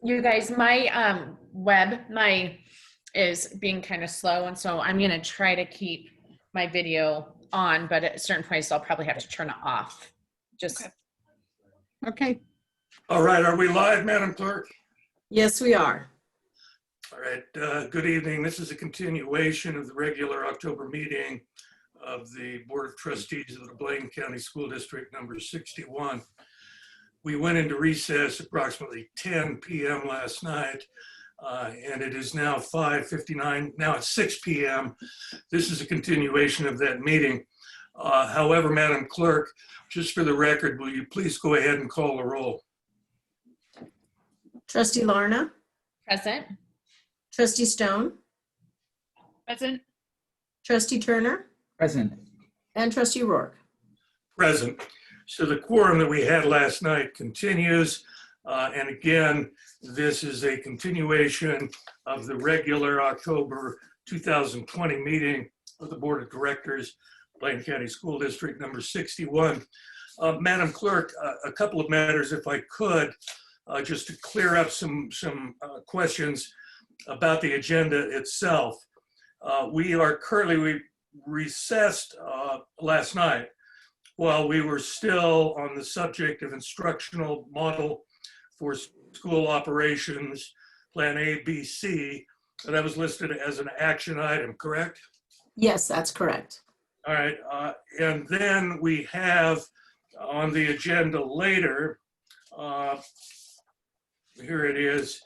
You guys, my my is being kind of slow, and so I'm gonna try to keep my video on, but at certain points I'll probably have to turn it off. Just Okay. All right, are we live, Madam Clerk? Yes, we are. All right, good evening. This is a continuation of the regular October meeting of the Board of Trustees of the Blaine County School District number 61. We went into recess approximately 10 p.m. last night, and it is now 5:59. Now it's 6 p.m. This is a continuation of that meeting. However, Madam Clerk, just for the record, will you please go ahead and call the roll? Trustee Larna, present. Trustee Stone, Present. Trustee Turner, Present. and Trustee Rourke. Present. So the quorum that we had last night continues. And again, this is a continuation of the regular October 2020 meeting of the Board of Directors, Blaine County School District number 61. Madam Clerk, a couple of matters, if I could, just to clear up some questions about the agenda itself. We recessed last night while we were still on the subject of instructional model for school operations, Plan A, B, C. That was listed as an action item, correct? Yes, that's correct. All right, and then we have on the agenda later, here it is,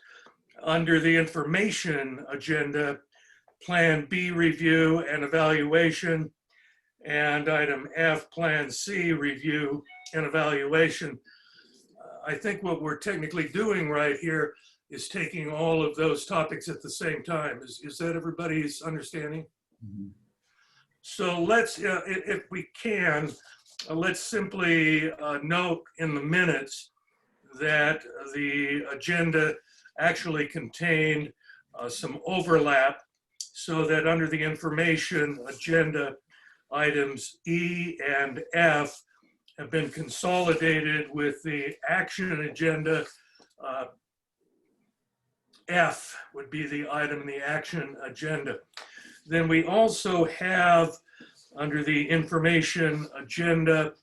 under the information agenda, Plan B review and evaluation, and item F, Plan C review and evaluation. I think what we're technically doing right here is taking all of those topics at the same time. Is that everybody's understanding? Mhm. So let's, if we can, let's simply note in the minutes that the agenda actually contained some overlap, so that under the information agenda, items E and F have been consolidated with the action agenda. F would be the item in the action agenda. Then we also have under the information agenda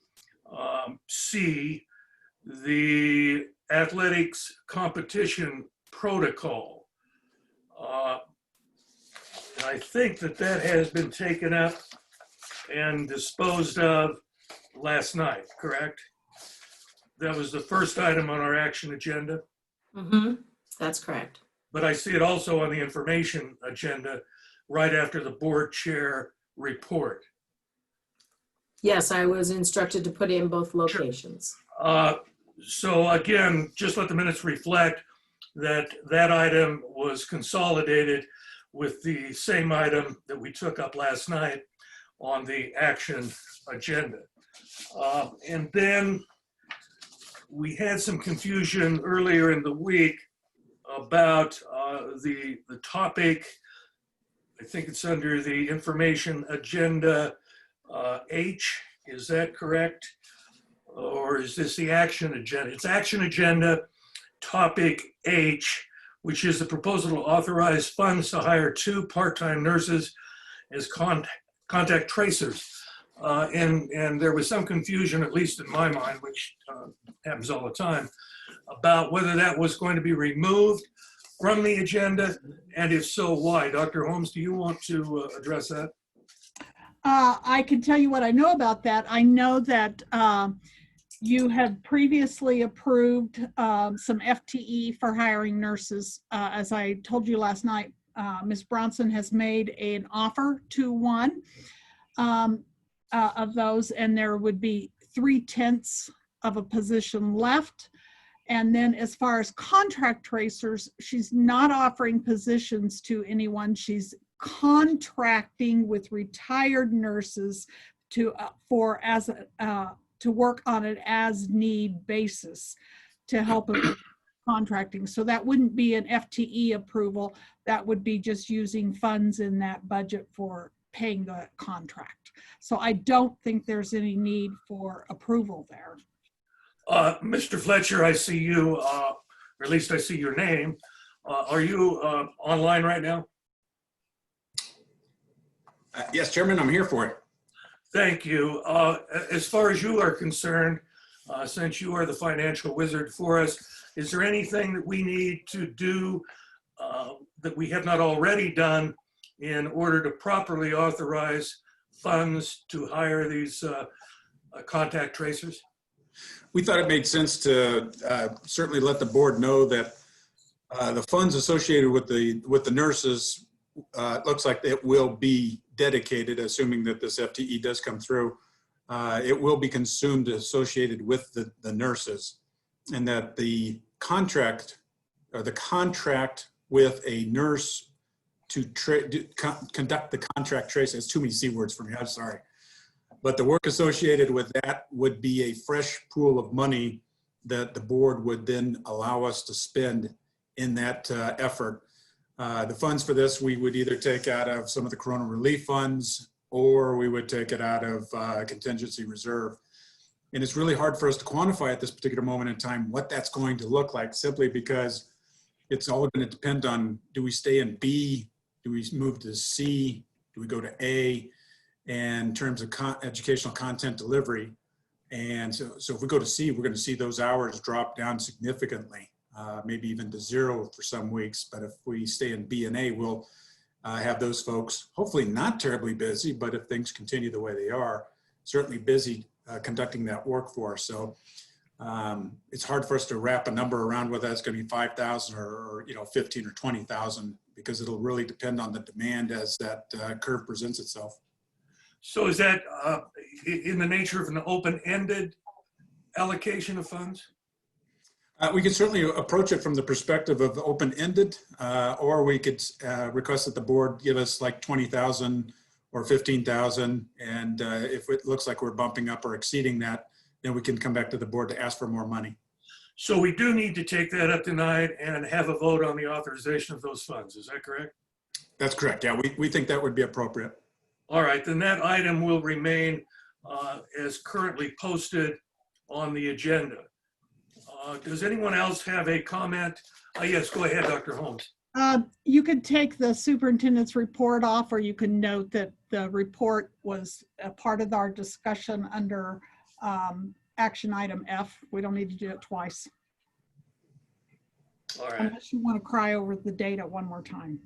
C, the athletics competition protocol. And I think that has been taken up and disposed of last night, correct? That was the first item on our action agenda, That's correct. but I see it also on the information agenda right after the board chair report. Yes, I was instructed to put in both locations. So again, just let the minutes reflect that that item was consolidated with the same item that we took up last night on the action agenda. And then we had some confusion earlier in the week about the topic. I think it's under the information agenda H, is that correct? Or is this the action agenda? It's action agenda topic H, which is the proposal to authorize funds to hire 2 part-time nurses as contact tracers. And there was some confusion, at least in my mind, which happens all the time, about whether that was going to be removed from the agenda, and if so, why? Dr. Holmes, do you want to address that? I can tell you what I know about that. I know that you had previously approved some FTE for hiring nurses. As I told you last night, Ms. Bronson has made an offer to one of those, and there would be 3/10 of a position left. And then as far as contract tracers, she's not offering positions to anyone. She's contracting with retired nurses to work on an as-need basis to help with contracting. So that wouldn't be an FTE approval. That would be just using funds in that budget for paying the contract. So I don't think there's any need for approval there. Mr. Fletcher, I see you or at least I see your name. Are you online right now? Yes, Chairman, I'm here for it. Thank you. As far as you are concerned, since you are the financial wizard for us, is there anything that we need to do that we have not already done in order to properly authorize funds to hire these contact tracers? We thought it made sense to certainly let the board know that the funds associated with the nurses, it looks like it will be dedicated, assuming that this FTE does come through. It will be consumed associated with the nurses, and that the contract with a nurse to conduct the contract trace, it's too many C words for me, I'm sorry. But the work associated with that would be a fresh pool of money that the board would then allow us to spend in that effort. The funds for this, we would either take out of some of the Corona relief funds, or we would take it out of contingency reserve. And it's really hard for us to quantify at this particular moment in time what that's going to look like, simply because it's all going to depend on, do we stay in B? Do we move to C? Do we go to A? And in terms of educational content delivery. And so if we go to C, we're going to see those hours drop down significantly, maybe even to 0 for some weeks. But if we stay in B and A, we'll have those folks hopefully not terribly busy, but if things continue the way they are, certainly busy conducting that work for us. So it's hard for us to wrap a number around whether that's going to be 5,000 or 15 or 20,000, because it'll really depend on the demand as that curve presents itself. So is that in the nature of an open-ended allocation of funds? We could certainly approach it from the perspective of open-ended, or we could request that the board give us like 20,000 or 15,000. And if it looks like we're bumping up or exceeding that, then we can come back to the board to ask for more money. So we do need to take that up tonight and have a vote on the authorization of those funds. Is that correct? That's correct. Yeah, we think that would be appropriate. All right, then that item will remain as currently posted on the agenda. Does anyone else have a comment? Yes, go ahead, Dr. Holmes. You could take the superintendent's report off, or you can note that the report was a part of our discussion under action item F. We don't need to do it twice. All right. Unless you want to cry over the data one more time.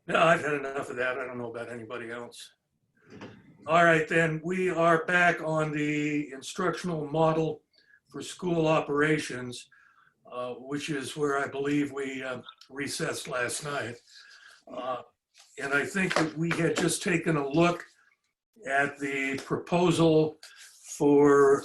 No, I've had enough of that. I don't know about anybody else. All right, then we are back on the instructional model for school operations, which is where I believe we recessed last night. And I think that we had just taken a look at the proposal for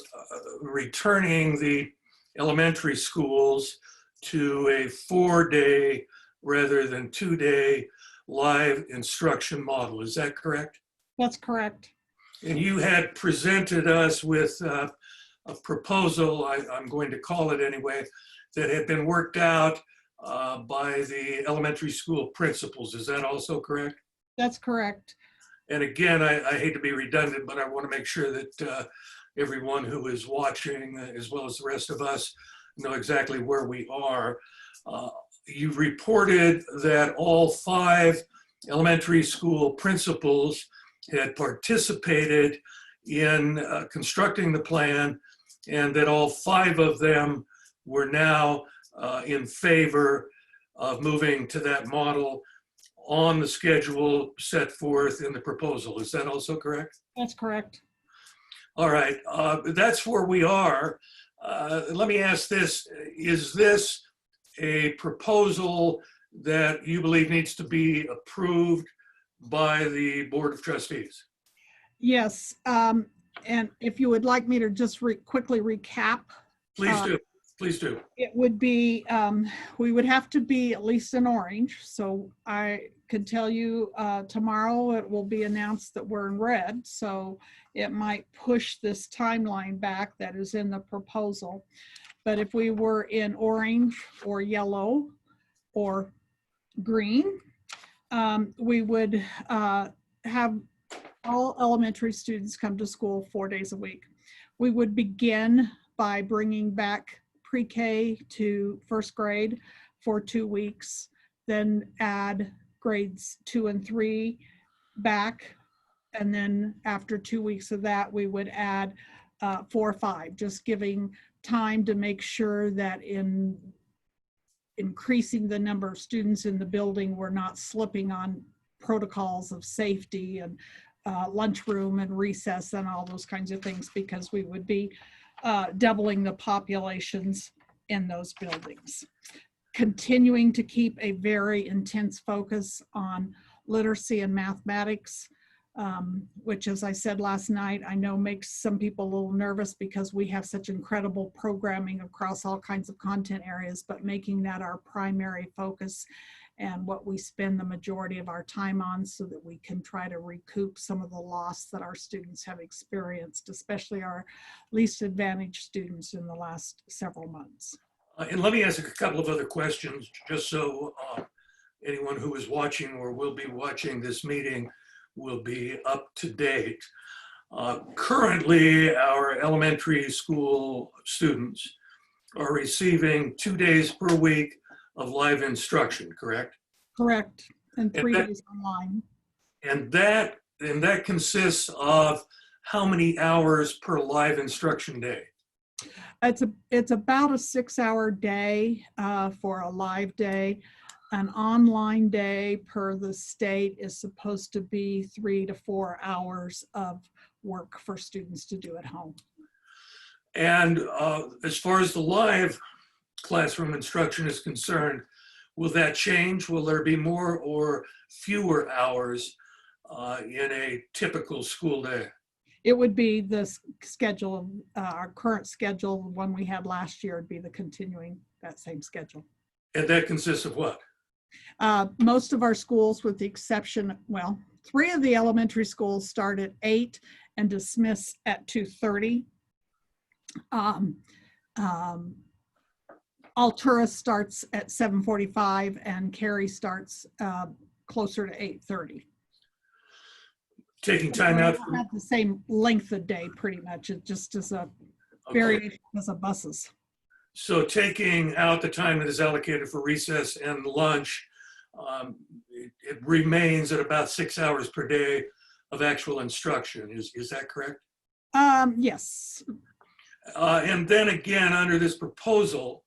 returning the elementary schools to a 4-day rather than 2-day live instruction model. Is that correct? That's correct. And you had presented us with a proposal, I'm going to call it anyway, that had been worked out by the elementary school principals. Is that also correct? That's correct. And again, I hate to be redundant, but I want to make sure that everyone who is watching, as well as the rest of us, know exactly where we are. You reported that all 5 elementary school principals had participated in constructing the plan, and that all 5 of them were now in favor of moving to that model on the schedule set forth in the proposal. Is that also correct? That's correct. All right, that's where we are. Let me ask this, is this a proposal that you believe needs to be approved by the Board of Trustees? Yes. And if you would like me to just quickly recap. Please do. Please do. It would be, we would have to be at least in orange. So I could tell you tomorrow it will be announced that we're in red. So it might push this timeline back that is in the proposal. But if we were in orange or yellow or green, we would have all elementary students come to school 4 days a week. We would begin by bringing back pre-K to first grade for 2 weeks, then add grades 2 and 3 back. And then after 2 weeks of that, we would add 4 or 5, just giving time to make sure that in increasing the number of students in the building, we're not slipping on protocols of safety and lunchroom and recess and all those kinds of things, because we would be doubling the populations in those buildings. Continuing to keep a very intense focus on literacy and mathematics, which, as I said last night, I know makes some people a little nervous because we have such incredible programming across all kinds of content areas, but making that our primary focus and what we spend the majority of our time on, so that we can try to recoup some of the loss that our students have experienced, especially our least advantaged students in the last several months. And let me ask a couple of other questions, just so anyone who is watching or will be watching this meeting will be up to date. Currently, our elementary school students are receiving 2 days per week of live instruction, correct? Correct, and 3 that- days online. And that consists of how many hours per live instruction day? It's about a 6-hour day for a live day. An online day per the state is supposed to be 3 to 4 hours of work for students to do at home. And as far as the live classroom instruction is concerned, will that change? Will there be more or fewer hours in a typical school day? It would be the schedule, our current schedule, the one we had last year would be the continuing that same schedule. And that consists of what? Most of our schools, with the exception, well, 3 of the elementary schools start at 8 and dismiss at 2:30. Altura starts at 7:45 and Cary starts closer to 8:30. Taking time out They have the same length of day, pretty much. It just is a variation because of buses. So taking out the time that is allocated for recess and lunch, it remains at about 6 hours per day of actual instruction. Is that correct? Yes. And then again, under this proposal,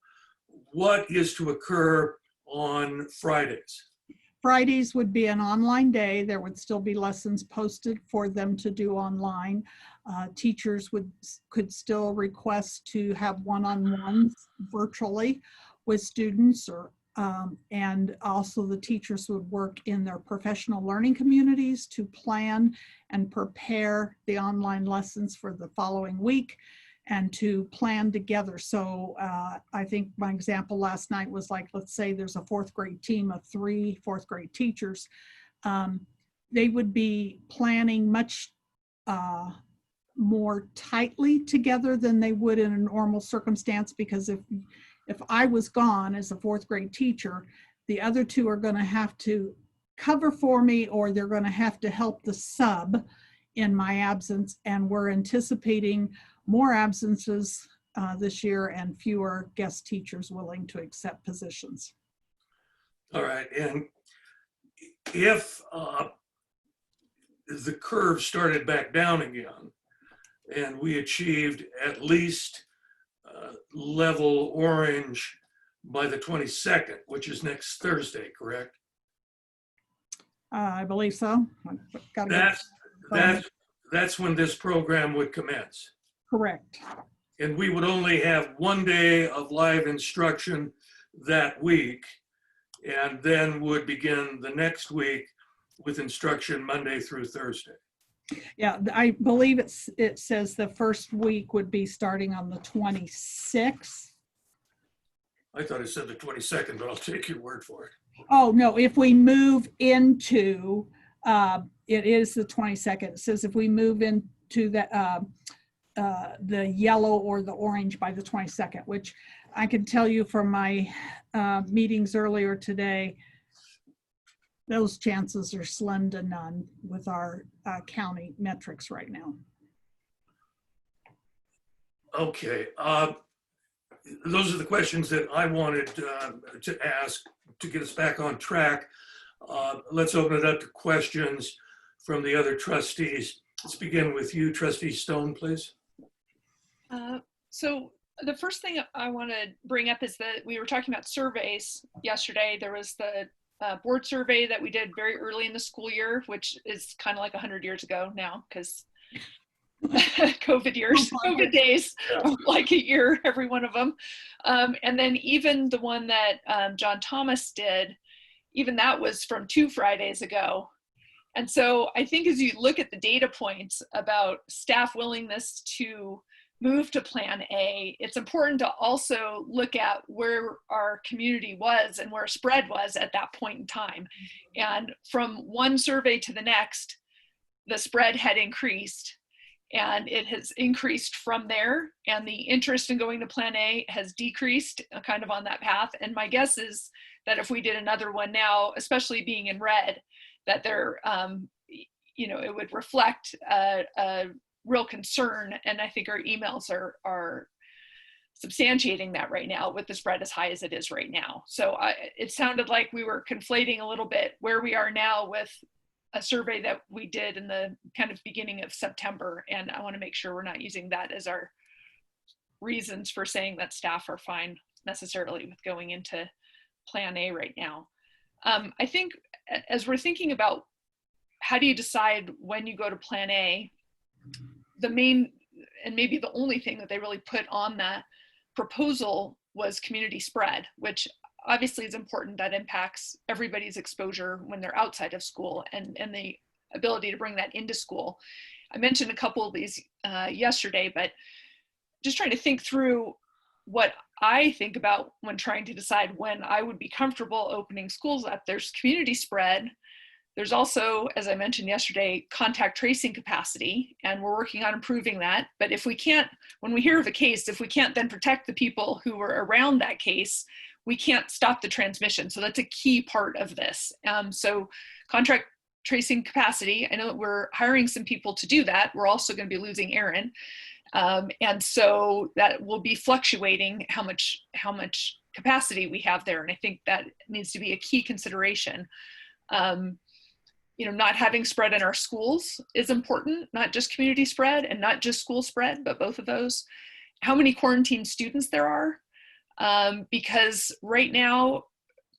what is to occur on Fridays? Fridays would be an online day. There would still be lessons posted for them to do online. Teachers could still request to have one-on-ones virtually with students, or and also the teachers would work in their professional learning communities to plan and prepare the online lessons for the following week and to plan together. So I think my example last night was like, let's say there's a 4th grade team of 3 4th grade teachers. They would be planning much more tightly together than they would in a normal circumstance, because if I was gone as a 4th grade teacher, the other 2 are going to have to cover for me, or they're going to have to help the sub in my absence. And we're anticipating more absences this year and fewer guest teachers willing to accept positions. All right, and if the curve started back down again and we achieved at least level orange by the 22nd, which is next Thursday, correct? I believe so. That's when this program would commence. Correct. And we would only have 1 day of live instruction that week, and then would begin the next week with instruction Monday through Thursday. Yeah, I believe it says the first week would be starting on the 26th. I thought it said the 22nd, but I'll take your word for it. Oh, no, if we move into, it is the 22nd. It says if we move into the yellow or the orange by the 22nd, which I can tell you from my meetings earlier today, those chances are slim to none with our county metrics right now. Okay. those are the questions that I wanted to ask to get us back on track. Let's open it up to questions from the other trustees. Let's begin with you, Trustee Stone, please. So the first thing I want to bring up is that we were talking about surveys yesterday. There was the board survey that we did very early in the school year, which is kind of like 100 years ago now, because COVID years, COVID days, like a year, every one of them. And then even the one that John Thomas did, even that was from 2 Fridays ago. And so I think as you look at the data points about staff willingness to move to Plan A, it's important to also look at where our community was and where spread was at that point in time. And from one survey to the next, the spread had increased, and it has increased from there. And the interest in going to Plan A has decreased kind of on that path. And my guess is that if we did another one now, especially being in red, that there, it would reflect a real concern. And I think our emails are substantiating that right now with the spread as high as it is right now. So it sounded like we were conflating a little bit where we are now with a survey that we did in the kind of beginning of September. And I want to make sure we're not using that as our reasons for saying that staff are fine necessarily with going into Plan A right now. I think as we're thinking about how do you decide when you go to Plan A, the main and maybe the only thing that they really put on that proposal was community spread, which obviously is important. That impacts everybody's exposure when they're outside of school and the ability to bring that into school. I mentioned a couple of these yesterday, but just trying to think through what I think about when trying to decide when I would be comfortable opening schools up. There's community spread. There's also, as I mentioned yesterday, contact tracing capacity, and we're working on improving that. But if we can't, when we hear of a case, if we can't then protect the people who are around that case, we can't stop the transmission. So that's a key part of this. So contact tracing capacity, I know that we're hiring some people to do that. We're also going to be losing Aaron. And so that will be fluctuating how much capacity we have there. And I think that needs to be a key consideration. Not having spread in our schools is important, not just community spread and not just school spread, but both of those. How many quarantine students there are, because right now,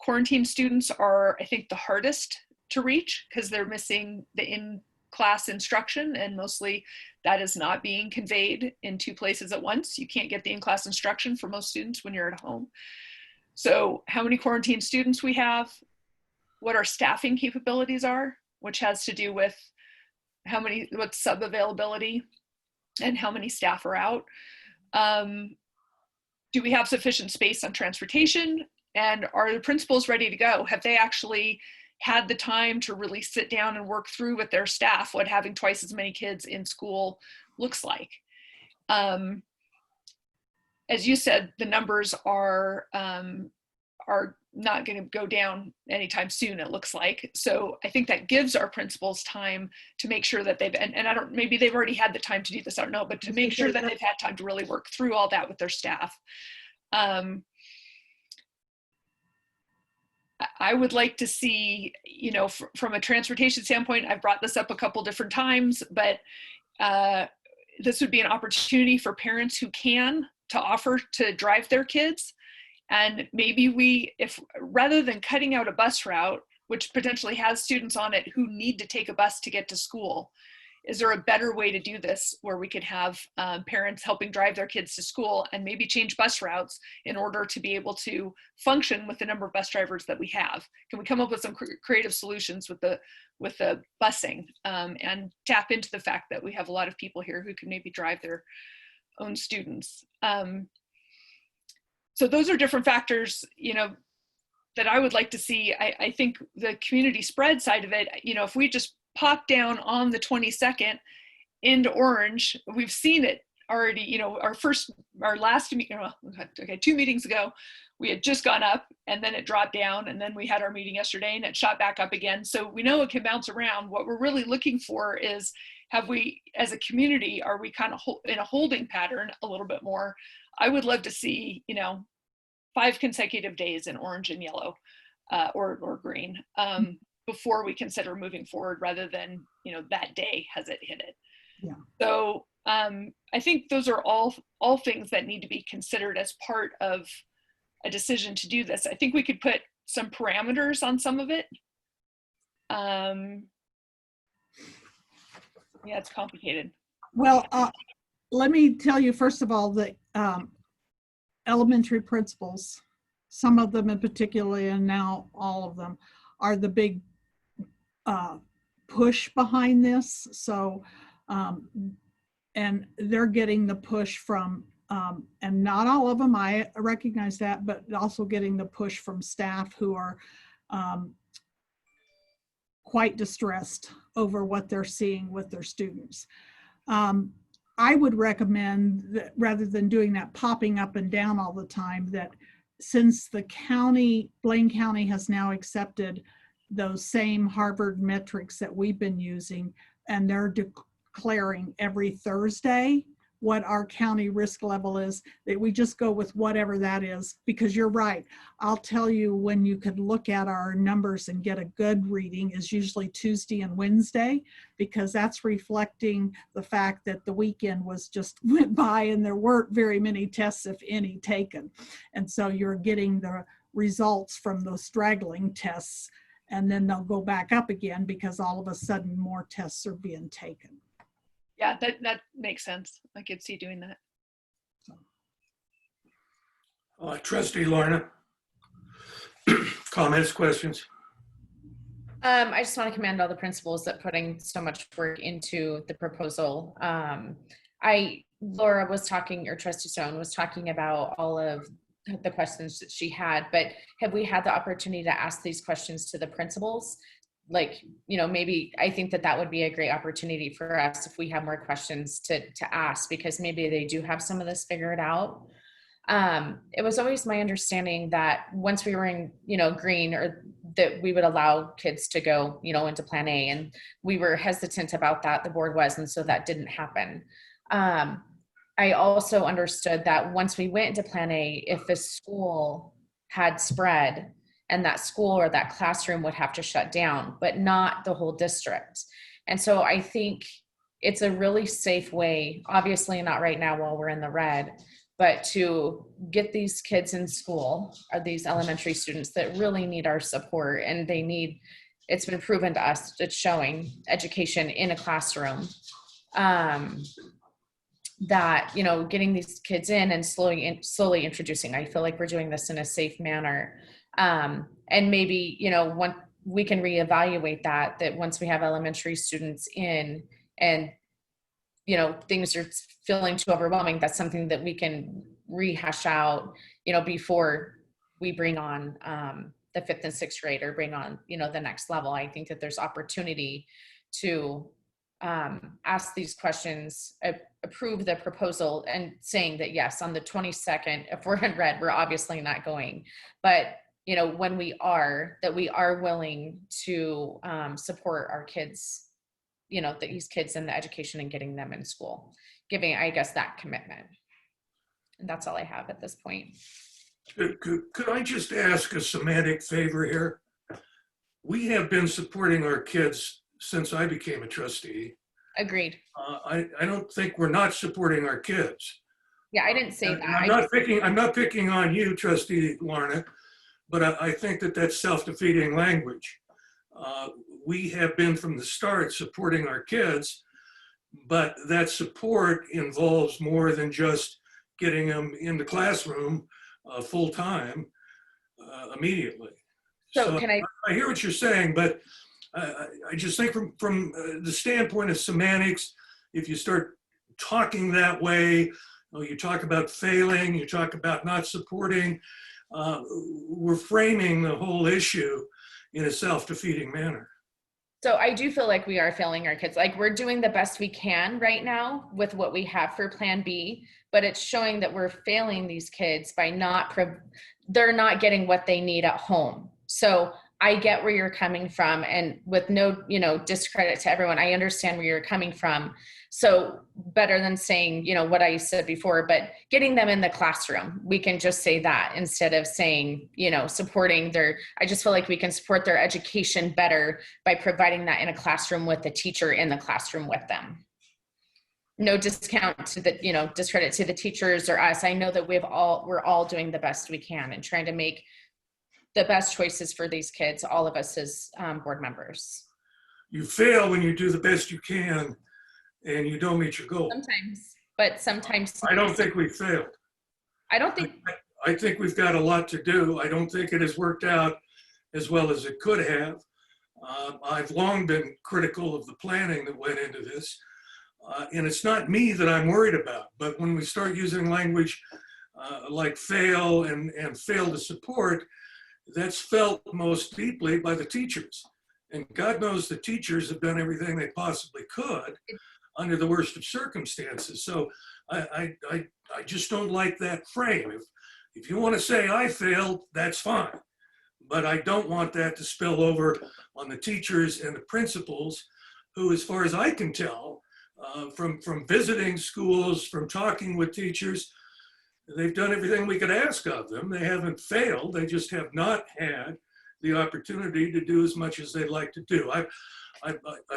quarantine students are, I think, the hardest to reach because they're missing the in-class instruction, and mostly that is not being conveyed in 2 places at once. You can't get the in-class instruction for most students when you're at home. So how many quarantine students we have, what our staffing capabilities are, which has to do with what's sub availability and how many staff are out. Do we have sufficient space on transportation? And are the principals ready to go? Have they actually had the time to really sit down and work through with their staff what having twice as many kids in school looks like? As you said, the numbers are not going to go down anytime soon, it looks like. So I think that gives our principals time to make sure that maybe they've already had the time to do this, I don't know, but to make sure that they've had time to really work through all that with their staff. I would like to see, from a transportation standpoint, I've brought this up a couple different times, but this would be an opportunity for parents who can to offer to drive their kids. And maybe if rather than cutting out a bus route, which potentially has students on it who need to take a bus to get to school, is there a better way to do this where we could have parents helping drive their kids to school and maybe change bus routes in order to be able to function with the number of bus drivers that we have? Can we come up with some creative solutions with the busing and tap into the fact that we have a lot of people here who can maybe drive their own students? So those are different factors, that I would like to see. I think the community spread side of it, if we just pop down on the 22nd into orange, we've seen it already, our last meeting, 2 meetings ago, we had just gone up and then it dropped down, and then we had our meeting yesterday and it shot back up again. So we know it can bounce around. What we're really looking for is, have we, as a community, are we kind of in a holding pattern a little bit more I would love to see, 5 consecutive days in orange and yellow, or green, before we consider moving forward, rather than, that day has it hit it. Yeah. So I think those are all things that need to be considered as part of a decision to do this. I think we could put some parameters on some of it. Yeah, it's complicated. Well, let me tell you, first of all, that elementary principals, some of them in particular, and now all of them, are the big push behind this. So, and they're getting the push from, and not all of them, I recognize that, but also getting the push from staff who are quite distressed over what they're seeing with their students. I would recommend that rather than doing that popping up and down all the time, that since the county, Blaine County has now accepted those same Harvard metrics that we've been using, and they're declaring every Thursday what our county risk level is, that we just go with whatever that is, because you're right. I'll tell you, when you could look at our numbers and get a good reading is usually Tuesday and Wednesday, because that's reflecting the fact that the weekend was just went by and there weren't very many tests, if any, taken. And so you're getting the results from those straggling tests, and then they'll go back up again because all of a sudden more tests are being taken. Yeah, that makes sense. I could see doing that. Trustee Lorna, comments, questions? I just want to commend all the principals that putting so much work into the proposal. Laura was talking, or Trustee Stone was talking about all of the questions that she had, but have we had the opportunity to ask these questions to the principals? Like, maybe I think that would be a great opportunity for us if we have more questions to ask, because maybe they do have some of this figured out. It was always my understanding that once we were in, green, or that we would allow kids to go, into Plan A, and we were hesitant about that. The board was, and so that didn't happen. I also understood that once we went into Plan A, if the school had spread, and that school or that classroom would have to shut down, but not the whole district. And so I think it's a really safe way, obviously not right now while we're in the red, but to get these kids in school, or these elementary students that really need our support, and it's been proven to us, it's showing education in a classroom, that, getting these kids in and slowly introducing. I feel like we're doing this in a safe manner. And maybe, when we can reevaluate that once we have elementary students in and, things are feeling too overwhelming, that's something that we can rehash out, before we bring on the 5th and 6th grade, or bring on, the next level. I think that there's opportunity to ask these questions, approve the proposal, and saying that yes, on the 22nd, if we're in red, we're obviously not going, but when we are willing to support our kids, these kids in the education and getting them in school, giving, I guess, that commitment. And that's all I have at this point. Could I just ask a semantic favor here? We have been supporting our kids since I became a trustee. Agreed. I don't think we're not supporting our kids. Yeah, I didn't say And that. I'm not picking on you, Trustee Lorna, but I think that's self-defeating language. We have been from the start supporting our kids, but that support involves more than just getting them in the classroom full time immediately. So can I hear what you're saying, but I just think from the standpoint of semantics, if you start talking that way, you talk about failing, you talk about not supporting, we're framing the whole issue in a self-defeating manner. So I do feel like we are failing our kids. Like, we're doing the best we can right now with what we have for Plan B, but it's showing that we're failing these kids by they're not getting what they need at home. So I get where you're coming from, and with no, discredit to everyone, I understand where you're coming from. So better than saying, what I said before, but getting them in the classroom, we can just say that instead of saying, supporting I just feel like we can support their education better by providing that in a classroom with the teacher in the classroom with them. No discount to the, discredit to the teachers or us. I know that we're all doing the best we can and trying to make the best choices for these kids, all of us as board members. You fail when you do the best you can and you don't meet your goal. Sometimes, but sometimes. I don't think we failed. I don't think. I think we've got a lot to do. I don't think it has worked out as well as it could have. I've long been critical of the planning that went into this. And it's not me that I'm worried about, but when we start using language like fail and fail to support, that's felt most deeply by the teachers. And God knows the teachers have done everything they possibly could under the worst of circumstances. So I just don't like that frame. If you want to say I failed, that's fine. But I don't want that to spill over on the teachers and the principals who, as far as I can tell, from visiting schools, from talking with teachers, they've done everything we could ask of them. They haven't failed. They just have not had the opportunity to do as much as they'd like to do. I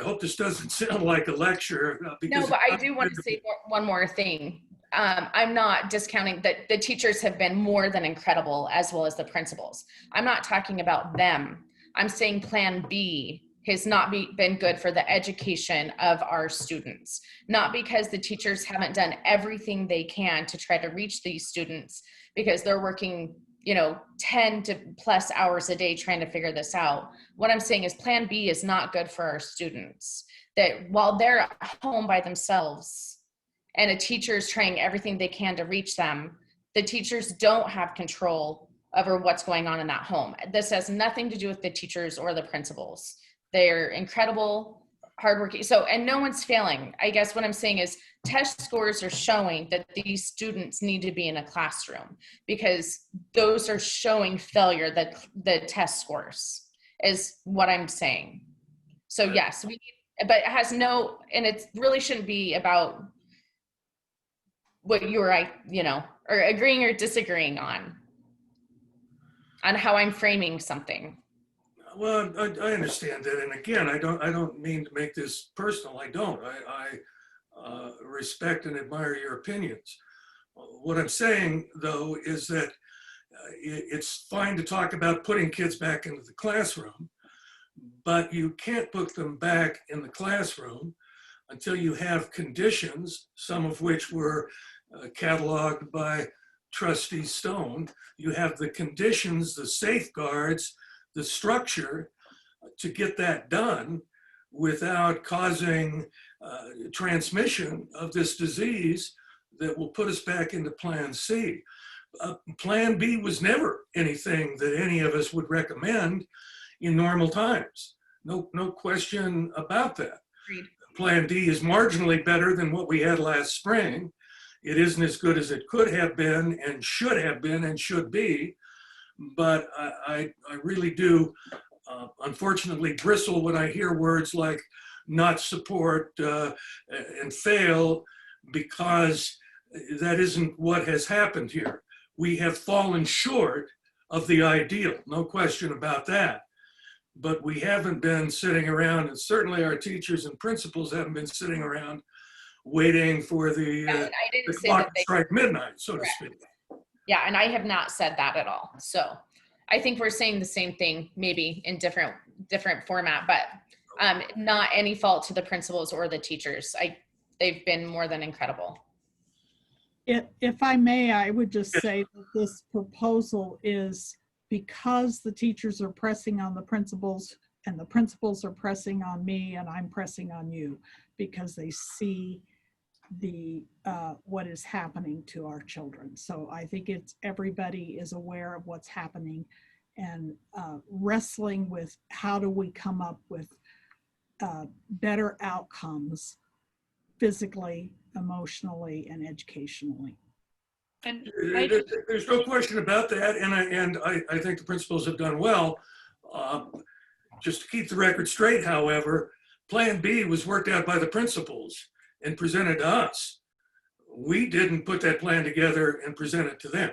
hope this doesn't sound like a lecture. No, but I do want to say one more thing. I'm not discounting that the teachers have been more than incredible, as well as the principals. I'm not talking about them. I'm saying Plan B has not been good for the education of our students. Not because the teachers haven't done everything they can to try to reach these students, because they're working 10 to plus hours a day trying to figure this out. What I'm saying is Plan B is not good for our students. That while they're at home by themselves and a teacher is trying everything they can to reach them, the teachers don't have control over what's going on in that home. This has nothing to do with the teachers or the principals. They're incredible, hardworking. So, and no one's failing. I guess what I'm saying is test scores are showing that these students need to be in a classroom, because those are showing failure, that the test scores is what I'm saying. So yes, but it has no, and it really shouldn't be about what you or or agreeing or disagreeing on how I'm framing something. Well, I understand that, and again, I don't mean to make this personal. I don't. I respect and admire your opinions. What I'm saying, though, is that it's fine to talk about putting kids back into the classroom, but you can't put them back in the classroom until you have conditions, some of which were cataloged by Trustee Stone. You have the conditions, the safeguards, the structure to get that done without causing transmission of this disease that will put us back into Plan C. Plan B was never anything that any of us would recommend in normal times. No question about that. Agreed. Plan D is marginally better than what we had last spring. It isn't as good as it could have been and should have been and should be. But I really do, unfortunately, bristle when I hear words like not support and fail, because that isn't what has happened here. We have fallen short of the ideal, no question about that. But we haven't been sitting around, and certainly our teachers and principals haven't been sitting around waiting for the clock to strike midnight, so to speak. Yeah, and I have not said that at all. So I think we're saying the same thing, maybe in different format, but not any fault to the principals or the teachers. They've been more than incredible. If I may, I would just say that this proposal is because the teachers are pressing on the principals and the principals are pressing on me and I'm pressing on you, because they see what is happening to our children. So I think everybody is aware of what's happening and wrestling with how do we come up with better outcomes physically, emotionally, and educationally. And there's no question about that, and I think the principals have done well. Just to keep the record straight, however, Plan B was worked out by the principals. and present it to us. We didn't put that plan together and present it to them.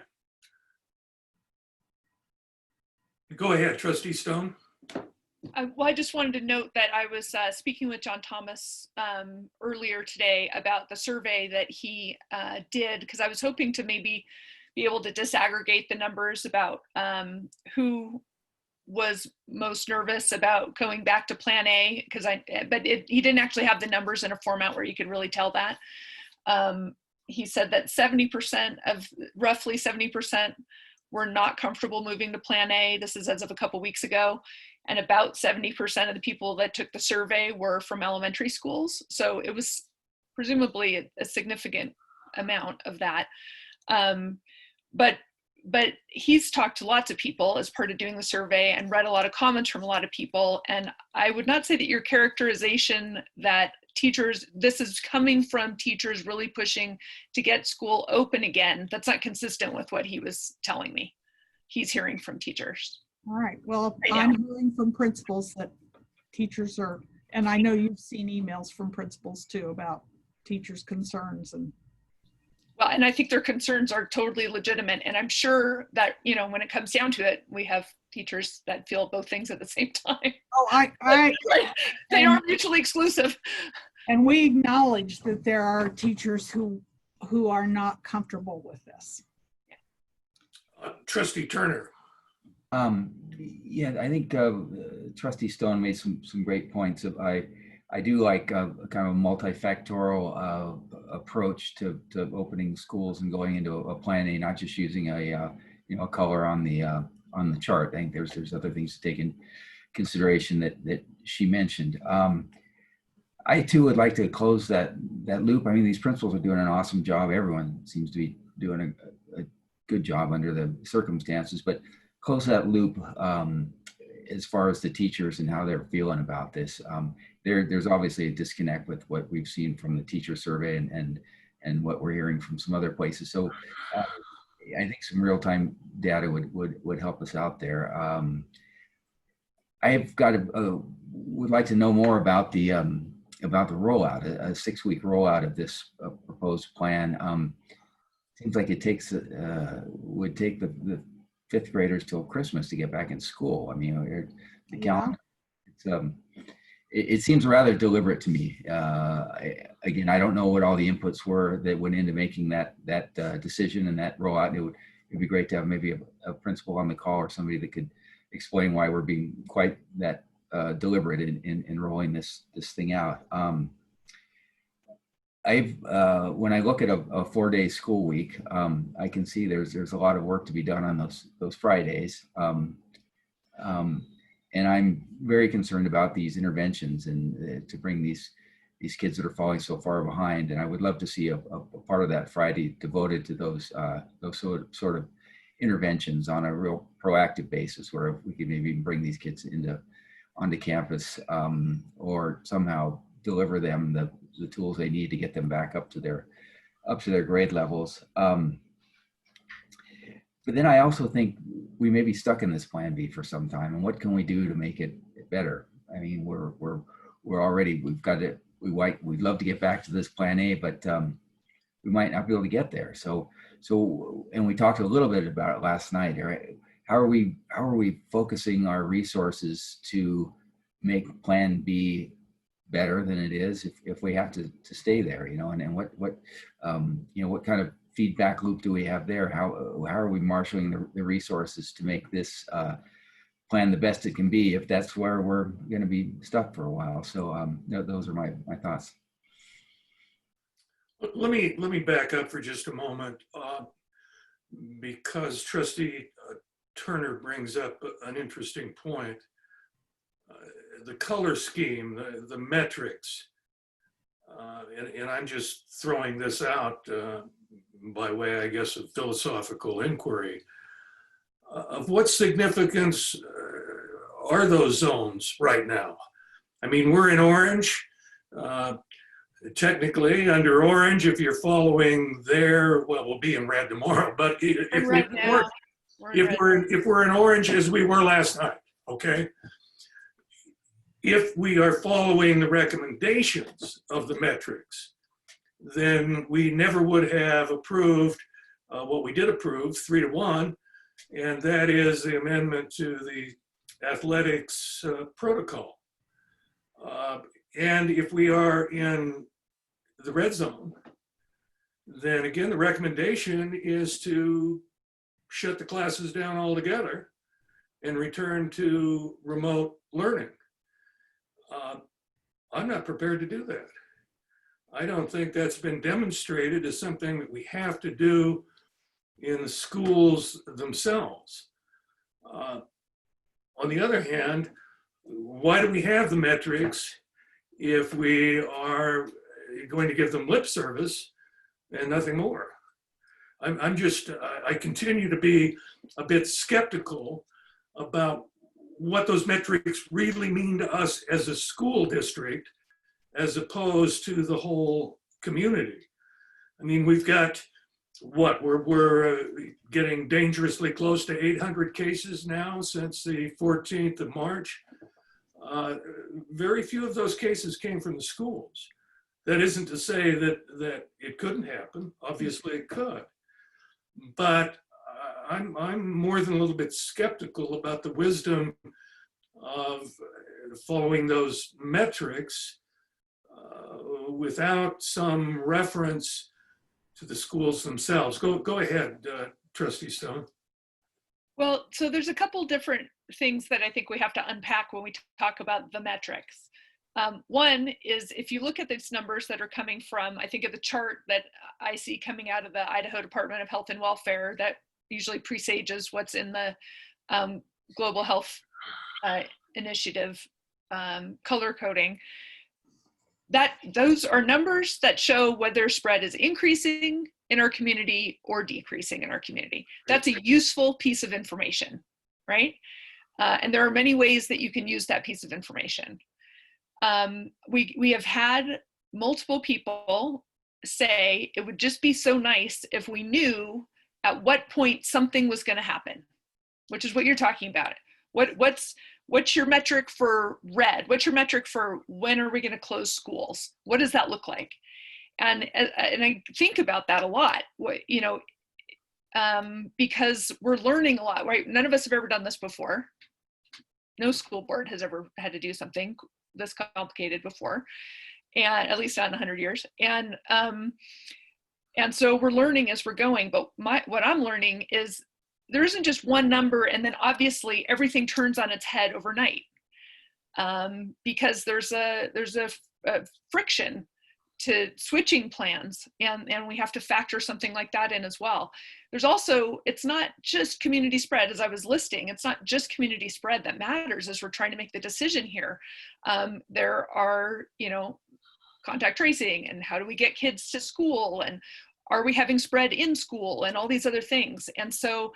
Go ahead, Trustee Stone. Well, I just wanted to note that I was speaking with John Thomas earlier today about the survey that he did, because I was hoping to maybe be able to disaggregate the numbers about who was most nervous about going back to Plan A, he didn't actually have the numbers in a format where you could really tell that. He said that roughly 70% were not comfortable moving to Plan A. This is as of a couple weeks ago. And about 70% of the people that took the survey were from elementary schools. So it was presumably a significant amount of that. But he's talked to lots of people as part of doing the survey and read a lot of comments from a lot of people. And I would not say that your characterization that this is coming from teachers really pushing to get school open again, that's not consistent with what he was telling me. He's hearing from teachers. All right. Well, Right I'm now. hearing from principals that teachers are, and I know you've seen emails from principals too about teachers' concerns and. Well, and I think their concerns are totally legitimate. And I'm sure that, when it comes down to it, we have teachers that feel both things at the same time. Oh, They aren't mutually exclusive. And we acknowledge that there are teachers who are not comfortable with this. Trustee Turner. Yeah, I think Trustee Stone made some great points. I do like a kind of a multifactorial approach to opening schools and going into a Plan A, not just using a color on the chart. I think there's other things to take in consideration that she mentioned. I too would like to close that loop. I mean, these principals are doing an awesome job. Everyone seems to be doing a good job under the circumstances, but close that loop as far as the teachers and how they're feeling about this. There's obviously a disconnect with what we've seen from the teacher survey and what we're hearing from some other places. So I think some real-time data would help us out there. I've got would like to know more about the rollout, a 6-week rollout of this proposed plan. Seems like it would take the 5th graders till Christmas to get back in school. I mean, the calendar, it seems rather deliberate to me. Again, I don't know what all the inputs were that went into making that decision and that rollout. It'd be great to have maybe a principal on the call or somebody that could explain why we're being quite that deliberate in rolling this thing out. When I look at a 4-day school week, I can see there's a lot of work to be done on those Fridays. And I'm very concerned about these interventions and to bring these kids that are falling so far behind. And I would love to see a part of that Friday devoted to those sort of interventions on a real proactive basis, where we could maybe bring these kids onto campus or somehow deliver them the tools they need to get them back up to their grade levels. But then I also think we may be stuck in this Plan B for some time, and what can we do to make it better? I mean, we're already, we'd love to get back to this Plan A, but we might not be able to get there. So, and we talked a little bit about it last night. Right? How are we focusing our resources to make Plan B better than it is if we have to stay there, and what kind of feedback loop do we have there? How are we marshaling the resources to make this plan the best it can be if that's where we're going to be stuck for a while? So those are my thoughts. Let me back up for just a moment because Trustee Turner brings up an interesting point. The color scheme, the metrics, and I'm just throwing this out by way, I guess, of philosophical inquiry. Of what significance are those zones right now? I mean, we're in orange. Technically, under orange, if you're following there, well, we'll be in red tomorrow. But if we're in orange as we were last night, okay. If we are following the recommendations of the metrics, then we never would have approved what we did approve, 3-1, and that is the amendment to the athletics protocol. And if we are in the red zone, then again, the recommendation is to shut the classes down altogether and return to remote learning. I'm not prepared to do that. I don't think that's been demonstrated as something that we have to do in the schools themselves. On the other hand, why do we have the metrics if we are going to give them lip service and nothing more? I continue to be a bit skeptical about what those metrics really mean to us as a school district, as opposed to the whole community. I mean, we've got what, we're getting dangerously close to 800 cases now since the 14th of March. Very few of those cases came from the schools. That isn't to say that it couldn't happen. Obviously it could. But I'm more than a little bit skeptical about the wisdom of following those metrics without some reference to the schools themselves. Go ahead, Trustee Stone. Well, so there's a couple different things that I think we have to unpack when we talk about the metrics. One is, if you look at these numbers that are coming from, I think of the chart that I see coming out of the Idaho Department of Health and Welfare that usually presages what's in the Global Health Initiative color coding, that those are numbers that show whether spread is increasing in our community or decreasing in our community. That's a useful piece of information, right? And there are many ways that you can use that piece of information. We have had multiple people say it would just be so nice if we knew at what point something was going to happen, which is what you're talking about. What's your metric for red? What's your metric for when are we going to close schools? What does that look like? And I think about that a lot, because we're learning a lot, right? None of us have ever done this before. No school board has ever had to do something this complicated before, and at least not in 100 years. And so we're learning as we're going. But what I'm learning is there isn't just one number, and then obviously everything turns on its head overnight, because there's a friction to switching plans, and we have to factor something like that in as well. There's also, it's not just community spread, as I was listing, it's not just community spread that matters as we're trying to make the decision here. There are, contact tracing, and how do we get kids to school, and are we having spread in school, and all these other things. And so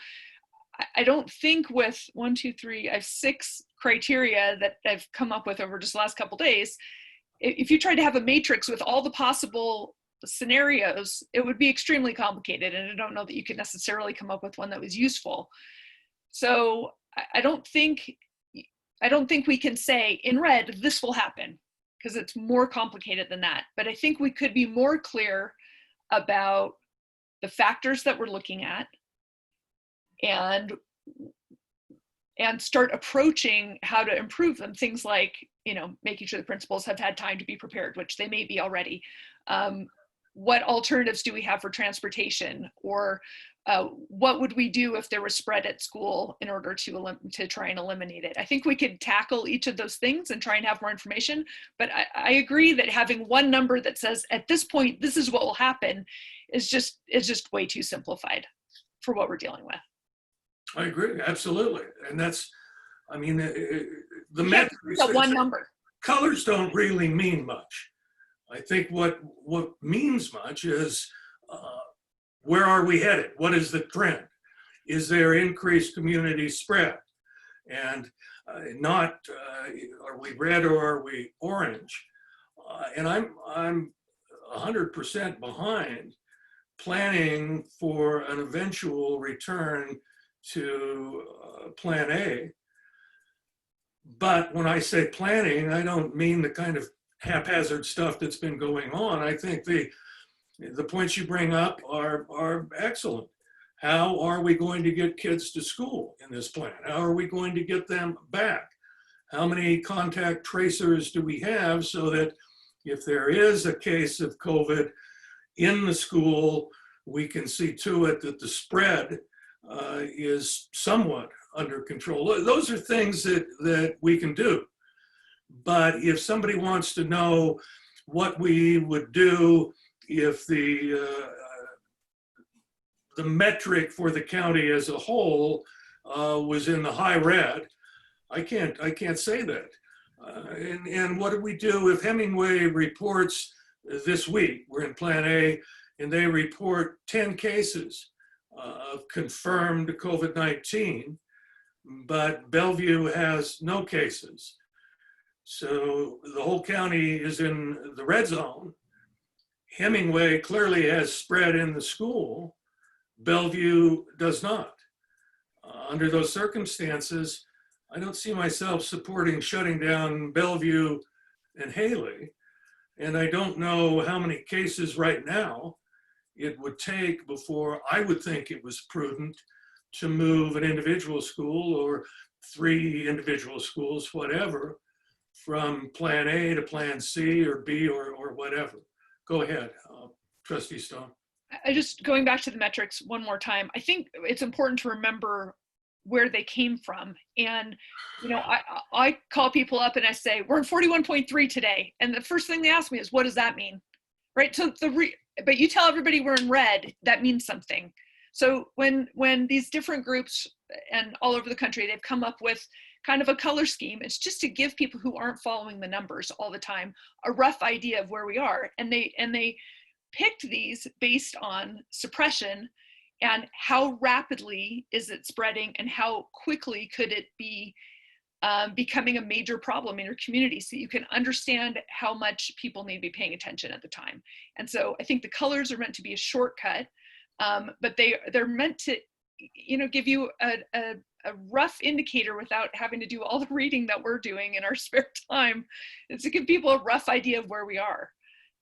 I don't think with I have 6 criteria that I've come up with over just the last couple of days. If you tried to have a matrix with all the possible scenarios, it would be extremely complicated, and I don't know that you could necessarily come up with one that was useful. So I don't think we can say in red this will happen, because it's more complicated than that. But I think we could be more clear about the factors that we're looking at, and start approaching how to improve them. Things like, making sure the principals have had time to be prepared, which they may be already. What alternatives do we have for transportation? Or what would we do if there was spread at school in order to try and eliminate it? I think we could tackle each of those things and try and have more information. But I agree that having one number that says, at this point, this is what will happen, is just way too simplified for what we're dealing with. I agree, absolutely. And that's, the Yeah, metrics, one number. colors don't really mean much. I think what means much is where are we headed? What is the trend? Is there increased community spread? And not are we red or are we orange? And I'm 100% behind planning for an eventual return to Plan A. But when I say planning, I don't mean the kind of haphazard stuff that's been going on. I think the The points you bring up are excellent. How are we going to get kids to school in this plan? How are we going to get them back? How many contact tracers do we have so that if there is a case of COVID in the school, we can see to it that the spread is somewhat under control? Those are things that we can do. But if somebody wants to know what we would do if the metric for the county as a whole was in the high red, I can't say that. And what do we do if Hemingway reports this week, we're in Plan A, and they report 10 cases of confirmed COVID-19, but Bellevue has no cases. So the whole county is in the red zone. Hemingway clearly has spread in the school. Bellevue does not. Under those circumstances, I don't see myself supporting shutting down Bellevue and Haley. And I don't know how many cases right now it would take before I would think it was prudent to move an individual school or 3 individual schools, whatever, from Plan A to Plan C or B or whatever. Go ahead, Trustee Stone. I just going back to the metrics one more time. I think it's important to remember where they came from. And, you know, I call people up and I say, we're in 41.3 today. And the first thing they ask me is, what does that mean? Right. So but you tell everybody we're in red, that means something. So when these different groups and all over the country, they've come up with kind of a color scheme, it's just to give people who aren't following the numbers all the time a rough idea of where we are. And they picked these based on suppression and how rapidly is it spreading and how quickly could it be becoming a major problem in your community, so you can understand how much people need to be paying attention at the time. And so I think the colors are meant to be a shortcut, but they're meant to, you know, give you a rough indicator without having to do all the reading that we're doing in our spare time. It's to give people a rough idea of where we are.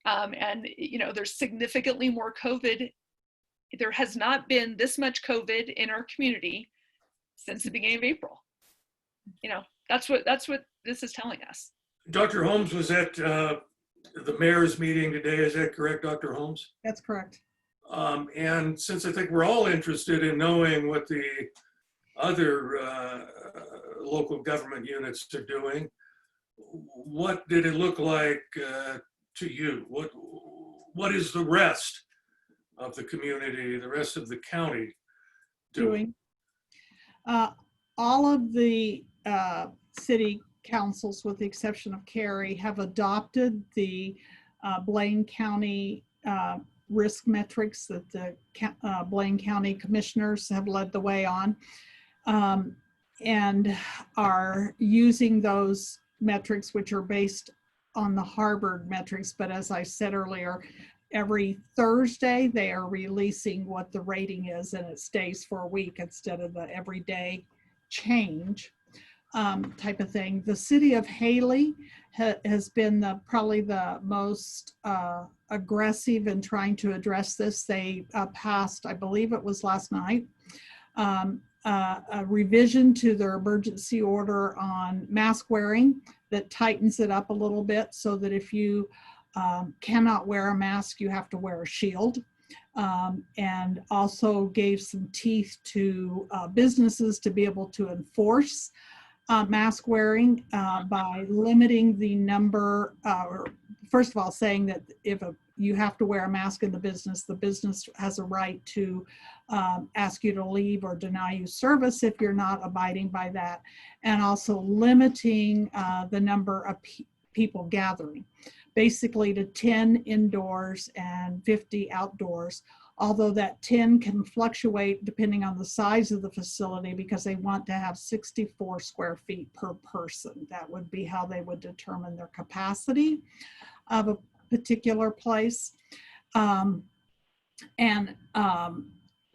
And, you know, there's significantly more COVID. There has not been this much COVID in our community since the beginning of April. You know, that's what this is telling us. Dr. Holmes was at the mayor's meeting today. Is that correct, Dr. Holmes? That's correct. And since I think we're all interested in knowing what the other local government units are doing, what did it look like to you? What is the rest of the community, the rest of the county doing? All of the city councils, with the exception of Cary, have adopted the Blaine County risk metrics that the Blaine County commissioners have led the way on, and are using those metrics, which are based on the Harvard metrics. But as I said earlier, every Thursday they are releasing what the rating is, and it stays for a week instead of the everyday change type of thing. The city of Haley has been probably the most aggressive in trying to address this. They passed, I believe it was last night, a revision to their emergency order on mask wearing that tightens it up a little bit, so that if you cannot wear a mask, you have to wear a shield. And also gave some teeth to businesses to be able to enforce mask wearing by limiting the number, or first of all, saying that if you have to wear a mask in the business has a right to ask you to leave or deny you service if you're not abiding by that, and also limiting the number of people gathering, basically to 10 indoors and 50 outdoors, although that 10 can fluctuate depending on the size of the facility, because they want to have 64 square feet per person. That would be how they would determine their capacity of a particular place.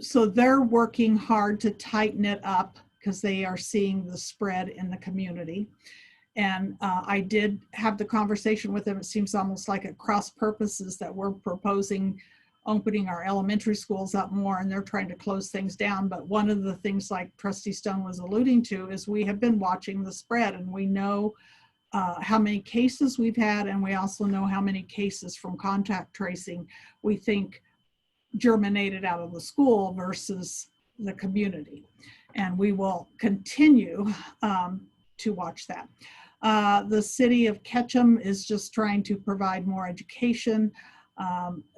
So they're working hard to tighten it up because they are seeing the spread in the community. And I did have the conversation with them. It seems almost like at cross purposes that we're proposing opening our elementary schools up more, and they're trying to close things down. But one of the things, like Trustee Stone was alluding to, is we have been watching the spread, and we know how many cases we've had, and we also know how many cases from contact tracing we think germinated out of the school versus the community. And we will continue to watch that. The city of Ketchum is just trying to provide more education.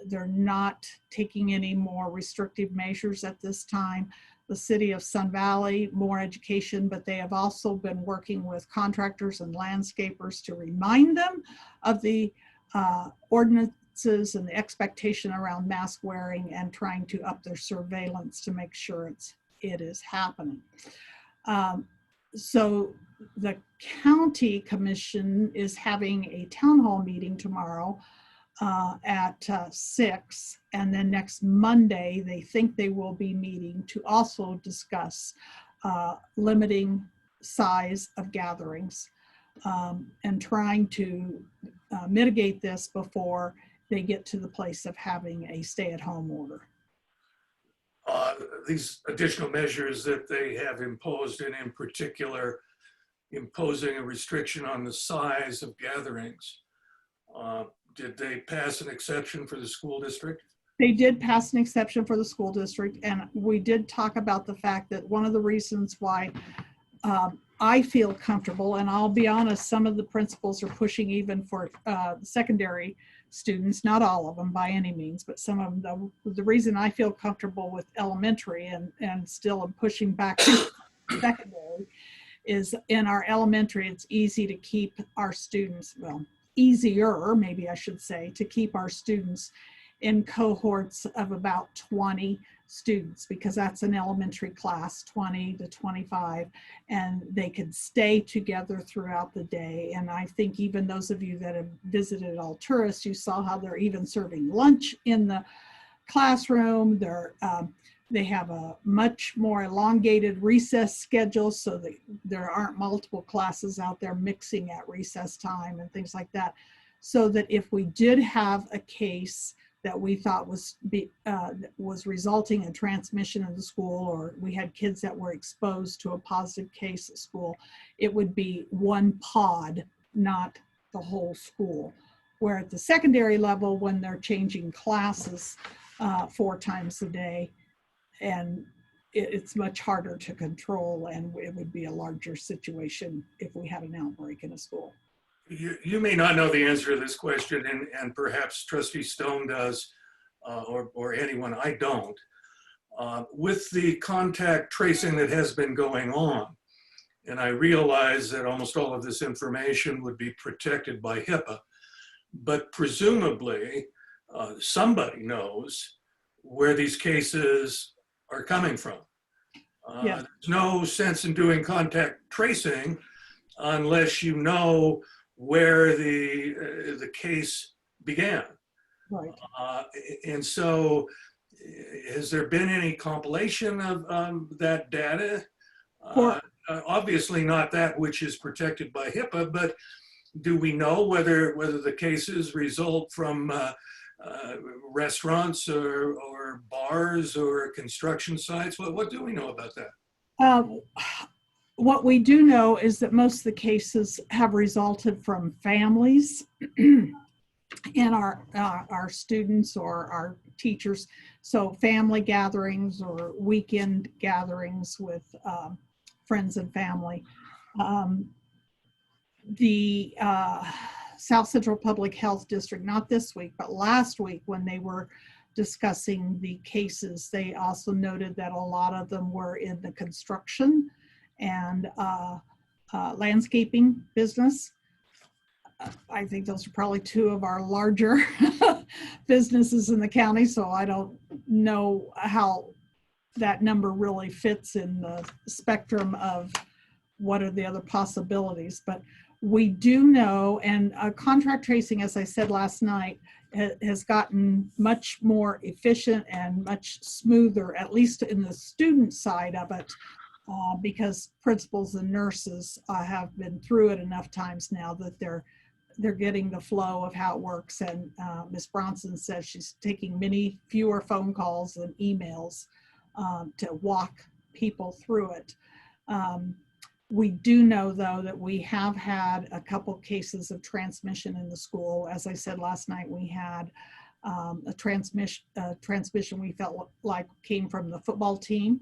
They're not taking any more restrictive measures at this time. The city of Sun Valley, more education, but they have also been working with contractors and landscapers to remind them of the ordinances and the expectation around mask wearing, and trying to up their surveillance to make sure it is happening. So the county commission is having a town hall meeting tomorrow at 6, and then next Monday they think they will be meeting to also discuss limiting size of gatherings and trying to mitigate this before they get to the place of having a stay-at-home order. These additional measures that they have imposed, and in particular imposing a restriction on the size of gatherings, did they pass an exception for the school district? They did pass an exception for the school district, and we did talk about the fact that one of the reasons why I feel comfortable, and I'll be honest, some of the principals are pushing even for secondary students, not all of them by any means, but some of them. The reason I feel comfortable with elementary and still am pushing back to secondary is in our elementary, it's easy to keep our students, well, easier, maybe I should say, to keep our students in cohorts of about 20 students, because that's an elementary class, 20 to 25, and they could stay together throughout the day. And I think even those of you that have visited Alturas, you saw how they're even serving lunch in the classroom. They have a much more elongated recess schedule so that there aren't multiple classes out there mixing at recess time and things like that. So that if we did have a case that we thought was resulting in transmission in the school, or we had kids that were exposed to a positive case at school, it would be one pod, not the whole school. Where at the secondary level, when they're changing classes 4 times a day, and it's much harder to control, and it would be a larger situation if we had an outbreak in a school. You may not know the answer to this question, and perhaps Trustee Stone does, or anyone. I don't. With the contact tracing that has been going on, and I realize that almost all of this information would be protected by HIPAA, but presumably somebody knows where these cases are coming from. Yeah. There's no sense in doing contact tracing unless you know where the case began. Right. And so has there been any compilation of that data? Obviously not that which is protected by HIPAA, but do we know whether the cases result from restaurants or bars or construction sites? What do we know about that? What we do know is that most of the cases have resulted from families and our students or our teachers. So family gatherings or weekend gatherings with friends and family. The South Central Public Health District, not this week, but last week when they were discussing the cases, they also noted that a lot of them were in the construction and landscaping business. I think those are probably 2 of our larger businesses in the county, so I don't know how that number really fits in the spectrum of what are the other possibilities. But we do know, and contract tracing, as I said last night, has gotten much more efficient and much smoother, at least in the student side of it, because principals and nurses have been through it enough times now that they're they're getting the flow of how it works. And Ms. Bronson says she's taking many fewer phone calls and emails to walk people through it. We do know, though, that we have had a couple cases of transmission in the school. As I said last night, we had a transmission we felt like came from the football team.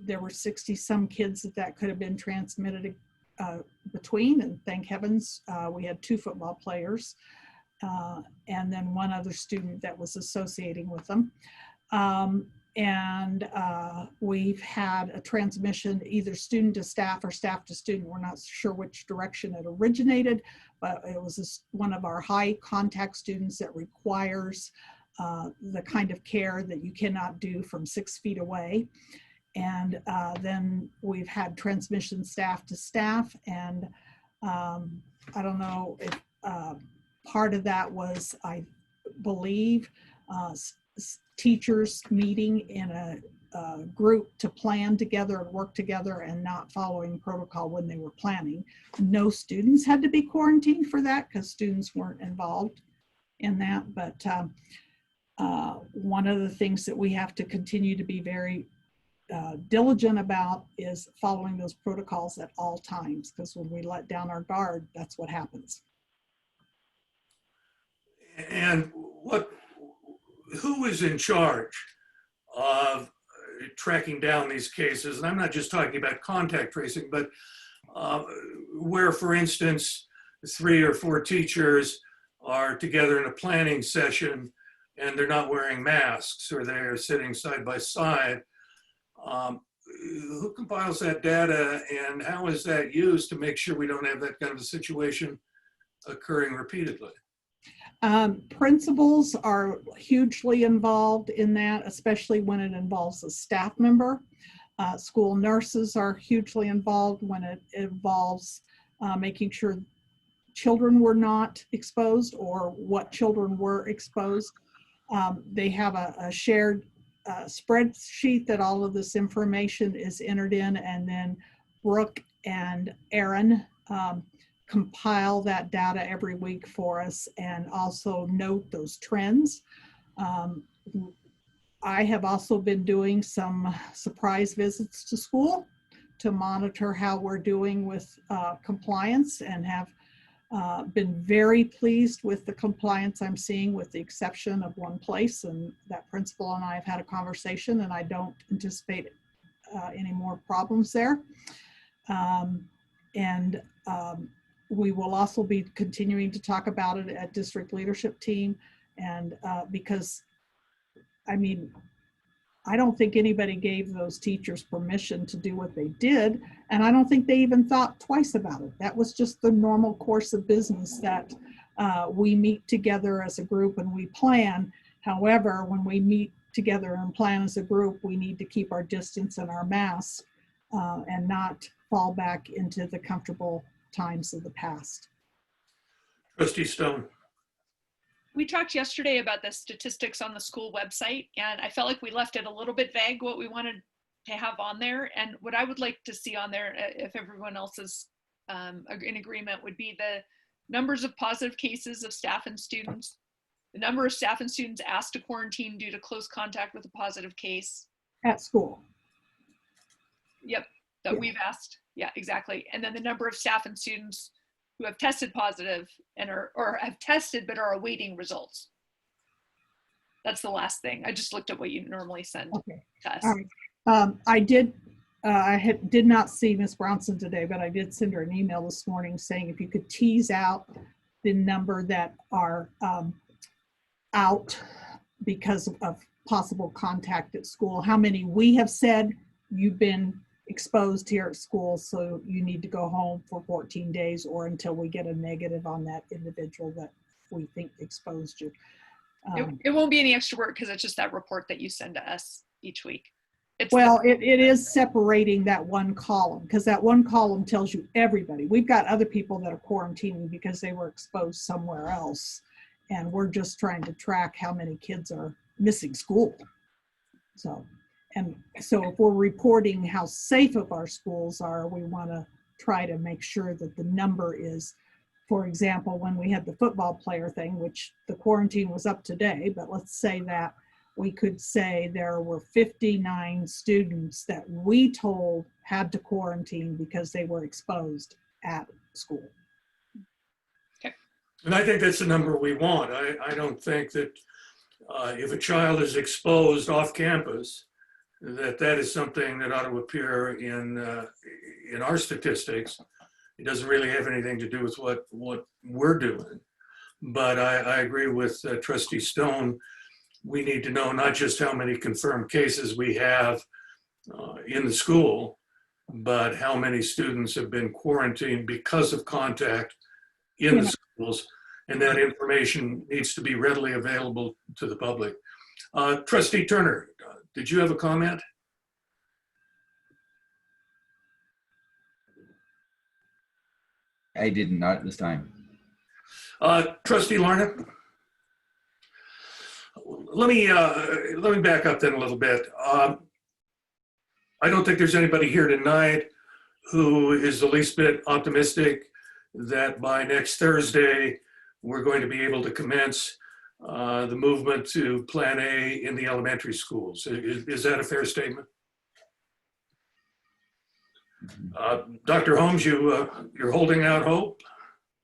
There were 60 some kids that could have been transmitted between, and thank heavens we had 2 football players and then 1 other student that was associating with them. We've had a transmission either student to staff or staff to student. We're not sure which direction it originated, but it was one of our high contact students that requires the kind of care that you cannot do from 6 feet away. And then we've had transmission staff to staff. And I don't know if part of that was, I believe, teachers meeting in a group to plan together and work together and not following protocol when they were planning. No students had to be quarantined for that because students weren't involved in that. But one of the things that we have to continue to be very diligent about is following those protocols at all times, because when we let down our guard, that's what happens. And who is in charge of tracking down these cases? And I'm not just talking about contact tracing, but where, for instance, 3 or 4 teachers are together in a planning session and they're not wearing masks, or they're sitting side by side. Who compiles that data, and how is that used to make sure we don't have that kind of a situation occurring repeatedly? Principals are hugely involved in that, especially when it involves a staff member. School nurses are hugely involved when it involves making sure children were not exposed or what children were exposed. They have a shared spreadsheet that all of this information is entered in, and then Brooke and Aaron compile that data every week for us and also note those trends. I have also been doing some surprise visits to school to monitor how we're doing with compliance, and have been very pleased with the compliance I'm seeing, with the exception of one place, and that principal and I have had a conversation, and I don't anticipate any more problems there. We will also be continuing to talk about it at district leadership team, and because, I mean, I don't think anybody gave those teachers permission to do what they did, and I don't think they even thought twice about it. That was just the normal course of business, that we meet together as a group and we plan. However, when we meet together and plan as a group, we need to keep our distance and our masks and not fall back into the comfortable times of the past. Trustee Stone. We talked yesterday about the statistics on the school website, and I felt like we left it a little bit vague what we wanted to have on there. And what I would like to see on there, if everyone else is in agreement, would be the numbers of positive cases of staff and students, the number of staff and students asked to quarantine due to close contact with a positive case. At school. Yep, that we've asked. Yeah, exactly. And then the number of staff and students who have tested positive and or have tested but are awaiting results. That's the last thing. I just looked at what you normally send to us. All right. I did not see Ms. Bronson today, but I did send her an email this morning saying if you could tease out the number that are out because of possible contact at school, how many we have said you've been exposed here at school, so you need to go home for 14 days or until we get a negative on that individual that we think exposed you. It won't be any extra work because it's just that report that you send to us each week. It is separating that one column, because that one column tells you everybody. We've got other people that are quarantining because they were exposed somewhere else, and we're just trying to track how many kids are missing school. So if we're reporting how safe of our schools are, we want to try to make sure that the number is for example, when we had the football player thing, which the quarantine was up today, but let's say that we could say there were 59 students that we told had to quarantine because they were exposed at school. And I think that's the number we want. I don't think that if a child is exposed off campus, that is something that ought to appear in our statistics. It doesn't really have anything to do with what we're doing. But I agree with Trustee Stone. We need to know not just how many confirmed cases we have in the school, but how many students have been quarantined because of contact in the schools. And that information needs to be readily available to the public. Trustee Turner, did you have a comment? I did not at this time. Trustee Larned? Let me back up then a little bit. I don't think there's anybody here tonight who is the least bit optimistic that by next Thursday, we're going to be able to commence the movement to Plan A in the elementary schools. Is that a fair statement? Dr. Holmes, you're holding out hope?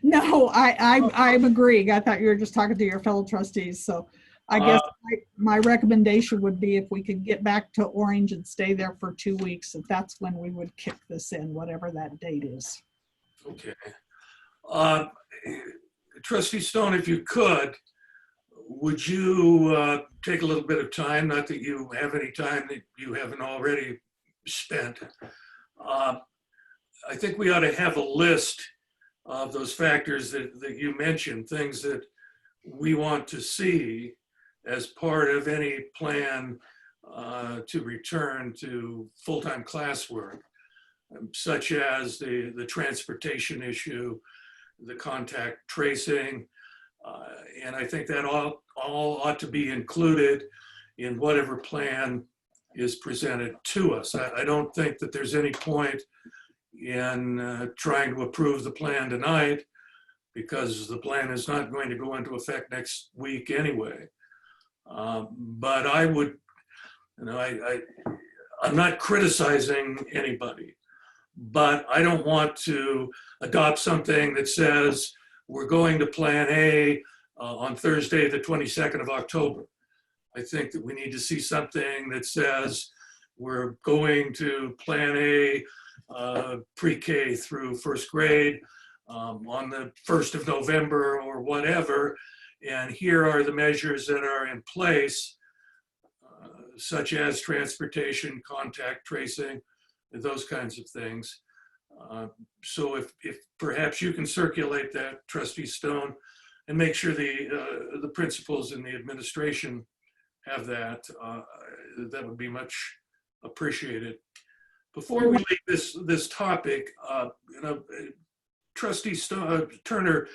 No, I'm agreeing. I thought you were just talking to your fellow trustees. So I guess my recommendation would be if we could get back to Orange and stay there for 2 weeks, that's when we would kick this in, whatever that date is. Okay. Trustee Stone, if you could, would you take a little bit of time, not that you have any time that you haven't already spent. I think we ought to have a list of those factors that you mentioned, things that we want to see as part of any plan to return to full-time classwork, such as the transportation issue, the contact tracing, and I think that all ought to be included in whatever plan is presented to us. I don't think that there's any point in trying to approve the plan tonight because the plan is not going to go into effect next week anyway. But I would, I'm not criticizing anybody, but I don't want to adopt something that says we're going to Plan A on Thursday, the 22nd of October. I think that we need to see something that says we're going to Plan A pre-K through first grade on the 1st of November or whatever. And here are the measures that are in place, such as transportation, contact tracing, those kinds of things. So if perhaps you can circulate that, Trustee Stone, and make sure the principals and the administration have that, that would be much appreciated. Before we leave this topic, Trustee Turner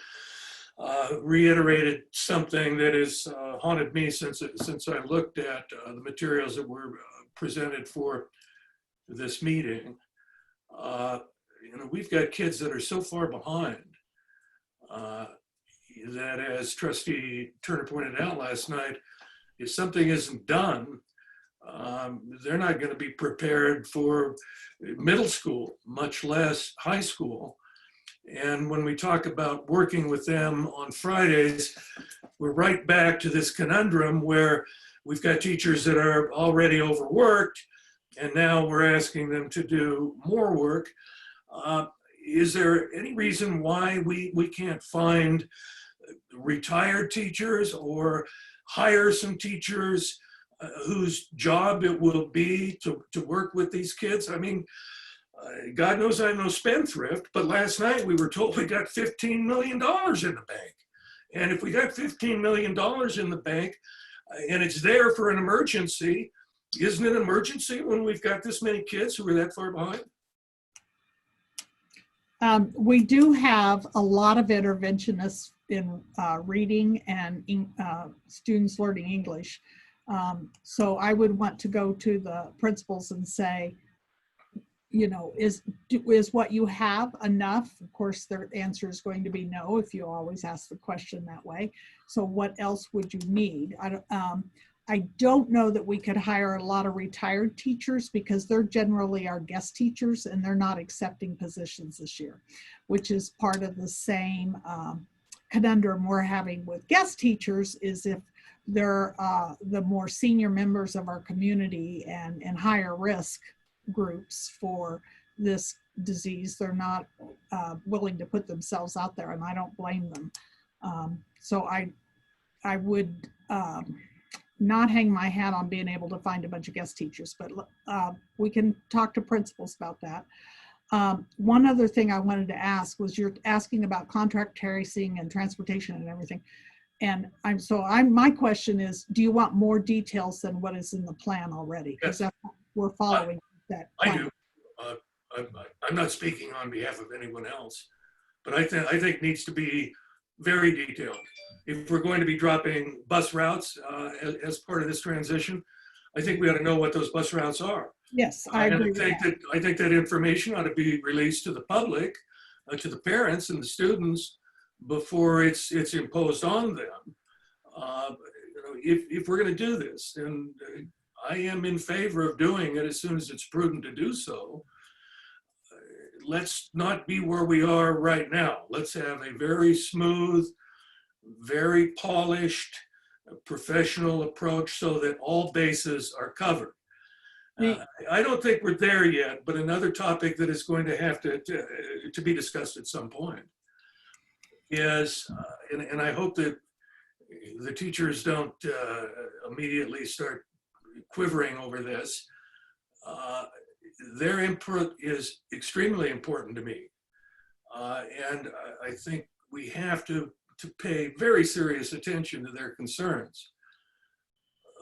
reiterated something that has haunted me since I looked at the materials that were presented for this meeting. We've got kids that are so far behind that, as Trustee Turner pointed out last night, if something isn't done, they're not going to be prepared for middle school, much less high school. And when we talk about working with them on Fridays, we're right back to this conundrum where we've got teachers that are already overworked, and now we're asking them to do more work. Is there any reason why we can't find retired teachers or hire some teachers whose job it will be to work with these kids? I mean, God knows I'm no spendthrift, but last night we were told we got $15 million in the bank. And if we got $15 million in the bank and it's there for an emergency, isn't it an emergency when we've got this many kids who are that far behind? We do have a lot of interventionists in reading and students learning English. So I would want to go to the principals and say, you know, is what you have enough? Of course, their answer is going to be no if you always ask the question that way. So what else would you need? I don't know that we could hire a lot of retired teachers because they're generally our guest teachers and they're not accepting positions this year, which is part of the same conundrum we're having with guest teachers. Is if they're the more senior members of our community and higher risk groups for this disease, they're not willing to put themselves out there, and I don't blame them. So I would not hang my hat on being able to find a bunch of guest teachers, but we can talk to principals about that. One other thing I wanted to ask was, you're asking about contract tracing and transportation and everything. And my question is, do you want more details than what is in the plan already? Because Yes. we're following that plan. I do. I'm not speaking on behalf of anyone else, but I think needs to be very detailed. If we're going to be dropping bus routes as part of this transition, I think we ought to know what those bus routes are. Yes, I agree with that. I think that information ought to be released to the public, to the parents and the students before it's imposed on them. If we're going to do this, and I am in favor of doing it as soon as it's prudent to do so, let's not be where we are right now. Let's have a very smooth, very polished, professional approach so that all bases are covered. I don't think we're there yet, but another topic that is going to have to be discussed at some point is, and I hope that the teachers don't immediately start quivering over this, their input is extremely important to me. And I think we have to pay very serious attention to their concerns.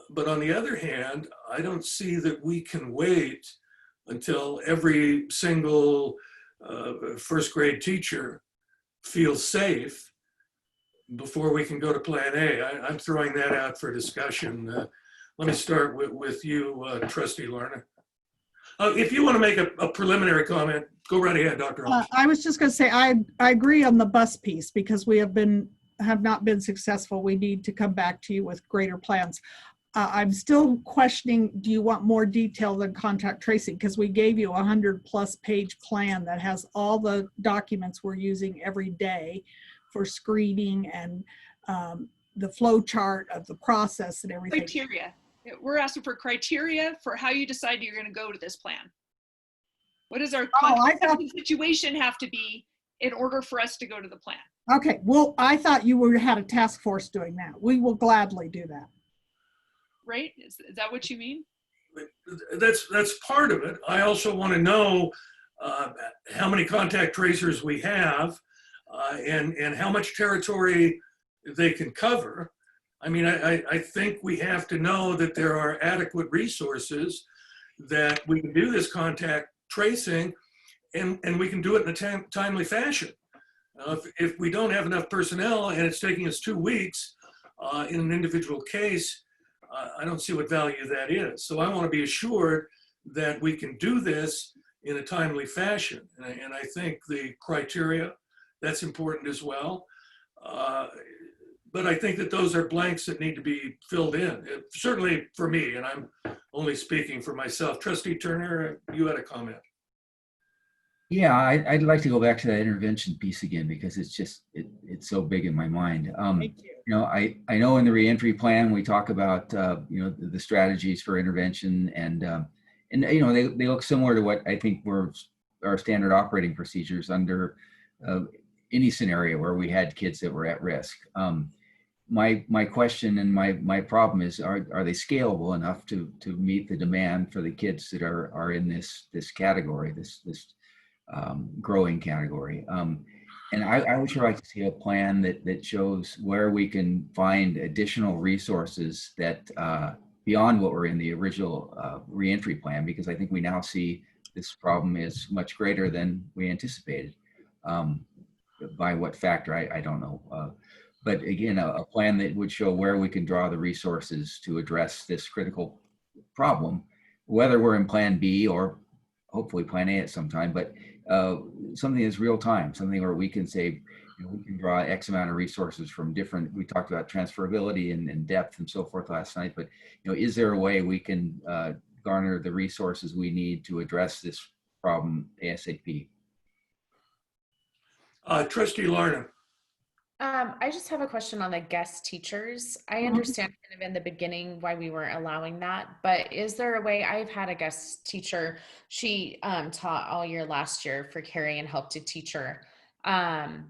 But on the other hand, I don't see that we can wait until every single first grade teacher feels safe before we can go to plan A. I'm throwing that out for discussion. Let me start with you, Trustee Lerner. If you want to make a preliminary comment, go right ahead, Dr. Holmes. I was just going to say, I agree on the bus piece because we have not been successful. We need to come back to you with greater plans. I'm still questioning, do you want more detail than contact tracing? Because we gave you 100+ page plan that has all the documents we're using every day for screening and the flow chart of the process and everything. Criteria. We're asking for criteria for how you decide you're going to go to this plan. What does our situation have to be in order for us to go to the plan? Okay, well, I thought you had a task force doing that. We will gladly do that. Right? Is that what you mean? That's part of it. I also want to know how many contact tracers we have and how much territory they can cover. I mean, I think we have to know that there are adequate resources that we can do this contact tracing and we can do it in a timely fashion. If we don't have enough personnel and it's taking us 2 weeks in an individual case, I don't see what value that is. So I want to be assured that we can do this in a timely fashion. And I think the criteria, that's important as well. But I think that those are blanks that need to be filled in, certainly for me, and I'm only speaking for myself. Trustee Turner, you had a comment. Yeah, I'd like to go back to that intervention piece again because it's just, it's so big in my mind. Thank you. You know, I know in the reentry plan, we talk about, you know, the strategies for intervention and you know, they look similar to what I think were our standard operating procedures under any scenario where we had kids that were at risk. My question and my problem is, are they scalable enough to meet the demand for the kids that are in this category, this growing category? And I would sure like to see a plan that shows where we can find additional resources that beyond what were in the original reentry plan, because I think we now see this problem is much greater than we anticipated. By what factor, I don't know. But again, a plan that would show where we can draw the resources to address this critical problem, whether we're in plan B or hopefully plan A at some time, but something that's real time, something where we can say, we can draw X amount of resources from different, we talked about transferability and depth and so forth last night, but is there a way we can garner the resources we need to address this problem ASAP? Trustee Larnum. I just have a question on the guest teachers. I understand kind of in the beginning why we weren't allowing that, but is there a way? I've had a guest teacher. She taught all year last year for Carrie and helped a teacher. And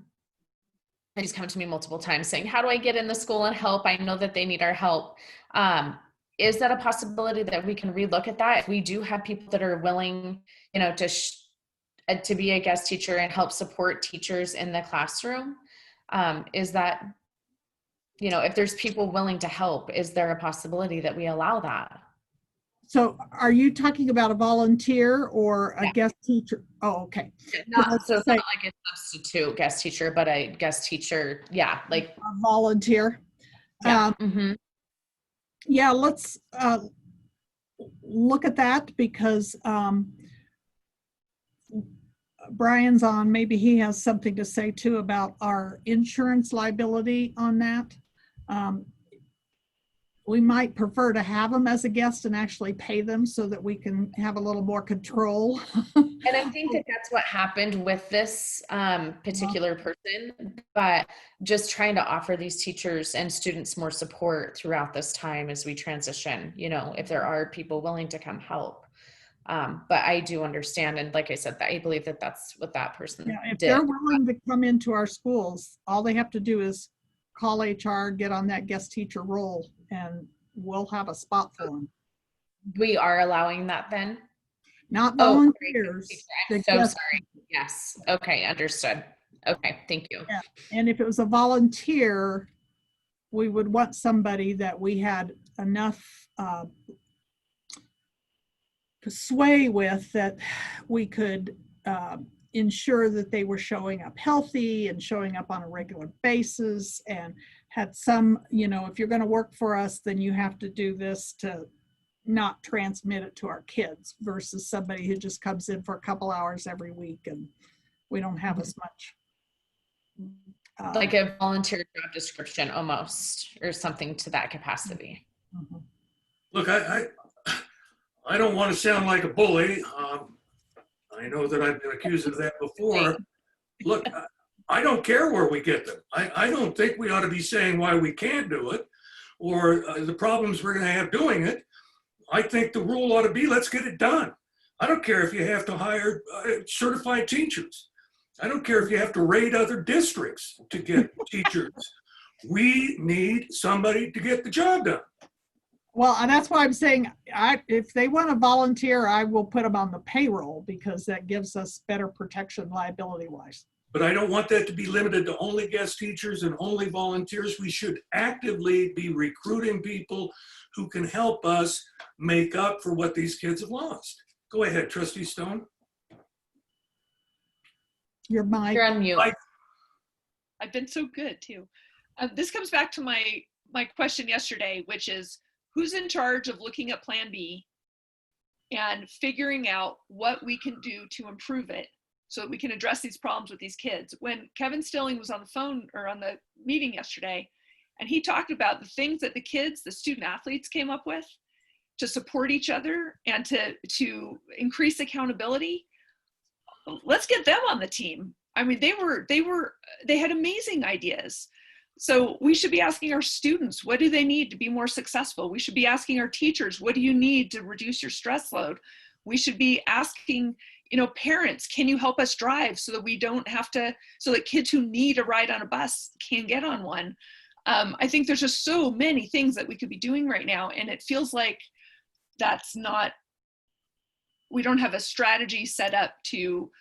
she's come to me multiple times saying, how do I get in the school and help? I know that they need our help. Is that a possibility that we can relook at that? If we do have people that are willing, to be a guest teacher and help support teachers in the classroom, is that, if there's people willing to help, is there a possibility that we allow that? So are you talking about a volunteer or a guest teacher? Oh, okay. So it's not like a substitute guest teacher, but a guest teacher. Yeah. Like a volunteer. Yeah. Yeah, let's look at that because Brian's on. Maybe he has something to say too about our insurance liability on that. We might prefer to have them as a guest and actually pay them so that we can have a little more control. And I think that that's what happened with this particular person, but just trying to offer these teachers and students more support throughout this time as we transition, if there are people willing to come help. But I do understand. And like I said, I believe that that's what that person if did. they're willing to come into our schools, all they have to do is call HR, get on that guest teacher role, and we'll have a spot for them. We are allowing that then? Not volunteers. I'm so sorry. Yes. Okay. Understood. Okay. Thank you. Yeah. And if it was a volunteer, we would want somebody that we had enough sway with that we could ensure that they were showing up healthy and showing up on a regular basis and had some, if you're going to work for us, then you have to do this to not transmit it to our kids versus somebody who just comes in for a couple hours every week and we don't have as much. Like a volunteer job description almost, or something to that capacity. Look, I don't want to sound like a bully. I know that I've been accused of that before. Look, I don't care where we get them. I don't think we ought to be saying why we can't do it or the problems we're going to have doing it. I think the rule ought to be, let's get it done. I don't care if you have to hire certified teachers. I don't care if you have to raid other districts to get teachers. We need somebody to get the job done. Well, and that's why I'm saying, if they want to volunteer, I will put them on the payroll because that gives us better protection liability-wise. But I don't want that to be limited to only guest teachers and only volunteers. We should actively be recruiting people who can help us make up for what these kids have lost. Go ahead, Trustee Stone. You're on mute. I've been so good too. This comes back to my question yesterday, which is, who's in charge of looking at Plan B and figuring out what we can do to improve it so that we can address these problems with these kids? When Kevin Stilling was on the phone or on the meeting yesterday, and he talked about the things that the kids, the student athletes came up with to support each other and to increase accountability, let's get them on the team. I mean, they had amazing ideas. So we should be asking our students, what do they need to be more successful? We should be asking our teachers, what do you need to reduce your stress load? We should be asking, parents, can you help us drive so that we don't have to, so that kids who need a ride on a bus can get on one? I think there's just so many things that we could be doing right now. And it feels like we don't have a strategy set up to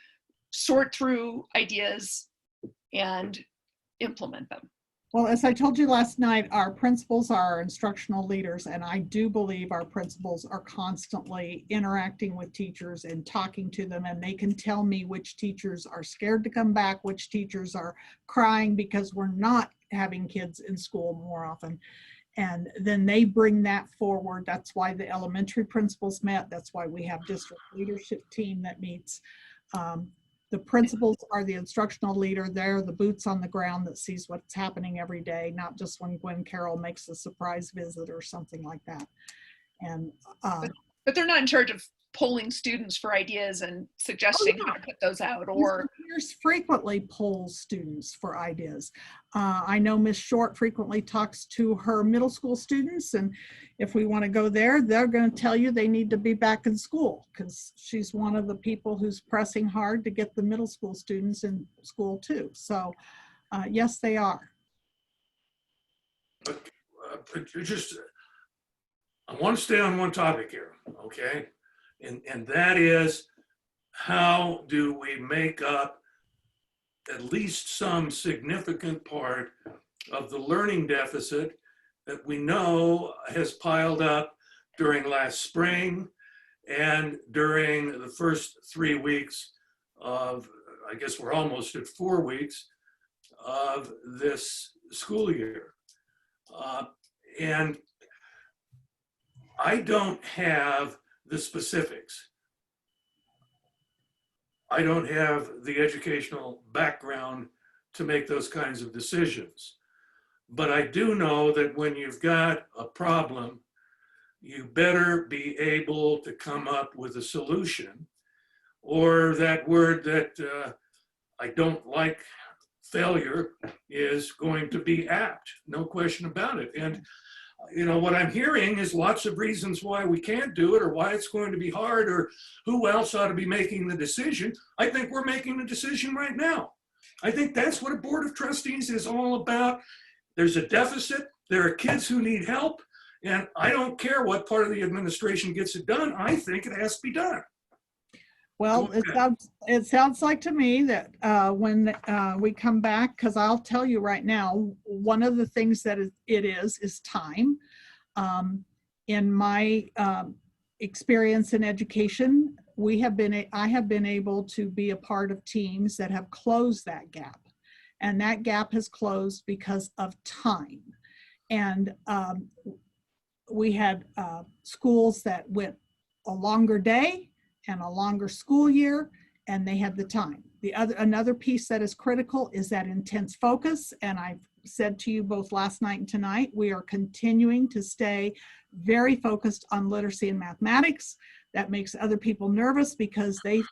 sort through ideas and implement them. Well, as I told you last night, our principals are our instructional leaders, and I do believe our principals are constantly interacting with teachers and talking to them, and they can tell me which teachers are scared to come back, which teachers are crying because we're not having kids in school more often. And then they bring that forward. That's why the elementary principals met. That's why we have district leadership team that meets. The principals are the instructional leader. They're the boots on the ground that sees what's happening every day, not just when Gwen Carroll makes a surprise visit or something like that. And but they're not in charge of polling students for ideas and suggesting how to put those out, or Pierce frequently polls students for ideas. I know Miss Short frequently talks to her middle school students, and if we want to go there, they're going to tell you they need to be back in school, because she's one of the people who's pressing hard to get the middle school students in school too. So yes, they are. I want to stay on one topic here, okay? And that is, how do we make up at least some significant part of the learning deficit that we know has piled up during last spring and during the first 3 weeks of, I guess we're almost at 4 weeks of this school year. And I don't have the specifics. I don't have the educational background to make those kinds of decisions. But I do know that when you've got a problem, you better be able to come up with a solution, or that word that I don't like, failure, is going to be apt, no question about it. And you know, what I'm hearing is lots of reasons why we can't do it, or why it's going to be hard, or who else ought to be making the decision. I think we're making the decision right now. I think that's what a board of trustees is all about. There's a deficit. There are kids who need help. And I don't care what part of the administration gets it done. I think it has to be done. Well, it sounds like to me that when we come back, because I'll tell you right now, one of the things that it is time. In my experience in education, I have been able to be a part of teams that have closed that gap. And that gap has closed because of time. And we had schools that went a longer day and a longer school year, and they had the time. Another piece that is critical is that intense focus. And I've said to you both last night and tonight, we are continuing to stay very focused on literacy and mathematics. That makes other people nervous because they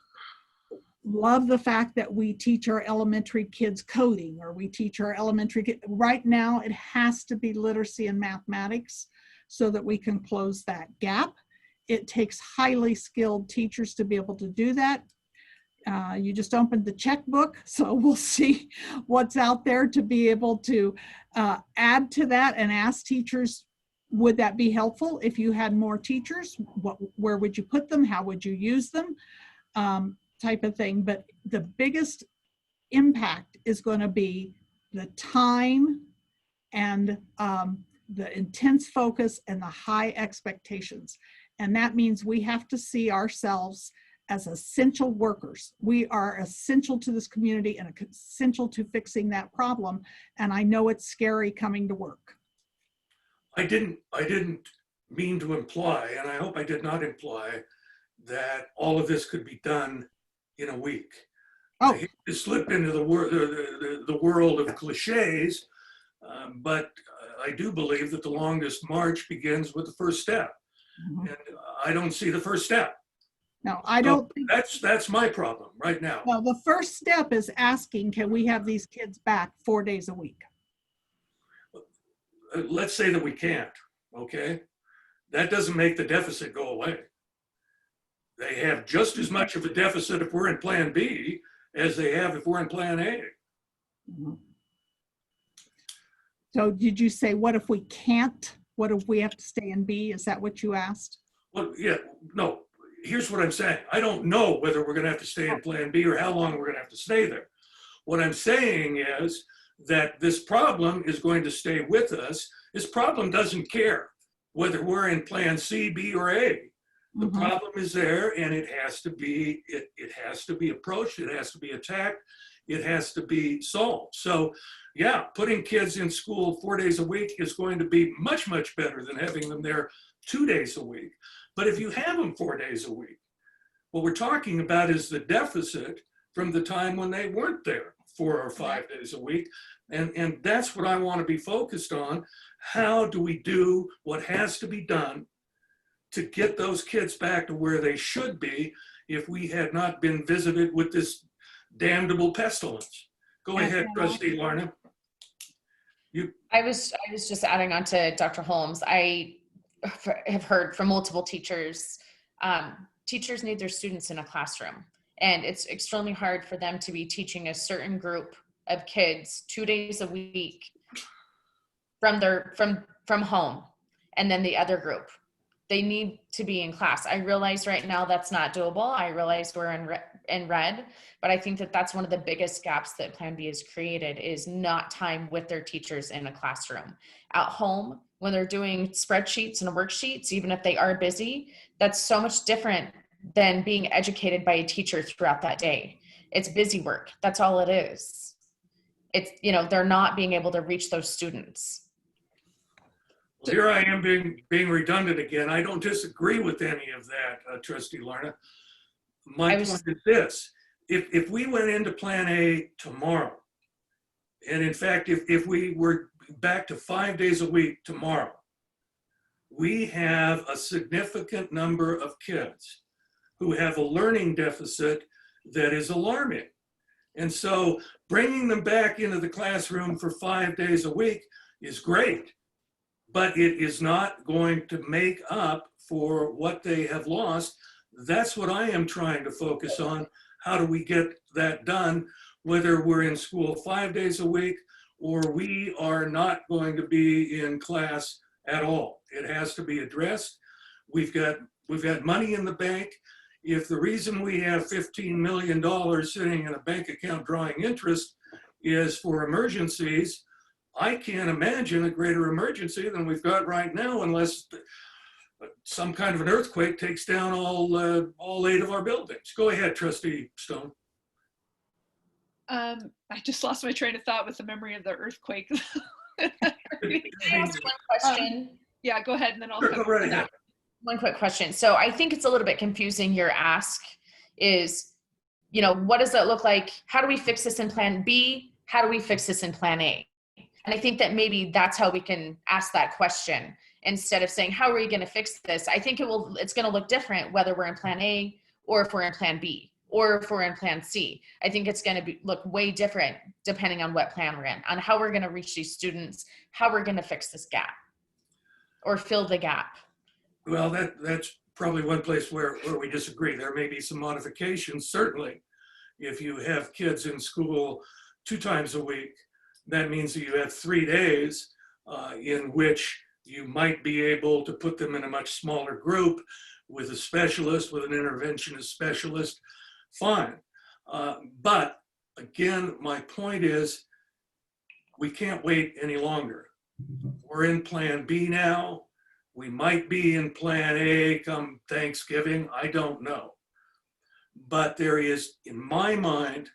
love the fact that we teach our elementary kids coding, or we teach our elementary kids. Right now, it has to be literacy and mathematics so that we can close that gap. It takes highly skilled teachers to be able to do that. You just opened the checkbook, so we'll see what's out there to be able to add to that and ask teachers, would that be helpful if you had more teachers? Where would you put them? How would you use them? Type of thing. But the biggest impact is going to be the time and the intense focus and the high expectations. And that means we have to see ourselves as essential workers. We are essential to this community and essential to fixing that problem. And I know it's scary coming to work. I didn't mean to imply, and I hope I did not imply, that all of this could be done in a week. Oh. I hate to slip into the world of cliches, but I do believe that the longest march begins with the first step. Mm-hmm. And I don't see the first step. No, I don't think that's my problem right now. Well, the first step is asking, can we have these kids back 4 days a week? Let's say that we can't, okay? That doesn't make the deficit go away. They have just as much of a deficit if we're in Plan B as they have if we're in Plan A. Mm-hmm. So did you say, what if we can't? What if we have to stay in B? Is that what you asked? Well, yeah, no, here's what I'm saying. I don't know whether we're gonna have to stay in Plan B or how long we're gonna have to stay there. What I'm saying is that this problem is going to stay with us. This problem doesn't care whether we're in Plan C, B, or A. The Mm-hmm. problem is there, and it has to be approached. It has to be attacked. it has to be solved. So yeah, putting kids in school 4 days a week is going to be much, much better than having them there 2 days a week. But if you have them 4 days a week, what we're talking about is the deficit from the time when they weren't there 4 or 5 days a week. And that's what I want to be focused on. How do we do what has to be done to get those kids back to where they should be if we had not been visited with this damnable pestilence? Go ahead, Trustee Larna. I was just adding on to Dr. Holmes. I have heard from multiple teachers, teachers need their students in a classroom, and it's extremely hard for them to be teaching a certain group of kids 2 days a week from home, and then the other group, they need to be in class. I realize right now that's not doable. I realize we're in red, but I think that that's one of the biggest gaps that Plan B has created, is not time with their teachers in a classroom. At home, when they're doing spreadsheets and worksheets, even if they are busy, that's so much different than being educated by a teacher throughout that day. It's busy work. That's all it is. It's, they're not being able to reach those students. Well, here I am being redundant again. I don't disagree with any of that, Trustee Larna. My point is this: if we went into Plan A tomorrow, and in fact, if we were back to 5 days a week tomorrow, we have a significant number of kids who have a learning deficit that is alarming. And so bringing them back into the classroom for 5 days a week is great, but it is not going to make up for what they have lost. That's what I am trying to focus on. How do we get that done, whether we're in school 5 days a week or we are not going to be in class at all? It has to be addressed. We've got money in the bank. If the reason we have $15 million sitting in a bank account drawing interest is for emergencies, I can't imagine a greater emergency than we've got right now, unless some kind of an earthquake takes down all 8 of our buildings. Go ahead, Trustee Stone. I just lost my train of thought with the memory of the earthquake. Can I ask one question? Yeah, go ahead, and then I'll Go right ahead. One quick question. So I think it's a little bit confusing. Your ask is, what does that look like? How do we fix this in Plan B? How do we fix this in Plan A? And I think that maybe that's how we can ask that question instead of saying, how are we going to fix this? I think it's going to look different whether we're in Plan A or if we're in Plan B or if we're in Plan C. I think it's going to look way different depending on what plan we're in, on how we're going to reach these students, how we're going to fix this gap or fill the gap. Well, that's probably one place where we disagree. There may be some modifications, certainly. If you have kids in school 2 times a week, that means that you have 3 days in which you might be able to put them in a much smaller group with a specialist, with an interventionist specialist, fine. But again, my point is we can't wait any longer. We're in Plan B now. We might be in Plan A come Thanksgiving, I don't know. But there is, in my mind,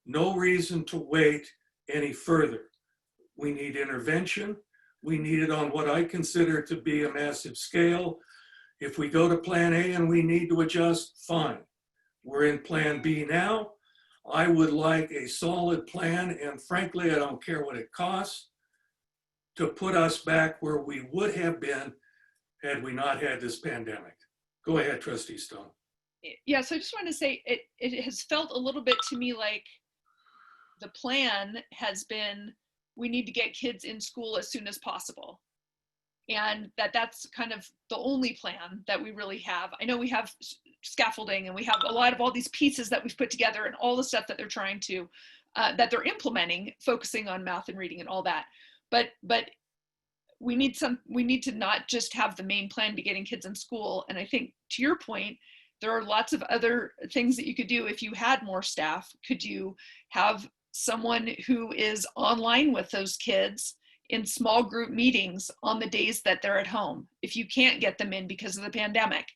no reason to wait any further. We need intervention. We need it on what I consider to be a massive scale. If we go to Plan A and we need to adjust, fine. We're in Plan B now. I would like a solid plan, and frankly, I don't care what it costs, to put us back where we would have been had we not had this pandemic. Go ahead, Trustee Stone. Yeah, so I just want to say it has felt a little bit to me like the plan has been, we need to get kids in school as soon as possible. And that's kind of the only plan that we really have. I know we have scaffolding and we have a lot of all these pieces that we've put together and all the stuff that they're trying to, that they're implementing, focusing on math and reading and all that. But we need to not just have the main plan be getting kids in school. And I think to your point, there are lots of other things that you could do if you had more staff. Could you have someone who is online with those kids in small group meetings on the days that they're at home, if you can't get them in because of the pandemic?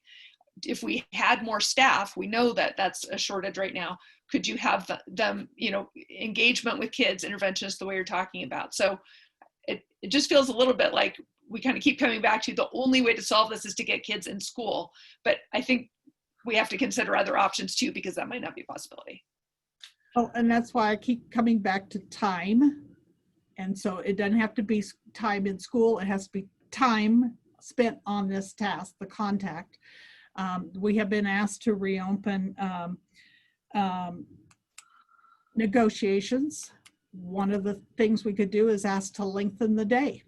if we had more staff, we know that that's a shortage right now. Could you have them, you know, engagement with kids, interventionists, the way you're talking about? So it just feels a little bit like we kind of keep coming back to the only way to solve this is to get kids in school. But I think we have to consider other options too, because that might not be a possibility. Oh, and that's why I keep coming back to time. And so it doesn't have to be time in school. It has to be time spent on this task, the contact. We have been asked to reopen negotiations. One of the things we could do is ask to lengthen the day.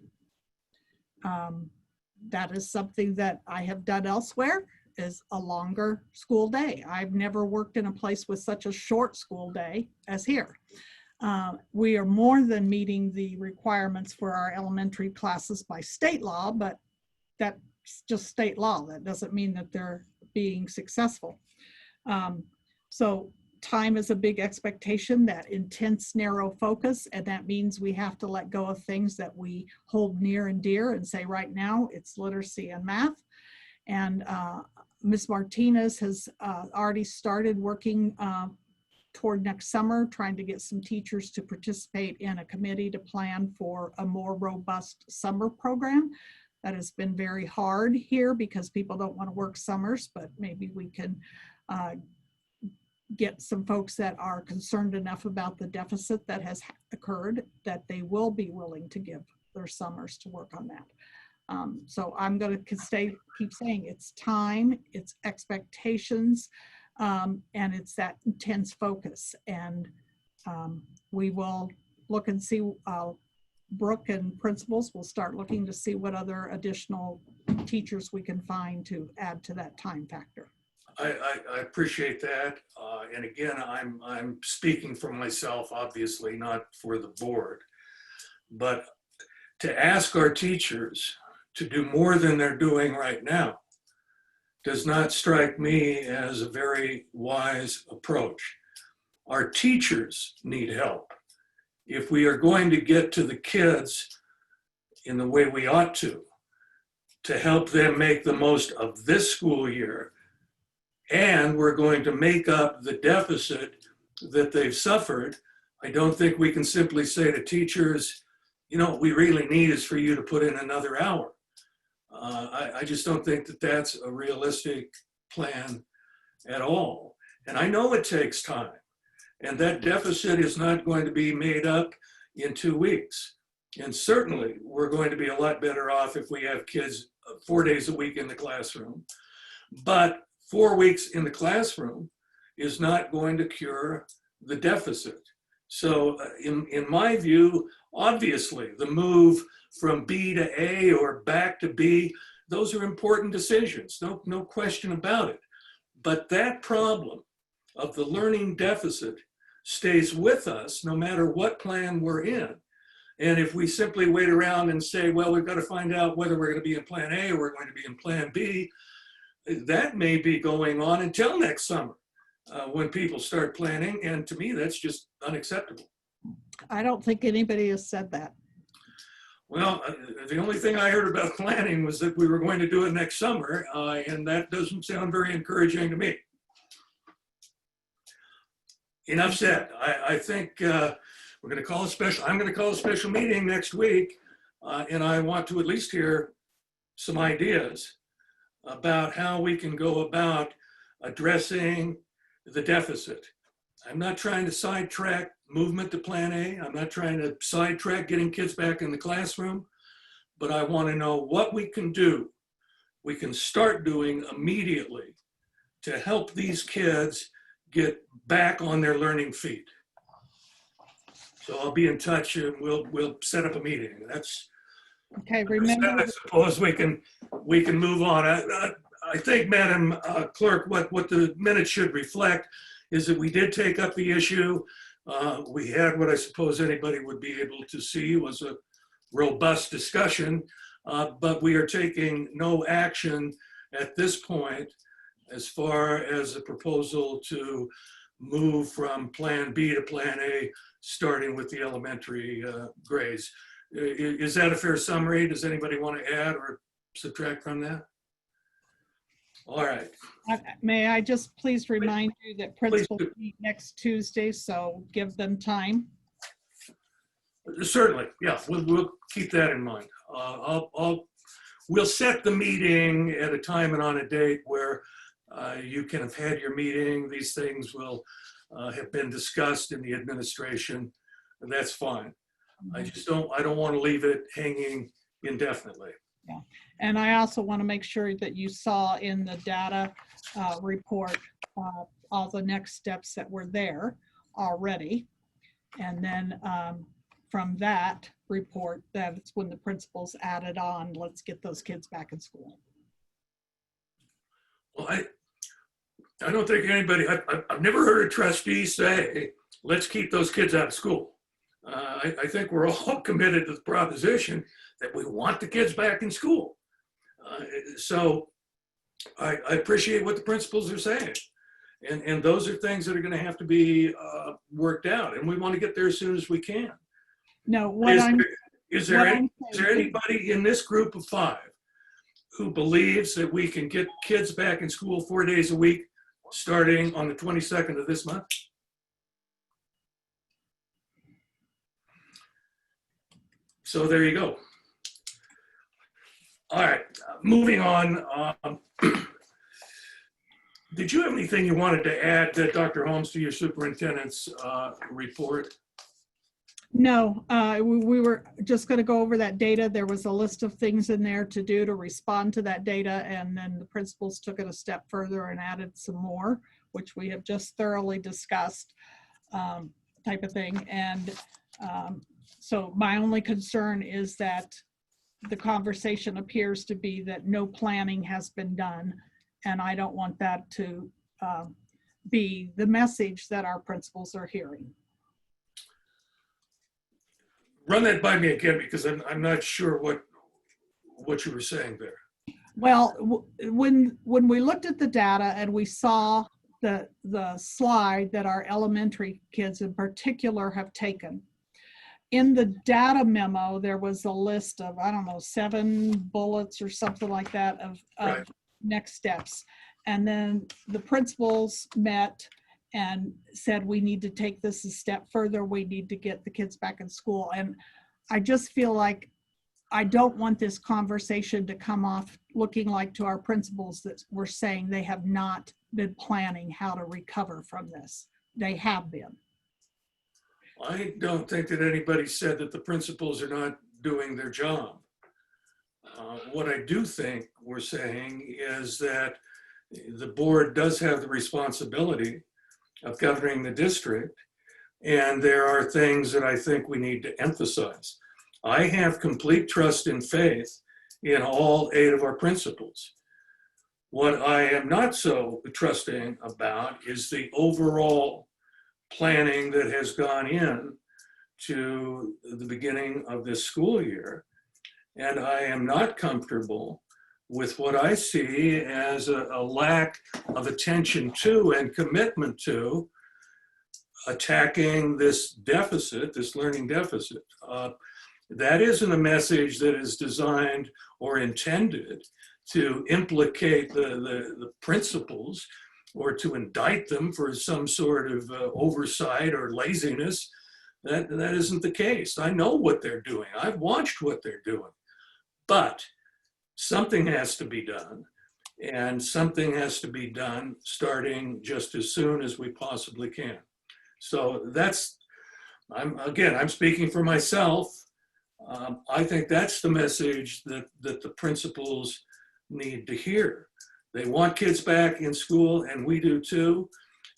That is something that I have done elsewhere, is a longer school day. I've never worked in a place with such a short school day as here. We are more than meeting the requirements for our elementary classes by state law, but that's just state law. That doesn't mean that they're being successful. So time is a big expectation, that intense, narrow focus, and that means we have to let go of things that we hold near and dear and say, right now, it's literacy and math. And Ms. Martinez has already started working toward next summer, trying to get some teachers to participate in a committee to plan for a more robust summer program. That has been very hard here because people don't want to work summers, but maybe we can get some folks that are concerned enough about the deficit that has occurred that they will be willing to give their summers to work on that. So I'm going to keep saying it's time, it's expectations, and it's that intense focus. And we will look and see, Brooke and principals will start looking to see what other additional teachers we can find to add to that time factor. I appreciate that. And again, I'm speaking for myself, obviously, not for the board. But to ask our teachers to do more than they're doing right now does not strike me as a very wise approach. Our teachers need help. If we are going to get to the kids in the way we ought to help them make the most of this school year, and we're going to make up the deficit that they've suffered, I don't think we can simply say to teachers, you know, what we really need is for you to put in another hour. I just don't think that that's a realistic plan at all. And I know it takes time, and that deficit is not going to be made up in 2 weeks. And certainly we're going to be a lot better off if we have kids 4 days a week in the classroom. But 4 weeks in the classroom is not going to cure the deficit. So in my view, obviously the move from B to A or back to B, those are important decisions, no question about it. But that problem of the learning deficit stays with us no matter what plan we're in. And if we simply wait around and say, well, we've got to find out whether we're going to be in plan A or we're going to be in plan B, that may be going on until next summer when people start planning. And to me, that's just unacceptable. I don't think anybody has said that. Well, the only thing I heard about planning was that we were going to do it next summer, and that doesn't sound very encouraging to me. Enough said. I think we're going to call a special, I'm going to call a special meeting next week, and I want to at least hear some ideas about how we can go about addressing the deficit. I'm not trying to sidetrack movement to plan A. I'm not trying to sidetrack getting kids back in the classroom, but I want to know what we can do. We can start doing immediately to help these kids get back on their learning feet. So I'll be in touch and we'll set up a meeting. That's Okay, remember. I suppose we can move on. I think, Madam Clerk, what the minutes should reflect is that we did take up the issue. We had what I suppose anybody would be able to see was a robust discussion, but we are taking no action at this point as far as the proposal to move from Plan B to Plan A, starting with the elementary grades. Is that a fair summary? Does anybody want to add or subtract from that? All right. May I just please remind you that principals do. meet next Tuesday, so give them time. Certainly, yeah, we'll keep that in mind. We'll set the meeting at a time and on a date where you can have had your meeting. These things will have been discussed in the administration, and that's fine. I don't want to leave it hanging indefinitely. Yeah, and I also want to make sure that you saw in the data report all the next steps that were there already. And then from that report, that's when the principals added on, let's get those kids back in school. Well, I don't think anybody, I've never heard a trustee say, let's keep those kids out of school. I think we're all committed to the proposition that we want the kids back in school. So I appreciate what the principals are saying. And those are things that are going to have to be worked out. And we want to get there as soon as we can. No, Is there anybody in this group of 5 who believes that we can get kids back in school 4 days a week starting on the 22nd of this month? So there you go. All right, moving on. Did you have anything you wanted to add, Dr. Holmes, to your superintendent's report? No, we were just going to go over that data. There was a list of things in there to do to respond to that data, and then the principals took it a step further and added some more, which we have just thoroughly discussed, type of thing. And so my only concern is that the conversation appears to be that no planning has been done, and I don't want that to be the message that our principals are hearing. Run that by me again, because I'm not sure what you were saying there. Well, when we looked at the data and we saw the slide that our elementary kids in particular have taken, in the data memo, there was a list of, I don't know, 7 bullets or something like that of Right. next steps. And then the principals met and said, we need to take this a step further. We need to get the kids back in school. And I just feel like I don't want this conversation to come off looking like to our principals that we're saying they have not been planning how to recover from this. They have been. I don't think that anybody said that the principals are not doing their job. What I do think we're saying is that the board does have the responsibility of governing the district, and there are things that I think we need to emphasize. I have complete trust and faith in all 8 of our principals. What I am not so trusting about is the overall planning that has gone in to the beginning of this school year. And I am not comfortable with what I see as a lack of attention to and commitment to attacking this deficit, this learning deficit. That isn't a message that is designed or intended to implicate the principals or to indict them for some sort of oversight or laziness. That isn't the case. I know what they're doing. I've watched what they're doing. But something has to be done, and something has to be done starting just as soon as we possibly can. So I'm speaking for myself. I think that's the message that the principals need to hear. They want kids back in school, and we do too.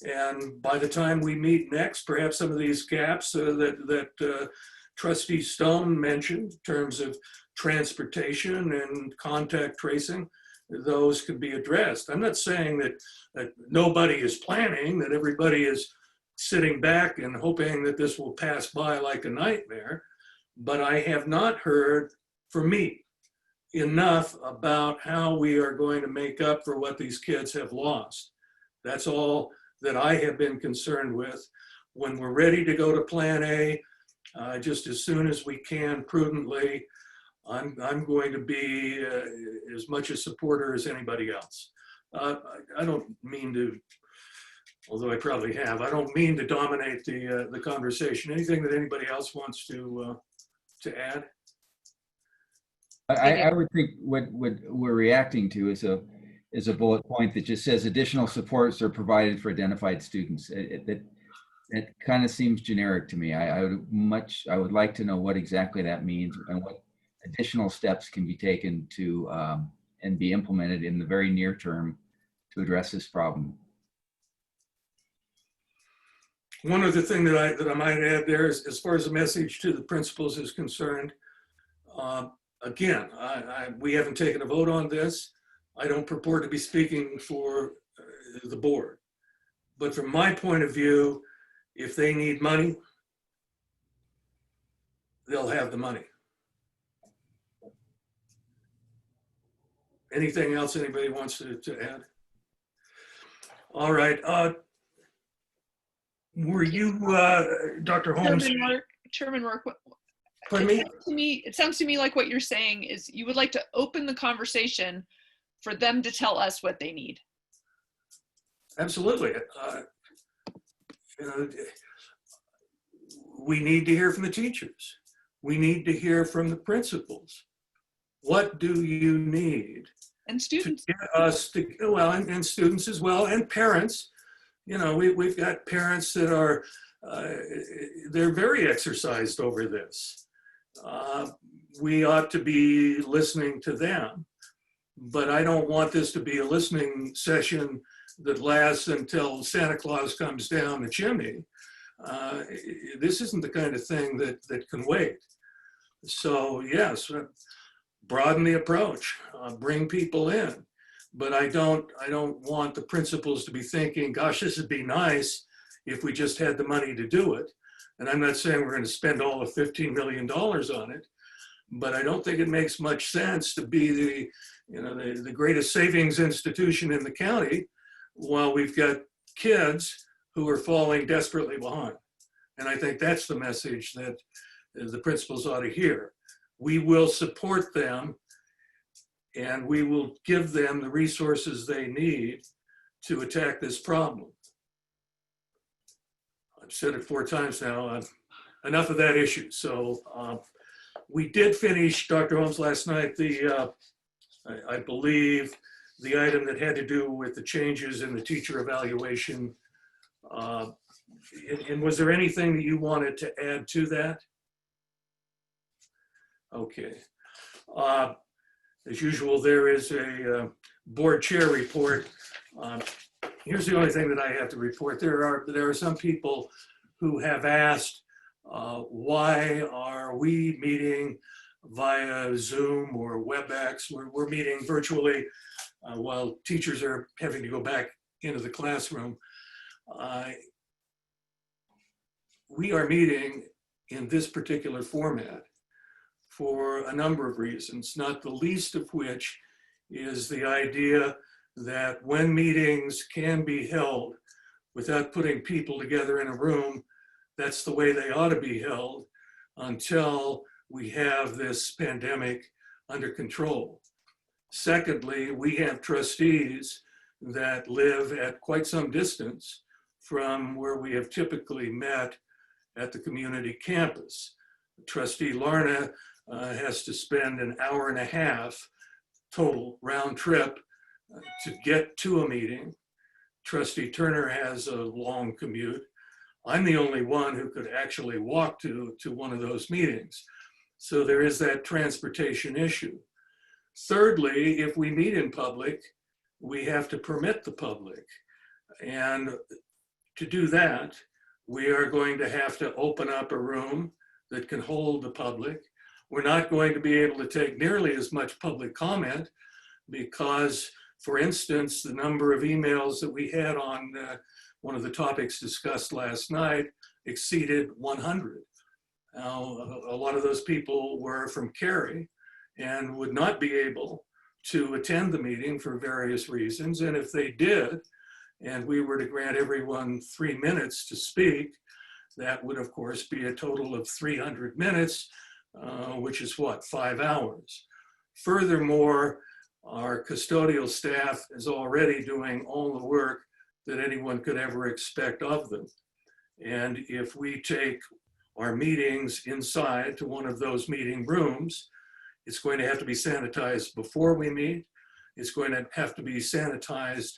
And by the time we meet next, perhaps some of these gaps that Trustee Stone mentioned in terms of transportation and contact tracing, those could be addressed. I'm not saying that nobody is planning, that everybody is sitting back and hoping that this will pass by like a nightmare, but I have not heard, for me, enough about how we are going to make up for what these kids have lost. That's all that I have been concerned with. When we're ready to go to Plan A, just as soon as we can prudently, I'm going to be as much a supporter as anybody else. I don't mean to, although I probably have, I don't mean to dominate the conversation. Anything that anybody else wants to add? I would think what we're reacting to is a bullet point that just says additional supports are provided for identified students. It kind of seems generic to me. I would like to know what exactly that means and what additional steps can be taken to and be implemented in the very near term to address this problem. One other thing that I might add there is, as far as the message to the principals is concerned, again, we haven't taken a vote on this. I don't purport to be speaking for the board, but from my point of view, if they need money, they'll have the money. Anything else anybody wants to add? All right. Were you, Dr. Holmes? Chairman Rourke, Pardon me? it sounds to me like what you're saying is you would like to open the conversation for them to tell us what they need. Absolutely. We need to hear from the teachers. We need to hear from the principals. What do you need? And students. To get us to, well, and students as well, and parents. You know, we've got parents that are, they're very exercised over this. We ought to be listening to them, but I don't want this to be a listening session that lasts until Santa Claus comes down the chimney. This isn't the kind of thing that can wait. So yes, broaden the approach, bring people in. But I don't want the principals to be thinking, gosh, this would be nice if we just had the money to do it. And I'm not saying we're going to spend all of $15 million on it, but I don't think it makes much sense to be the greatest savings institution in the county while we've got kids who are falling desperately behind. And I think that's the message that the principals ought to hear. We will support them and we will give them the resources they need to attack this problem. I've said it 4 times now, enough of that issue. So we did finish, Dr. Holmes, last night, I believe, the item that had to do with the changes in the teacher evaluation. And was there anything that you wanted to add to that? Okay. As usual, there is a board chair report. Here's the only thing that I have to report. There are some people who have asked, why are we meeting via Zoom or WebEx? We're meeting virtually while teachers are having to go back into the classroom. We are meeting in this particular format for a number of reasons, not the least of which is the idea that when meetings can be held without putting people together in a room, that's the way they ought to be held until we have this pandemic under control. Secondly, we have trustees that live at quite some distance from where we have typically met at the community campus. Trustee Larna has to spend an hour and a half total round trip to get to a meeting. Trustee Turner has a long commute. I'm the only one who could actually walk to one of those meetings. So there is that transportation issue. Thirdly, if we meet in public, we have to permit the public. And to do that, we are going to have to open up a room that can hold the public. We're not going to be able to take nearly as much public comment because, for instance, the number of emails that we had on one of the topics discussed last night exceeded 100. Now, a lot of those people were from Cary and would not be able to attend the meeting for various reasons. And if they did, and we were to grant everyone 3 minutes to speak, that would, of course, be a total of 300 minutes, which is what, 5 hours. Furthermore, Our custodial staff is already doing all the work that anyone could ever expect of them. And if we take our meetings inside to one of those meeting rooms, it's going to have to be sanitized before we meet. It's going to have to be sanitized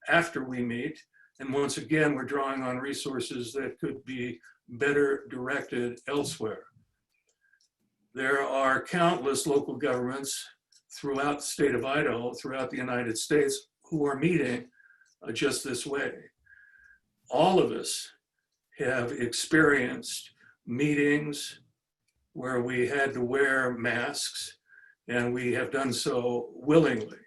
after we meet. And once again, we're drawing on resources that could be better directed elsewhere. There are countless local governments throughout the state of Idaho, throughout the United States, who are meeting just this way. All of us have experienced meetings where we had to wear masks, and we have done so willingly.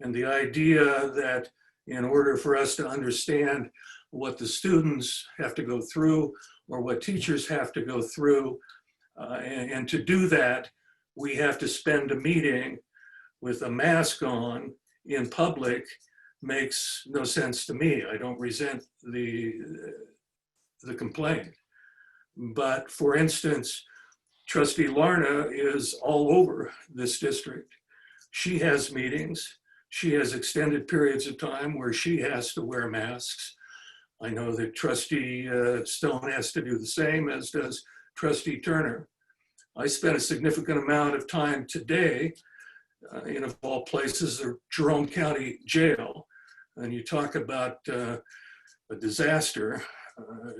And the idea that in order for us to understand what the students have to go through or what teachers have to go through, and to do that, we have to spend a meeting with a mask on in public makes no sense to me. I don't resent the complaint. But for instance, Trustee Larna is all over this district. She has meetings. She has extended periods of time where she has to wear masks. I know that Trustee Stone has to do the same, as does Trustee Turner. I spent a significant amount of time today in, of all places, the Jerome County Jail. And you talk about a disaster,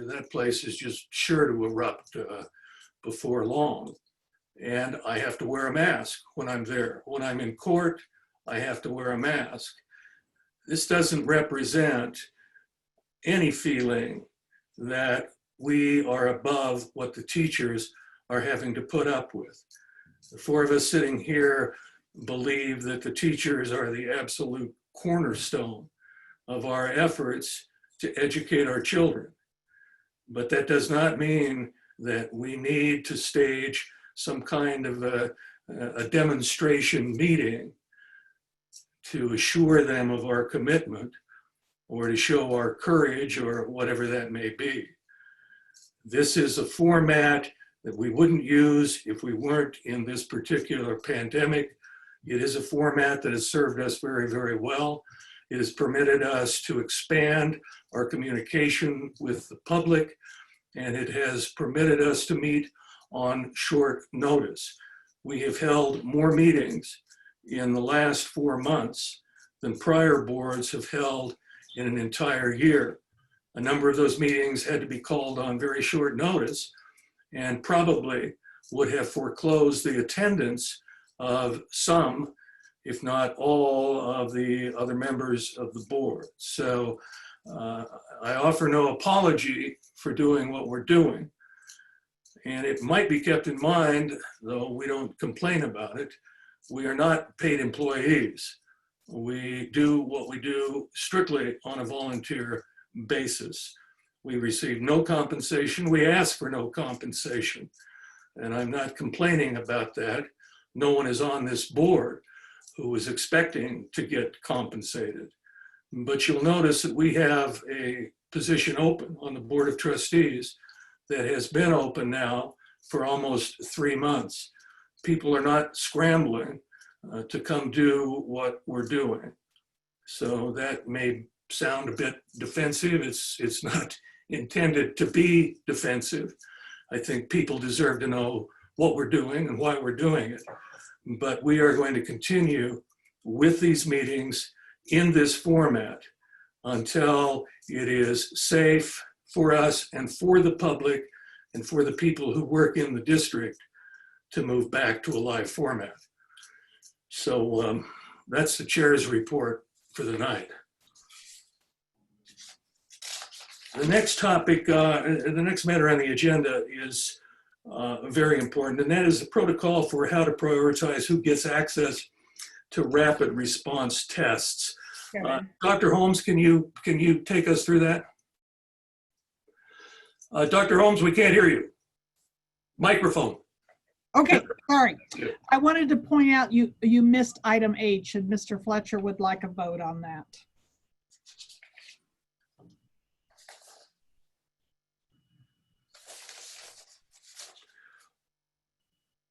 that place is just sure to erupt before long. And I have to wear a mask when I'm there. When I'm in court, I have to wear a mask. This doesn't represent any feeling that we are above what the teachers are having to put up with. The four of us sitting here believe that the teachers are the absolute cornerstone of our efforts to educate our children. But that does not mean that we need to stage some kind of a demonstration meeting to assure them of our commitment or to show our courage or whatever that may be. This is a format that we wouldn't use if we weren't in this particular pandemic. It is a format that has served us very, very well. It has permitted us to expand our communication with the public, and it has permitted us to meet on short notice. We have held more meetings in the last 4 months than prior boards have held in an entire year. A number of those meetings had to be called on very short notice and probably would have foreclosed the attendance of some, if not all, of the other members of the board. So I offer no apology for doing what we're doing. And it might be kept in mind, though we don't complain about it, we are not paid employees. We do what we do strictly on a volunteer basis. We receive no compensation. We ask for no compensation. And I'm not complaining about that. No one is on this board who is expecting to get compensated. But you'll notice that we have a position open on the Board of Trustees that has been open now for almost 3 months. People are not scrambling to come do what we're doing. So that may sound a bit defensive. It's not intended to be defensive. I think people deserve to know what we're doing and why we're doing it. But we are going to continue with these meetings in this format until it is safe for us and for the public and for the people who work in the district to move back to a live format. So that's the chair's report for the night. The next topic, the next matter on the agenda is very important, and that is the protocol for how to prioritize who gets access to rapid response tests. Dr. Holmes, can you take us through that? Dr. Holmes, we can't hear you. Microphone. Okay, sorry. I wanted to point out you missed item H, and Mr. Fletcher would like a vote on that.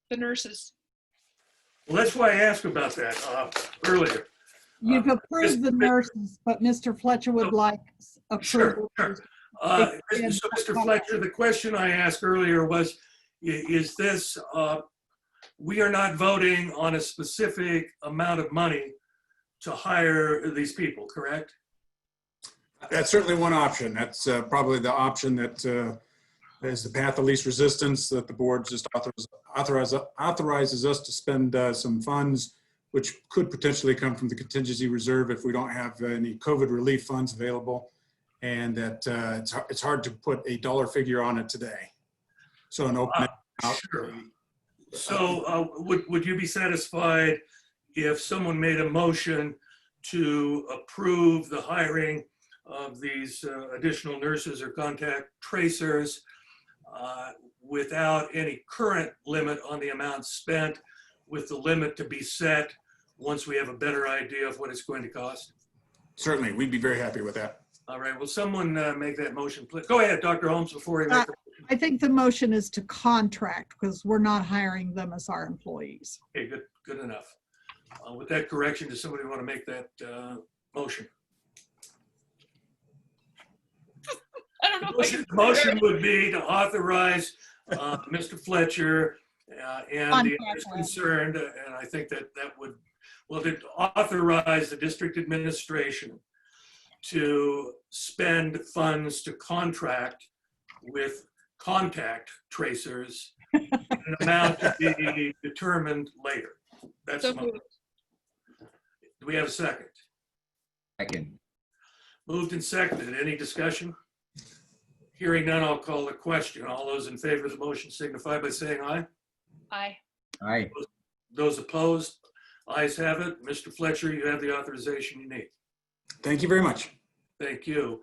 The nurses. Well, that's why I asked about that earlier. You've approved the nurses, but Mr. Fletcher would like Sure, approval. sure. to So, extend Mr. Fletcher, the question I asked earlier was, is this, we are not voting on a specific amount of money to hire these people, correct? That's certainly one option. That's probably the option that is the path of least resistance, that the board just authorizes us to spend some funds, which could potentially come from the contingency reserve if we don't have any COVID relief funds available. And that it's hard to put a dollar figure on it today. So an open out. Sure. So would you be satisfied if someone made a motion to approve the hiring of these additional nurses or contact tracers without any current limit on the amount spent, with the limit to be set once we have a better idea of what it's going to cost? Certainly, we'd be very happy with that. All right, will someone make that motion, please? Go ahead, Dr. Holmes, before you make the motion. I think the motion is to contract because we're not hiring them as our employees. Okay, good enough. With that correction, does somebody want to make that motion? I don't know. The motion would be to authorize Mr. Fletcher and the others concerned, and I think that would, well, to authorize the district administration to spend funds to contract with contact tracers in an amount to be determined later. That's So the motion. Do we have a second? Second. Moved and seconded. Any discussion? Hearing none, I'll call the question. All those in favor of the motion signify by saying aye. Aye. Aye. Those opposed, ayes have it. Mr. Fletcher, you have the authorization you need. Thank you very much. Thank you.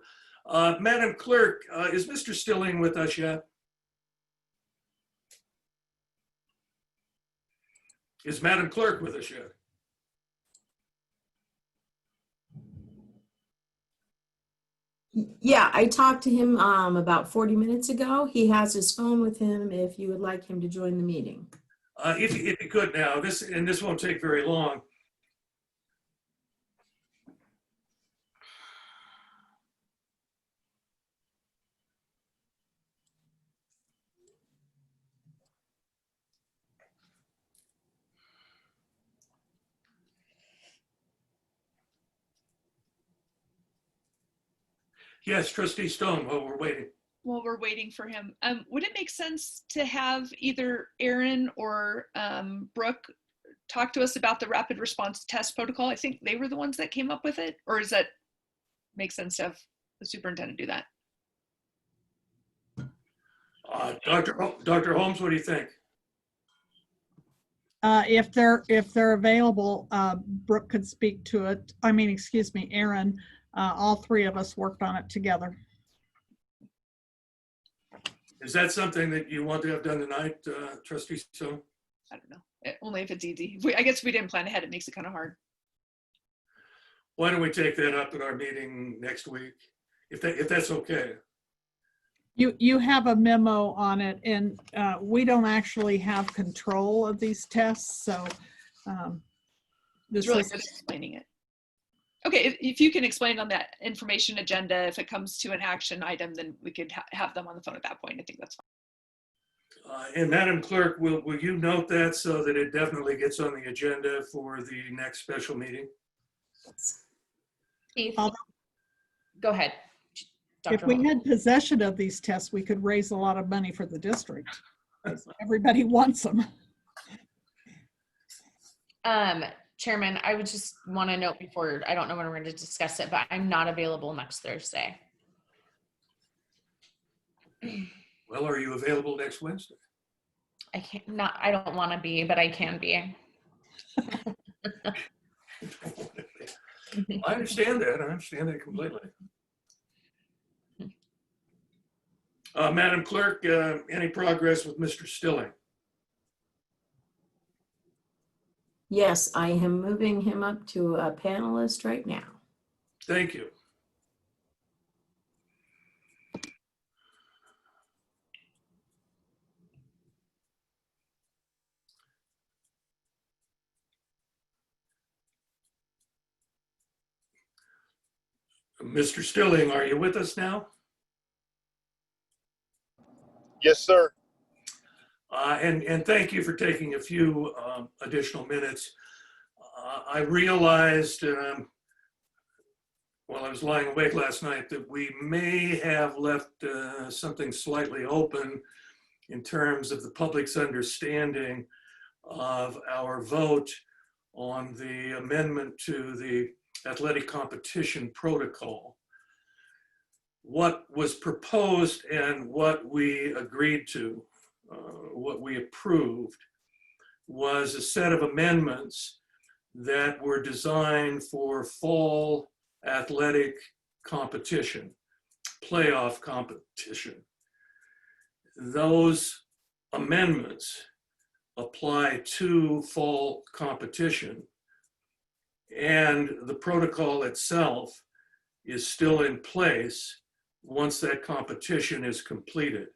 Madam Clerk, is Mr. Stilling with us yet? Is Madam Clerk with us yet? Yeah, I talked to him about 40 minutes ago. He has his phone with him if you would like him to join the meeting. If you could now, this won't take very long. Yes, Trustee Stone, while we're waiting. While we're waiting for him, would it make sense to have either Aaron or Brooke talk to us about the rapid response test protocol? I think they were the ones that came up with it, or does that make sense to have the superintendent do that? Dr. Holmes, what do you think? If they're available, Brooke could speak to it. I mean, excuse me, Aaron. All three of us worked on it together. Is that something that you want to have done tonight, Trustee Stone? I don't know. Only if it's easy. I guess if we didn't plan ahead, it makes it kind of hard. Why don't we take that up at our meeting next week, if that's okay? You have a memo on it, and we don't actually have control of these tests, so It's really good at explaining it. Okay, if you can explain on that information agenda, if it comes to an action item, then we could have them on the phone at that point. I think that's fine. And Madam Clerk, will you note that so that it definitely gets on the agenda for the next special meeting? Keith, I'll- go ahead. If Dr. we Holmes. had possession of these tests, we could raise a lot of money for the district. Everybody wants them. Chairman, I would just want to note before, I don't know when we're going to discuss it, but I'm not available next Thursday. Well, are you available next Wednesday? I don't want to be, but I can be. I understand that. I understand that completely. Madam Clerk, any progress with Mr. Stilling? Yes, I am moving him up to a panelist right now. Thank you. Mr. Stilling, are you with us now? Yes, sir. And thank you for taking a few additional minutes. I realized while I was lying awake last night that we may have left something slightly open in terms of the public's understanding of our vote on the amendment to the athletic competition protocol. What was proposed and what we agreed to, what we approved, was a set of amendments that were designed for fall athletic competition, playoff competition. Those amendments apply to fall competition, and the protocol itself is still in place once that competition is completed.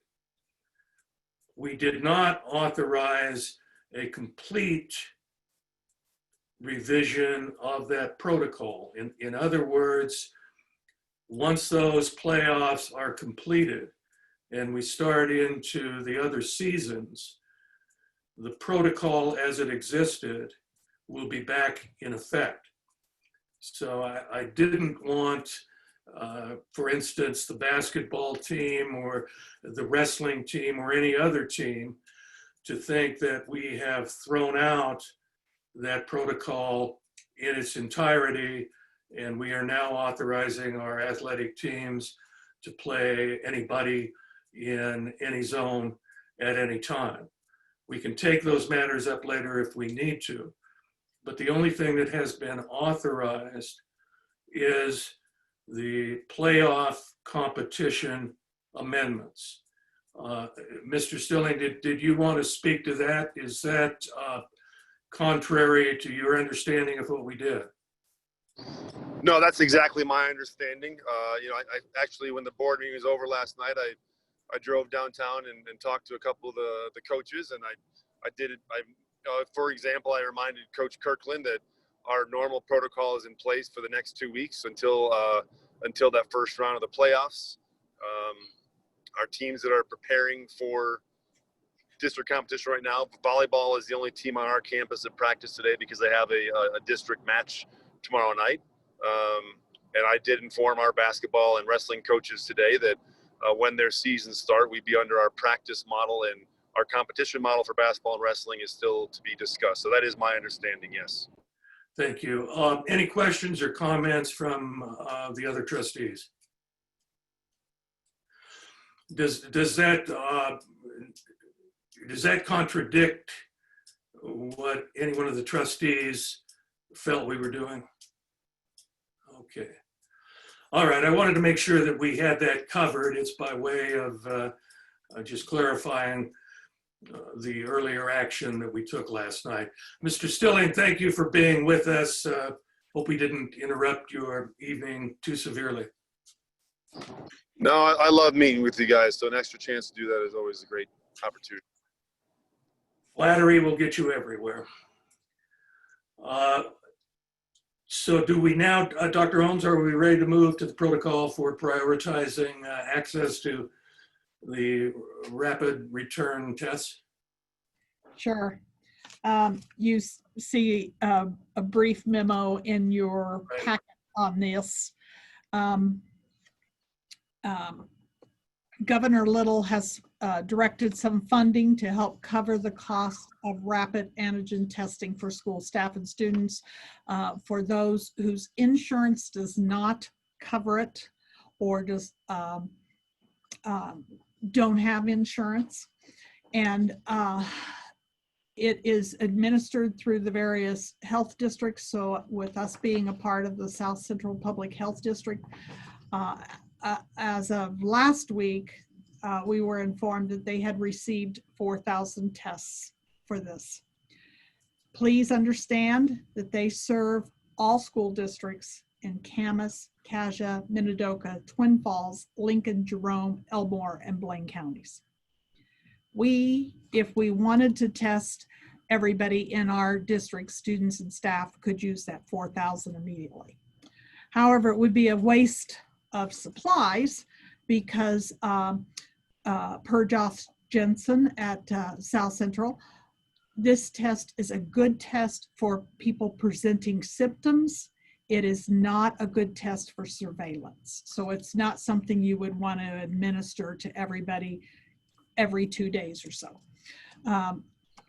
We did not authorize a complete revision of that protocol. In other words, once those playoffs are completed and we start into the other seasons, the protocol as it existed will be back in effect. So I didn't want, for instance, the basketball team or the wrestling team or any other team to think that we have thrown out that protocol in its entirety, and we are now authorizing our athletic teams to play anybody in any zone at any time. We can take those matters up later if we need to, but the only thing that has been authorized is the playoff competition amendments. Mr. Stilling, did you want to speak to that? Is that contrary to your understanding of what we did? No, that's exactly my understanding. I actually, when the board meeting was over last night, I drove downtown and talked to a couple of the coaches, and I did it. For example, I reminded Coach Kirkland that our normal protocol is in place for the next 2 weeks until that first round of the playoffs. Our teams that are preparing for district competition right now, volleyball is the only team on our campus that practiced today because they have a district match tomorrow night. And I did inform our basketball and wrestling coaches today that when their seasons start, we'd be under our practice model, and our competition model for basketball and wrestling is still to be discussed. So that is my understanding, yes. Thank you. Any questions or comments from the other trustees? Does that contradict what any one of the trustees felt we were doing? Okay. All right. I wanted to make sure that we had that covered. It's by way of just clarifying the earlier action that we took last night. Mr. Stilling, thank you for being with us. Hope we didn't interrupt your evening too severely. No, I love meeting with you guys. So an extra chance to do that is always a great opportunity. Flattery will get you everywhere. So do we now, Dr. Holmes, are we ready to move to the protocol for prioritizing access to the rapid return tests? Sure. You see a brief memo in your packet on this. Governor Little has directed some funding to help cover the cost of rapid antigen testing for school staff and students for those whose insurance does not cover it or does don't have insurance. And it is administered through the various health districts. So with us being a part of the South Central Public Health District, as of last week, we were informed that they had received 4,000 tests for this. Please understand that they serve all school districts in Camas, Kasia, Minidoka, Twin Falls, Lincoln, Jerome, Elmore, and Blaine counties. If we wanted to test everybody in our district, students and staff, could use that 4,000 immediately. However, it would be a waste of supplies because per Josh Jensen at South Central, this test is a good test for people presenting symptoms. It is not a good test for surveillance. So it's not something you would want to administer to everybody every 2 days or so.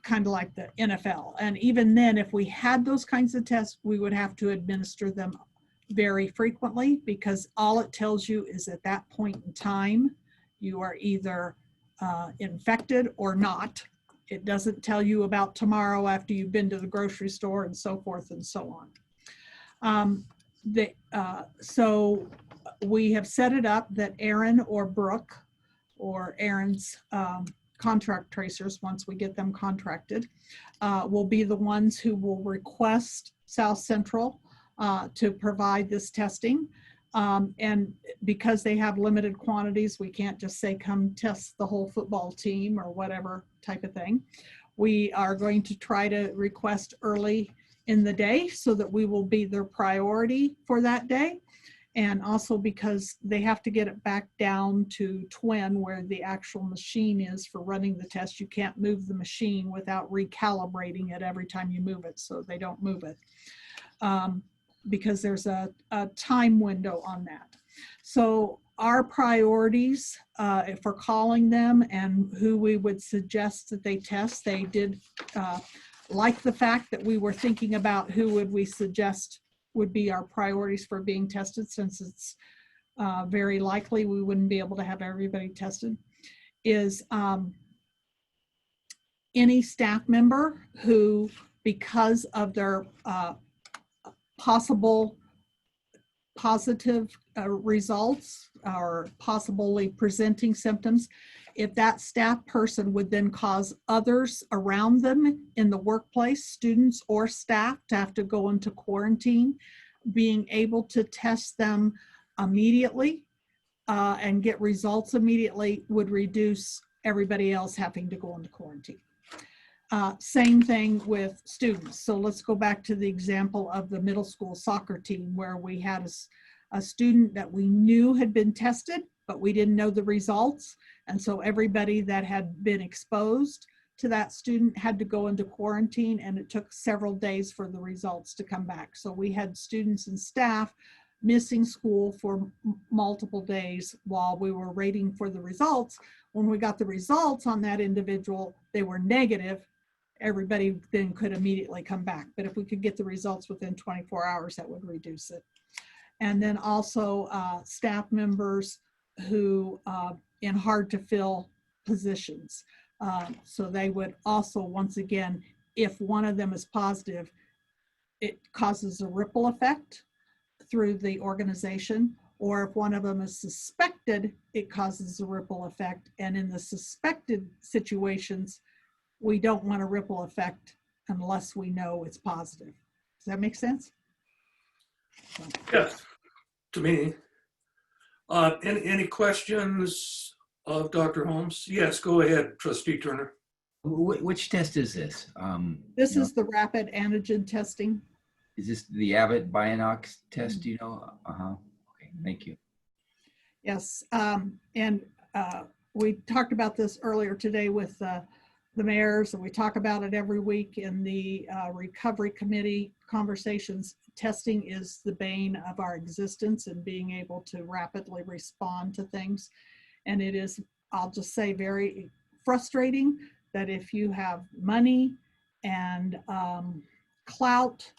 Kind of like the NFL. And even then, if we had those kinds of tests, we would have to administer them very frequently, because all it tells you is at that point in time, you are either infected or not. It doesn't tell you about tomorrow after you've been to the grocery store and so forth and so on. So we have set it up that Aaron or Brooke or Aaron's contract tracers, once we get them contracted, will be the ones who will request South Central to provide this testing. And because they have limited quantities, we can't just say, come test the whole football team or whatever type of thing. We are going to try to request early in the day so that we will be their priority for that day. And also because they have to get it back down to Twin, where the actual machine is for running the test. You can't move the machine without recalibrating it every time you move it, so they don't move it. Because there's a time window on that. So our priorities for calling them and who we would suggest that they test, they did like the fact that we were thinking about who would we suggest would be our priorities for being tested, since it's very likely we wouldn't be able to have everybody tested, is any staff member who, because of their possible positive results or possibly presenting symptoms, if that staff person would then cause others around them in the workplace, students or staff, to have to go into quarantine, being able to test them immediately and get results immediately would reduce everybody else having to go into quarantine. Same thing with students. So let's go back to the example of the middle school soccer team, where we had a student that we knew had been tested, but we didn't know the results. And so everybody that had been exposed to that student had to go into quarantine, and it took several days for the results to come back. So we had students and staff missing school for multiple days while we were waiting for the results. When we got the results on that individual, they were negative. Everybody then could immediately come back. But if we could get the results within 24 hours, that would reduce it. And then also staff members who in hard to fill positions. So they would also, once again, if one of them is positive, it causes a ripple effect through the organization. Or if one of them is suspected, it causes a ripple effect. And in the suspected situations, we don't want a ripple effect unless we know it's positive. Does that make sense? Yes, to me. Any questions of Dr. Holmes? Yes, go ahead, Trustee Turner. Which test is this? This is the rapid antigen testing. Is this the Abbott Bionox test? Do you know? Okay, thank you. Yes, and we talked about this earlier today with the mayors, and we talk about it every week in the recovery committee conversations. Testing is the bane of our existence and being able to rapidly respond to things. And it is, I'll just say, very frustrating that if you have money and clout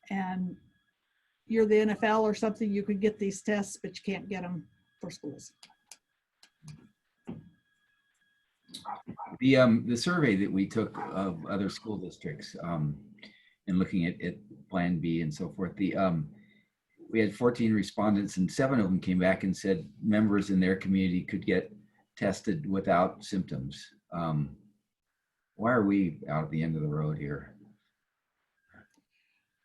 and you're the NFL or something, you could get these tests, but you can't get them for schools. The survey that we took of other school districts and looking at Plan B and so forth, we had 14 respondents, and 7 of them came back and said members in their community could get tested without symptoms. Why are we out at the end of the road here?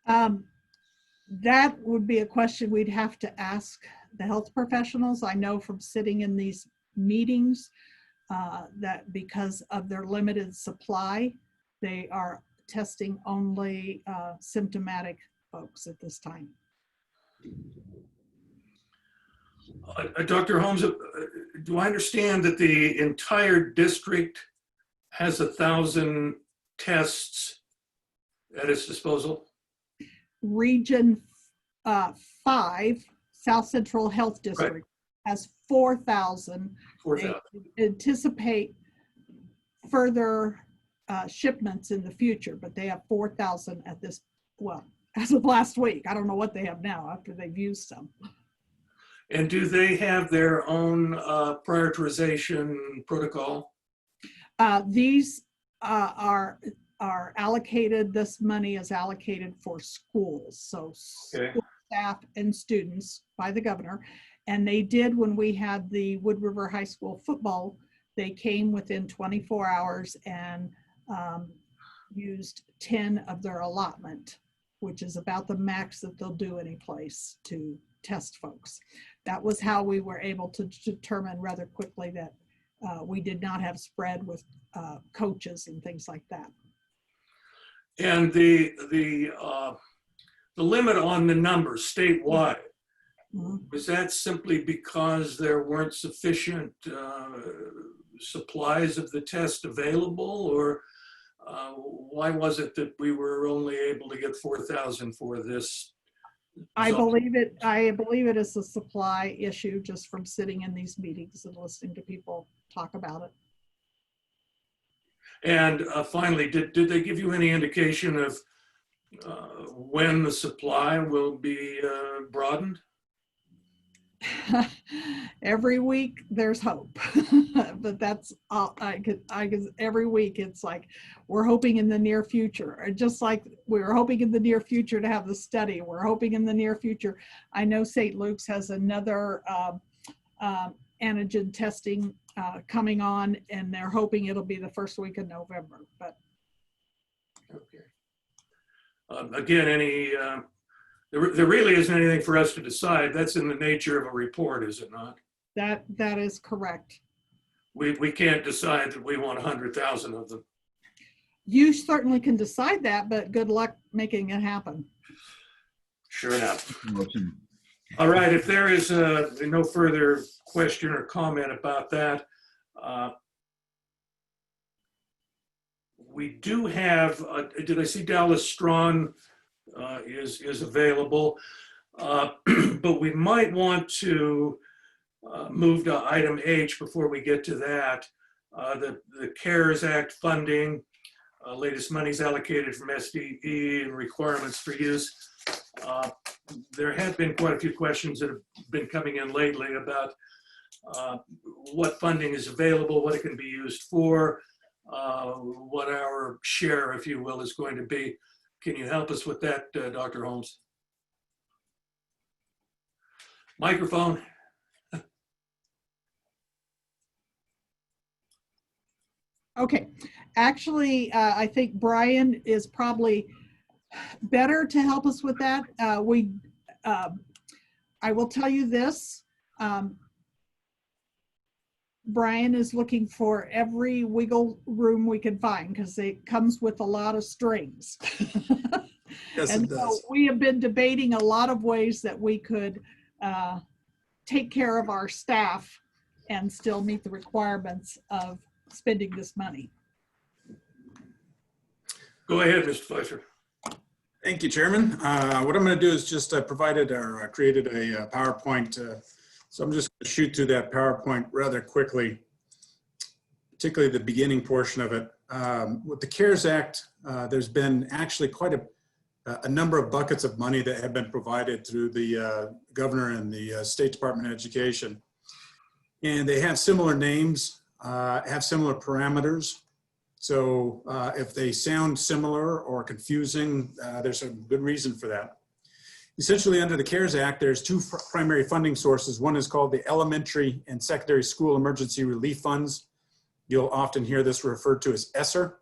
That would be a question we'd have to ask the health professionals. I know from sitting in these meetings that because of their limited supply, they are testing only symptomatic folks at this time. Dr. Holmes, do I understand that the entire district has 1,000 tests at its disposal? Region 5, South Central Health District, has 4,000. 4,000. They anticipate further shipments in the future, but they have 4,000 at this, well, as of last week. I don't know what they have now after they've used some. And do they have their own prioritization protocol? These are allocated, this money is allocated for schools. So Okay. school staff and students by the governor. And they did, when we had the Wood River High School football, they came within 24 hours and used 10 of their allotment, which is about the max that they'll do any place to test folks. That was how we were able to determine rather quickly that we did not have spread with coaches and things like that. And the limit on the numbers statewide, was that simply because there weren't sufficient supplies of the test available, or why was it that we were only able to get 4,000 for this? I believe it is a supply issue just from sitting in these meetings and listening to people talk about it. And finally, did they give you any indication of when the supply will be broadened? Every week there's hope, but that's all I could every week it's like we're hoping in the near future, or just like we were hoping in the near future to have the study, we're hoping in the near future. I know St. Luke's has another antigen testing coming on, and they're hoping it'll be the first week of November. But okay. Again, there really isn't anything for us to decide. That's in the nature of a report, is it not? that is correct. We can't decide that we want 100,000 of them. You certainly can decide that, but good luck making it happen. Sure enough. All right, if there is no further question or comment about that, we do have, did I see Dallas Strawn is available, but we might want to move to item H before we get to that. The CARES Act funding, latest monies allocated from SDE and requirements for use. There have been quite a few questions that have been coming in lately about what funding is available, what it can be used for, what our share, if you will, is going to be. Can you help us with that, Dr. Holmes? Microphone. Okay, actually, I think Brian is probably better to help us with that. I will tell you this. Brian is looking for every wiggle room we can find because it comes with a lot of strings. Yes, and it does. so we have been debating a lot of ways that we could take care of our staff and still meet the requirements of spending this money. Go ahead, Mr. Fleischer. Thank you, Chairman. What I'm going to do is just created a PowerPoint. So I'm just going to shoot through that PowerPoint rather quickly, particularly the beginning portion of it. With the CARES Act, there's been actually quite a number of buckets of money that have been provided through the governor and the State Department of Education. And they have similar names, have similar parameters. So if they sound similar or confusing, there's a good reason for that. Essentially, under the CARES Act, there's two primary funding sources. One is called the Elementary and Secondary School Emergency Relief Funds. You'll often hear this referred to as ESSER.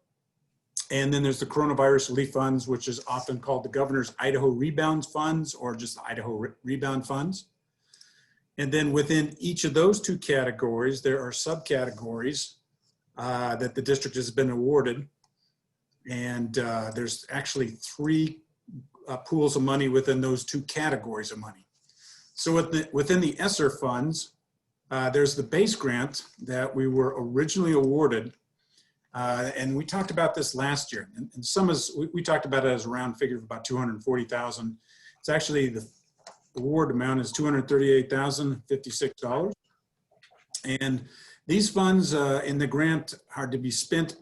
And then there's the Coronavirus Relief Funds, which is often called the Governor's Idaho Rebound Funds or just Idaho Rebound Funds. And then within each of those two categories, there are subcategories that the district has been awarded. And there's actually three pools of money within those two categories of money. So within the ESSER funds, there's the base grant that we were originally awarded. And we talked about this last year. And some is, we talked about it as a round figure of about 240,000. It's actually the award amount is $238,056. And these funds in the grant are to be spent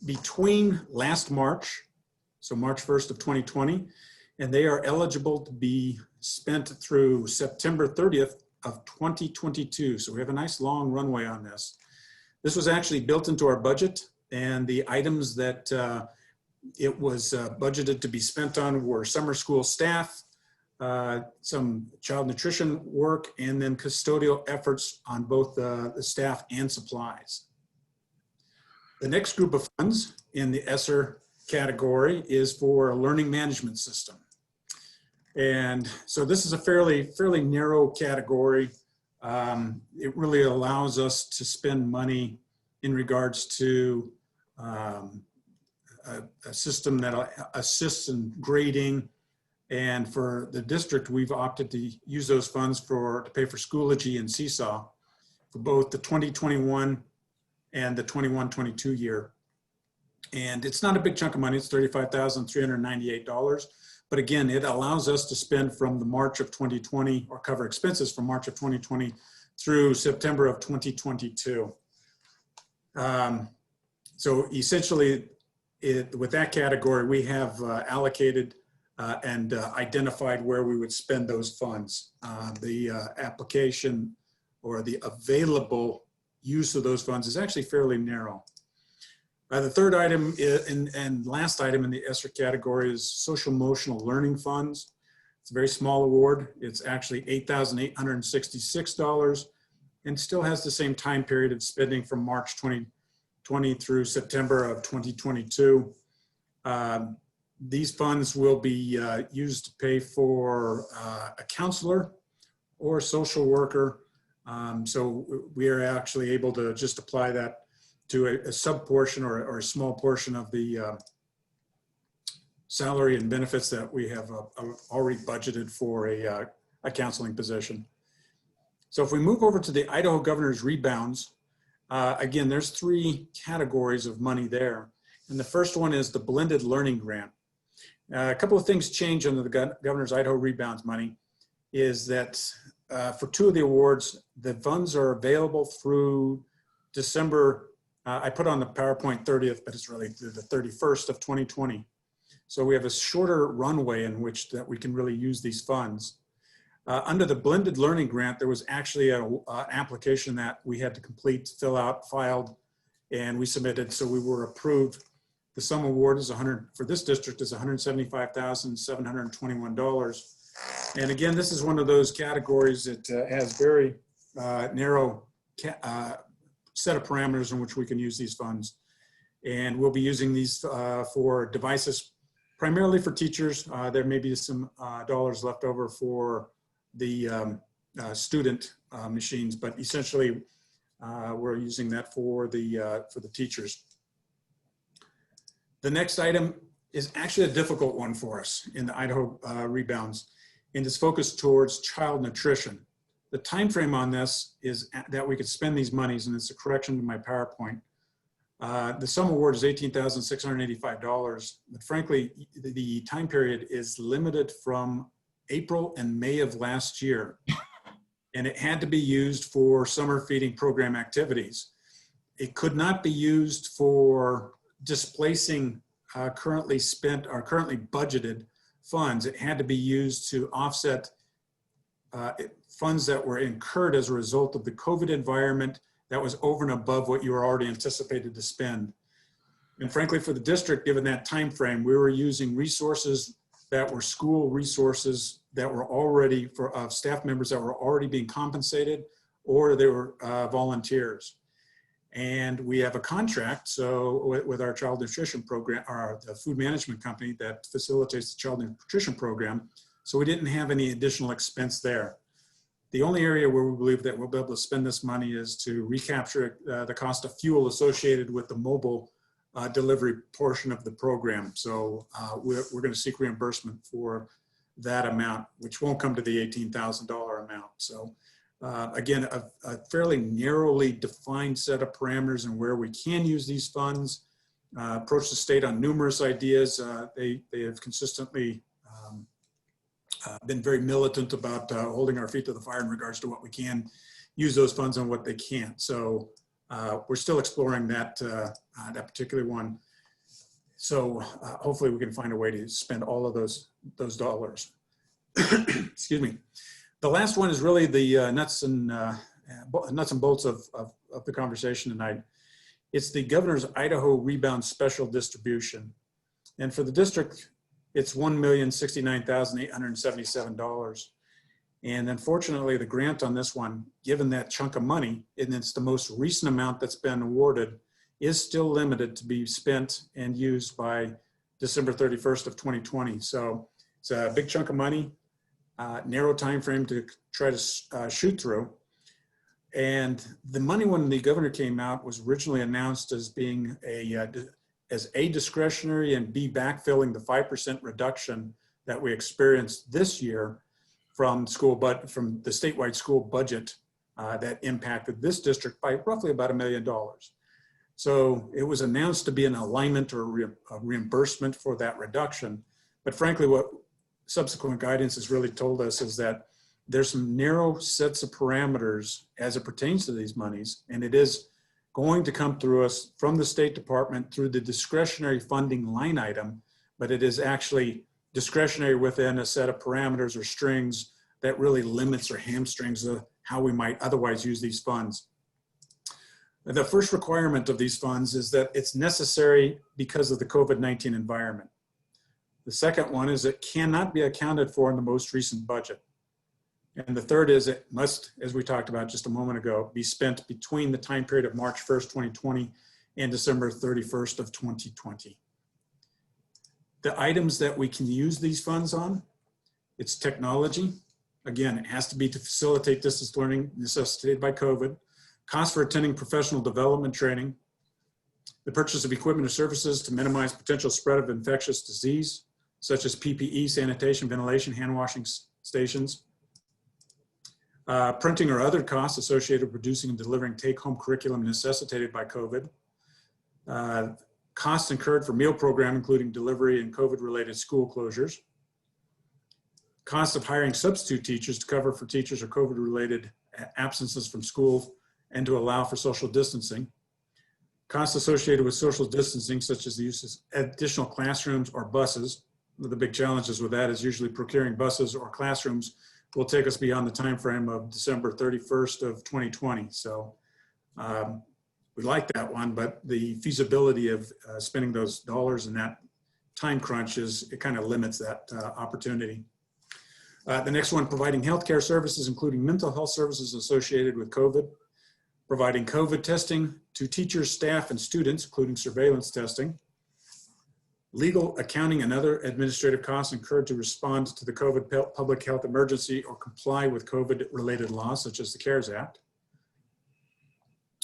between last March, so March 1st of 2020, and they are eligible to be spent through September 30th of 2022. So we have a nice long runway on this. This was actually built into our budget, and the items that it was budgeted to be spent on were summer school staff, some child nutrition work, and then custodial efforts on both the staff and supplies. The next group of funds in the ESSER category is for a learning management system. And so this is a fairly narrow category. It really allows us to spend money in regards to a system that assists in grading. And for the district, we've opted to use those funds to pay for Schoology and Seesaw for both the 2021 and the 21-22 year. And it's not a big chunk of money, it's $35,398. But again, it allows us to spend from the March of 2020 or cover expenses from March of 2020 through September of 2022. So essentially, with that category, we have allocated and identified where we would spend those funds. The application or the available use of those funds is actually fairly narrow. The third item and last item in the ESSER category is social emotional learning funds. It's a very small award. It's actually $8,866 and still has the same time period of spending from March 2020 through September of 2022. These funds will be used to pay for a counselor or a social worker. So we are actually able to just apply that to a sub portion or a small portion of the salary and benefits that we have already budgeted for a counseling position. So if we move over to the Idaho Governor's Rebounds, again, there's three categories of money there. And the first one is the blended learning grant. A couple of things change under the Governor's Idaho Rebounds money is that for two of the awards, the funds are available through December. I put on the PowerPoint 30th, but it's really the 31st of 2020. So we have a shorter runway in which that we can really use these funds. Under the blended learning grant, there was actually an application that we had to complete, fill out, filed, and we submitted. So we were approved. The sum award is for this district is $175,721. And again, this is one of those categories that has very narrow set of parameters in which we can use these funds. And we'll be using these for devices, primarily for teachers. There may be some dollars left over for the student machines, but essentially we're using that for the teachers. The next item is actually a difficult one for us in the Idaho Rebounds, and it's focused towards child nutrition. The time frame on this is that we could spend these monies, and it's a correction to my PowerPoint. The sum award is $18,685, but frankly, the time period is limited from April and May of last year, and it had to be used for summer feeding program activities. It could not be used for displacing currently spent or currently budgeted funds. It had to be used to offset funds that were incurred as a result of the COVID environment that was over and above what you were already anticipated to spend. And frankly, for the district, given that time frame, we were using resources that were school resources that were already for staff members that were already being compensated, or they were volunteers. And we have a contract with our child nutrition program, or the food management company that facilitates the child nutrition program. So we didn't have any additional expense there. The only area where we believe that we'll be able to spend this money is to recapture the cost of fuel associated with the mobile delivery portion of the program. So we're going to seek reimbursement for that amount, which won't come to the $18,000 amount. So again, a fairly narrowly defined set of parameters and where we can use these funds. Approach the state on numerous ideas. They have consistently been very militant about holding our feet to the fire in regards to what we can use those funds and what they can't. So we're still exploring that particular one. So hopefully we can find a way to spend all of those dollars. Excuse me. The last one is really the nuts and bolts of the conversation tonight. It's the Governor's Idaho Rebound Special Distribution. And for the district, it's $1,069,877. And unfortunately, the grant on this one, given that chunk of money, and it's the most recent amount that's been awarded, is still limited to be spent and used by December 31st of 2020. So it's a big chunk of money, narrow time frame to try to shoot through. And the money, when the governor came out, was originally announced as being as A, discretionary, and B, backfilling the 5% reduction that we experienced this year from the statewide school budget that impacted this district by roughly about $1 million. So it was announced to be an alignment or a reimbursement for that reduction. But frankly, what subsequent guidance has really told us is that there's some narrow sets of parameters as it pertains to these monies, and it is going to come through us from the State Department through the discretionary funding line item, but it is actually discretionary within a set of parameters or strings that really limits or hamstrings how we might otherwise use these funds. The first requirement of these funds is that it's necessary because of the COVID-19 environment. The second one is it cannot be accounted for in the most recent budget. And the third is it must, as we talked about just a moment ago, be spent between the time period of March 1st, 2020 and December 31st of 2020. The items that we can use these funds on, it's technology. Again, it has to be to facilitate distance learning necessitated by COVID. Cost for attending professional development training, the purchase of equipment or services to minimize potential spread of infectious disease, such as PPE, sanitation, ventilation, hand washing stations, printing or other costs associated with producing and delivering take-home curriculum necessitated by COVID, costs incurred for meal program, including delivery and COVID-related school closures, costs of hiring substitute teachers to cover for teachers or COVID-related absences from school and to allow for social distancing. Costs associated with social distancing, such as the use of additional classrooms or buses. One of the big challenges with that is usually procuring buses or classrooms will take us beyond the time frame of December 31st of 2020. So we like that one, but the feasibility of spending those dollars in that time crunch it kind of limits that opportunity. The next one, providing healthcare services, including mental health services associated with COVID. Providing COVID testing to teachers, staff, and students, including surveillance testing. Legal, accounting, and other administrative costs incurred to respond to the COVID public health emergency or comply with COVID-related laws, such as the CARES Act.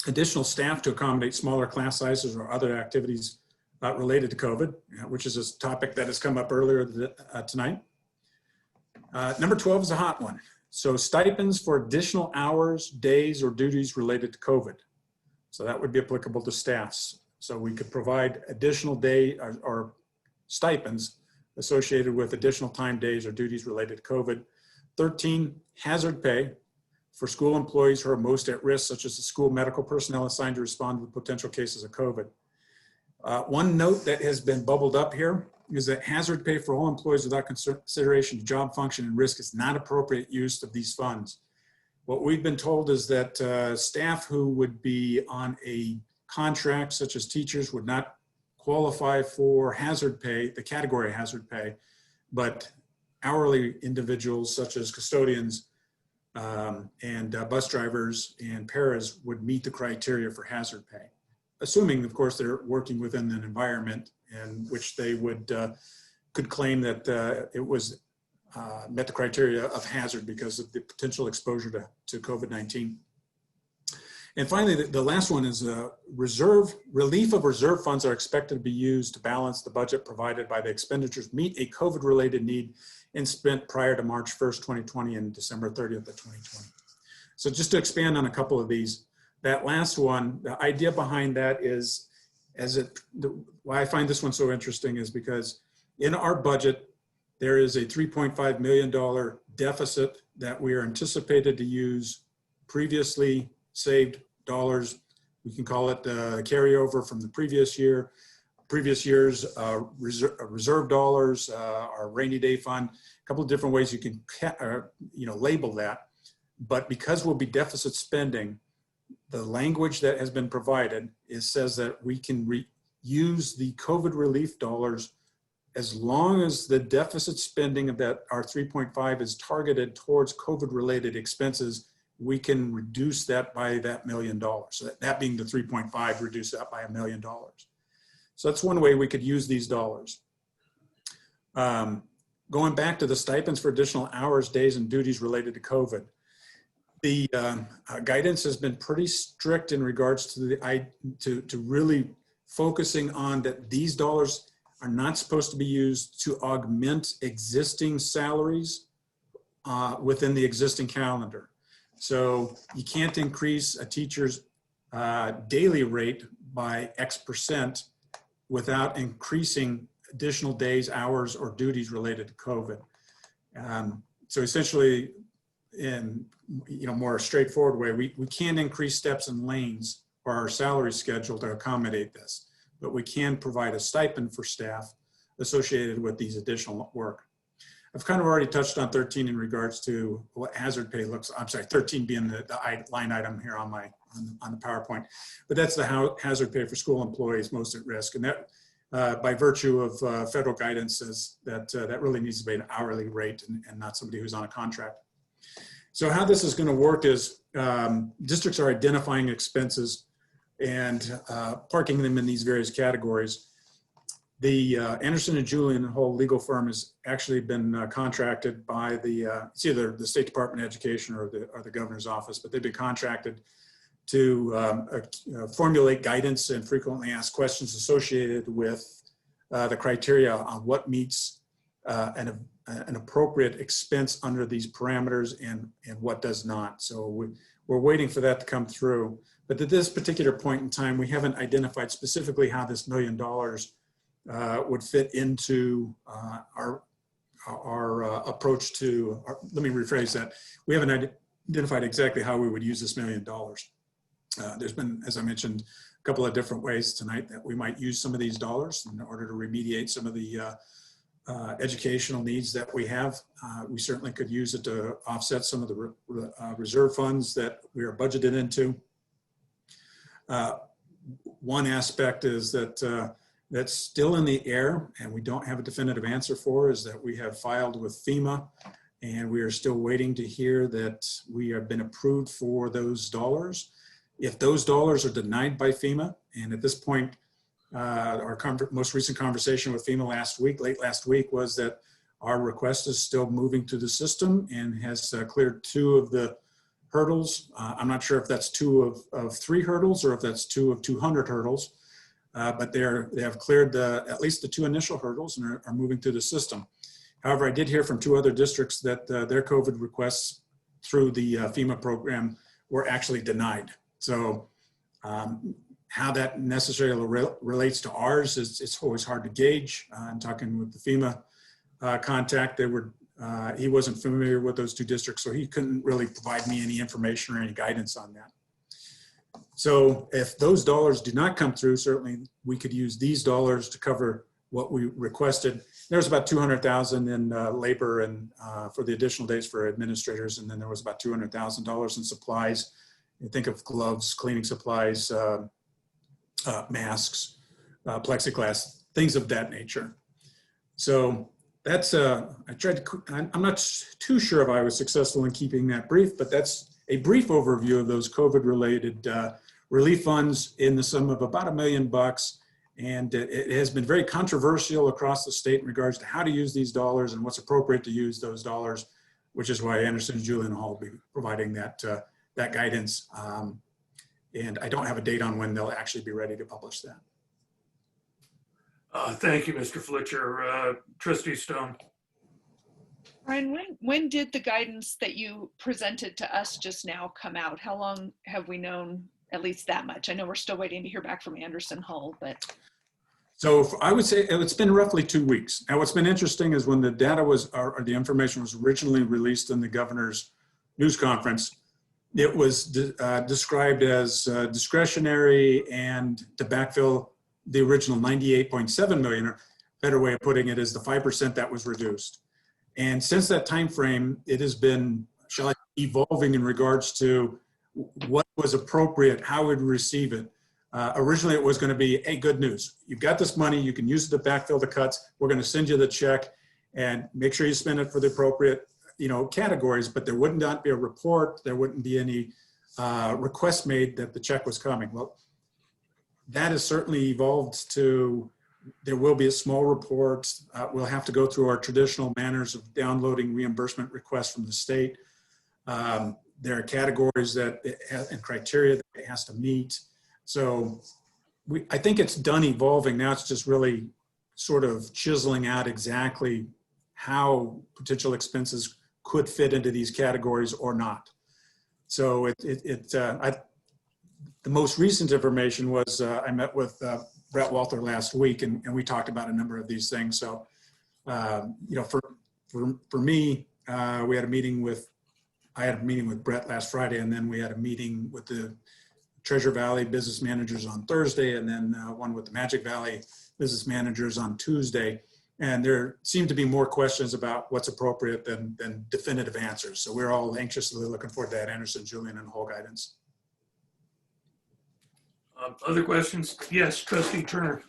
Additional staff to accommodate smaller class sizes or other activities related to COVID, which is a topic that has come up earlier tonight. Number 12 is a hot one. So stipends for additional hours, days, or duties related to COVID. So that would be applicable to staffs. So we could provide additional day or stipends associated with additional time, days, or duties related to COVID. 13, hazard pay for school employees who are most at risk, such as the school medical personnel assigned to respond to potential cases of COVID. One note that has been bubbled up here is that hazard pay for all employees without consideration to job function and risk is not appropriate use of these funds. What we've been told is that staff who would be on a contract, such as teachers, would not qualify for hazard pay, the category of hazard pay, but hourly individuals such as custodians and bus drivers and paras would meet the criteria for hazard pay, assuming, of course, they're working within an environment in which they would could claim that it was met the criteria of hazard because of the potential exposure to COVID-19. And finally, the last one is relief of reserve funds are expected to be used to balance the budget provided by the expenditures meet a COVID-related need and spent prior to March 1st, 2020 and December 30th of 2020. So just to expand on a couple of these, that last one, the idea behind that is, why I find this one so interesting is because in our budget, there is a $3.5 million deficit that we are anticipated to use previously saved dollars. We can call it the carryover from the previous year's reserve dollars, our rainy day fund, a couple of different ways you can label that. But because we'll be deficit spending, the language that has been provided says that we can use the COVID relief dollars as long as the deficit spending of that our 3.5 is targeted towards COVID related expenses. We can reduce that by that $1 million. So that being the 3.5, reduce that by $1 million. So that's one way we could use these dollars. Going back to the stipends for additional hours, days, and duties related to COVID. The guidance has been pretty strict in regards to to really focusing on that these dollars are not supposed to be used to augment existing salaries within the existing calendar. So you can't increase a teacher's daily rate by X percent without increasing additional days, hours, or duties related to COVID. So essentially, in more straightforward way, we can't increase steps and lanes for our salary schedule to accommodate this, but we can provide a stipend for staff associated with these additional work. I've kind of already touched on 13 in regards to what hazard pay looks. I'm sorry, 13 being the line item here on the PowerPoint, but that's the hazard pay for school employees most at risk, and that by virtue of federal guidance says that that really needs to be an hourly rate and not somebody who's on a contract. So how this is going to work is districts are identifying expenses and parking them in these various categories. The Anderson and Julian Hall legal firm has actually been contracted by it's either the State Department of Education or the governor's office, but they've been contracted to formulate guidance and frequently asked questions associated with the criteria on what meets an appropriate expense under these parameters and what does not. So we're waiting for that to come through. But at this particular point in time, we haven't identified specifically how this $1 million would fit into our approach to, let me rephrase that. We haven't identified exactly how we would use this $1 million. There's been, as I mentioned, a couple of different ways tonight that we might use some of these dollars in order to remediate some of the educational needs that we have. We certainly could use it to offset some of the reserve funds that we are budgeted into. One aspect is that that's still in the air and we don't have a definitive answer for is that we have filed with FEMA and we are still waiting to hear that we have been approved for those dollars. If those dollars are denied by FEMA, and at this point, our most recent conversation with FEMA late last week, was that our request is still moving through the system and has cleared 2 of the hurdles. I'm not sure if that's 2 of 3 hurdles or if that's 2 of 200 hurdles, but they have cleared at least the 2 initial hurdles and are moving through the system. However, I did hear from 2 other districts that their COVID requests through the FEMA program were actually denied. So how that necessarily relates to ours it's always hard to gauge. I'm talking with the FEMA contact. He wasn't familiar with those 2 districts, so he couldn't really provide me any information or any guidance on that. So if those dollars do not come through, certainly we could use these dollars to cover what we requested. There's about $200,000 in labor and for the additional days for administrators, and then there was about $200,000 in supplies. You think of gloves, cleaning supplies, masks, plexiglass, things of that nature. So that's I'm not too sure if I was successful in keeping that brief, but that's a brief overview of those COVID-related relief funds in the sum of about $1 million. And it has been very controversial across the state in regards to how to use these dollars and what's appropriate to use those dollars, which is why Anderson and Julian Hall will be providing that guidance. And I don't have a date on when they'll actually be ready to publish that. Thank you, Mr. Fletcher. Trustee Stone. Brian, when did the guidance that you presented to us just now come out? How long have we known at least that much? I know we're still waiting to hear back from Anderson Hull, but. So I would say it's been roughly 2 weeks. Now, what's been interesting is when the data was, or the information was originally released in the governor's news conference, it was described as discretionary and to backfill the original 98.7 million, or better way of putting it is the 5% that was reduced. And since that time frame, it has been, shall I say, evolving in regards to what was appropriate, how we'd receive it. Originally, it was going to be, hey, good news. You've got this money. You can use it to backfill the cuts. We're going to send you the check and make sure you spend it for the appropriate, categories, but there would not be a report. There wouldn't be any request made that the check was coming. Well, that has certainly evolved to, there will be a small report. We'll have to go through our traditional manners of downloading reimbursement requests from the state. There are categories that and criteria that it has to meet. So I think it's done evolving. Now it's just really sort of chiseling out exactly how potential expenses could fit into these categories or not. So the most recent information was I met with Brett Walther last week, and we talked about a number of these things. So, for me, we had a meeting with, I had a meeting with Brett last Friday, and then we had a meeting with the Treasure Valley business managers on Thursday, and then one with the Magic Valley business managers on Tuesday. And there seemed to be more questions about what's appropriate than definitive answers. So we're all anxiously looking forward to that Anderson, Julian, and Hull guidance. Other questions? Yes, Trustee Turner.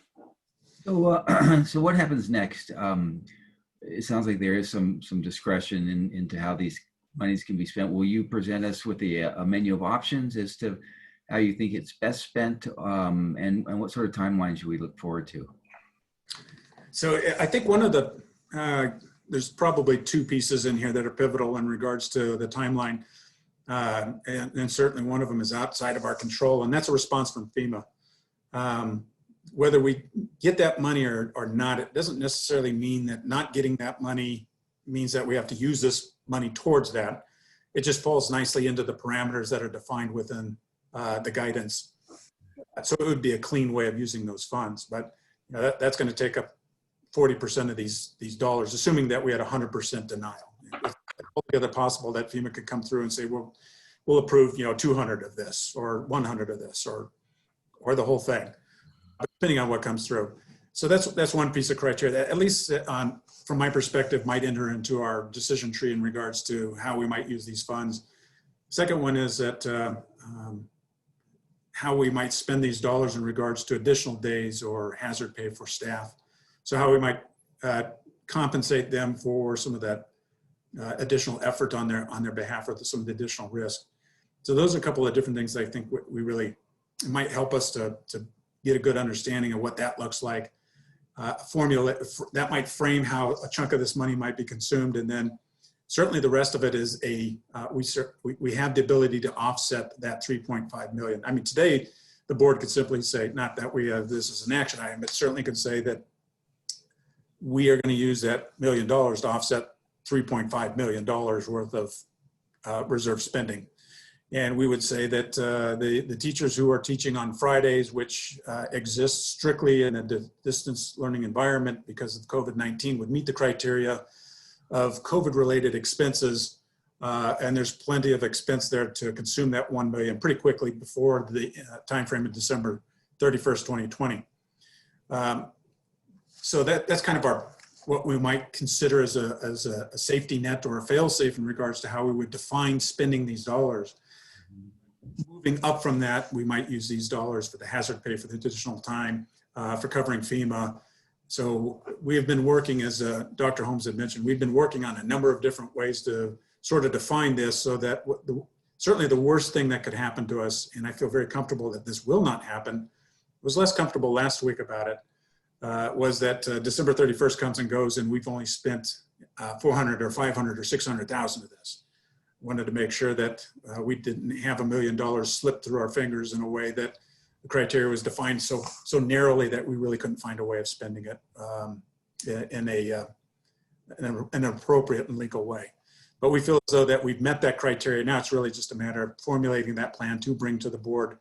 So, so what happens next? It sounds like there is some discretion into how these monies can be spent. Will you present us with a menu of options as to how you think it's best spent, and what sort of timeline should we look forward to? So I think one of the, there's probably two pieces in here that are pivotal in regards to the timeline. And certainly one of them is outside of our control, and that's a response from FEMA. Whether we get that money or not, it doesn't necessarily mean that not getting that money means that we have to use this money towards that. It just falls nicely into the parameters that are defined within the guidance. So it would be a clean way of using those funds, but that's going to take up 40% of these dollars, assuming that we had 100% denial. It's altogether possible that FEMA could come through and say, well, we'll approve 200 of this or 100 of this or the whole thing, depending on what comes through. So that's one piece of criteria that, at least from my perspective, might enter into our decision tree in regards to how we might use these funds. Second one is that how we might spend these dollars in regards to additional days or hazard pay for staff. So how we might compensate them for some of that additional effort on their behalf, or some of the additional risk. So those are a couple of different things that I think we really might help us to get a good understanding of what that looks like. Formula that might frame how a chunk of this money might be consumed, and then certainly the rest of it is we have the ability to offset that 3.5 million. I mean, today the board could simply say, not that we have this as an action item, but certainly could say that we are going to use that $1 million to offset $3.5 million worth of reserve spending. And we would say that the teachers who are teaching on Fridays, which exists strictly in a distance learning environment because of COVID-19, would meet the criteria of COVID-related expenses. And there's plenty of expense there to consume that $1 million pretty quickly before the timeframe of December 31st, 2020. So that's kind of what we might consider as a safety net or a fail-safe in regards to how we would define spending these dollars. Moving up from that, we might use these dollars for the hazard pay for the additional time, for covering FEMA. So we have been working, as Dr. Holmes had mentioned, we've been working on a number of different ways to sort of define this so that certainly the worst thing that could happen to us, and I feel very comfortable that this will not happen, was less comfortable last week about it, was that December 31st comes and goes and we've only spent 400 or 500 or 600,000 of this. wanted to make sure that we didn't have $1 million slip through our fingers in a way that the criteria was defined so narrowly that we really couldn't find a way of spending it in an appropriate and legal way. But we feel as though that we've met that criteria. Now it's really just a matter of formulating that plan to bring to the board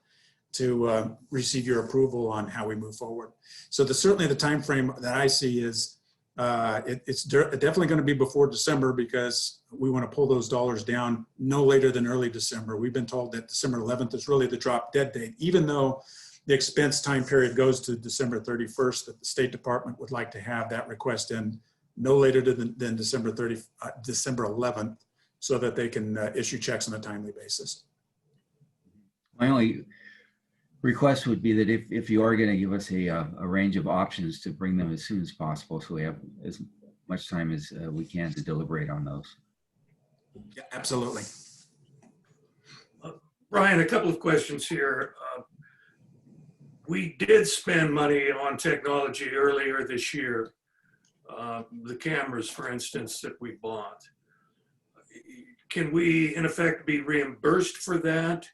to receive your approval on how we move forward. So certainly the time frame that I see is it's definitely going to be before December, because we want to pull those dollars down no later than early December. We've been told that December 11th is really the drop dead date, even though the expense time period goes to December 31st, that the State Department would like to have that request in no later than December 11th, so that they can issue checks on a timely basis. My only request would be that if you are going to give us a range of options, to bring them as soon as possible, so we have as much time as we can to deliberate on those. Yeah, absolutely. Brian, a couple of questions here. We did spend money on technology earlier this year. The cameras, for instance, that we bought. Can we, in effect, be reimbursed for that?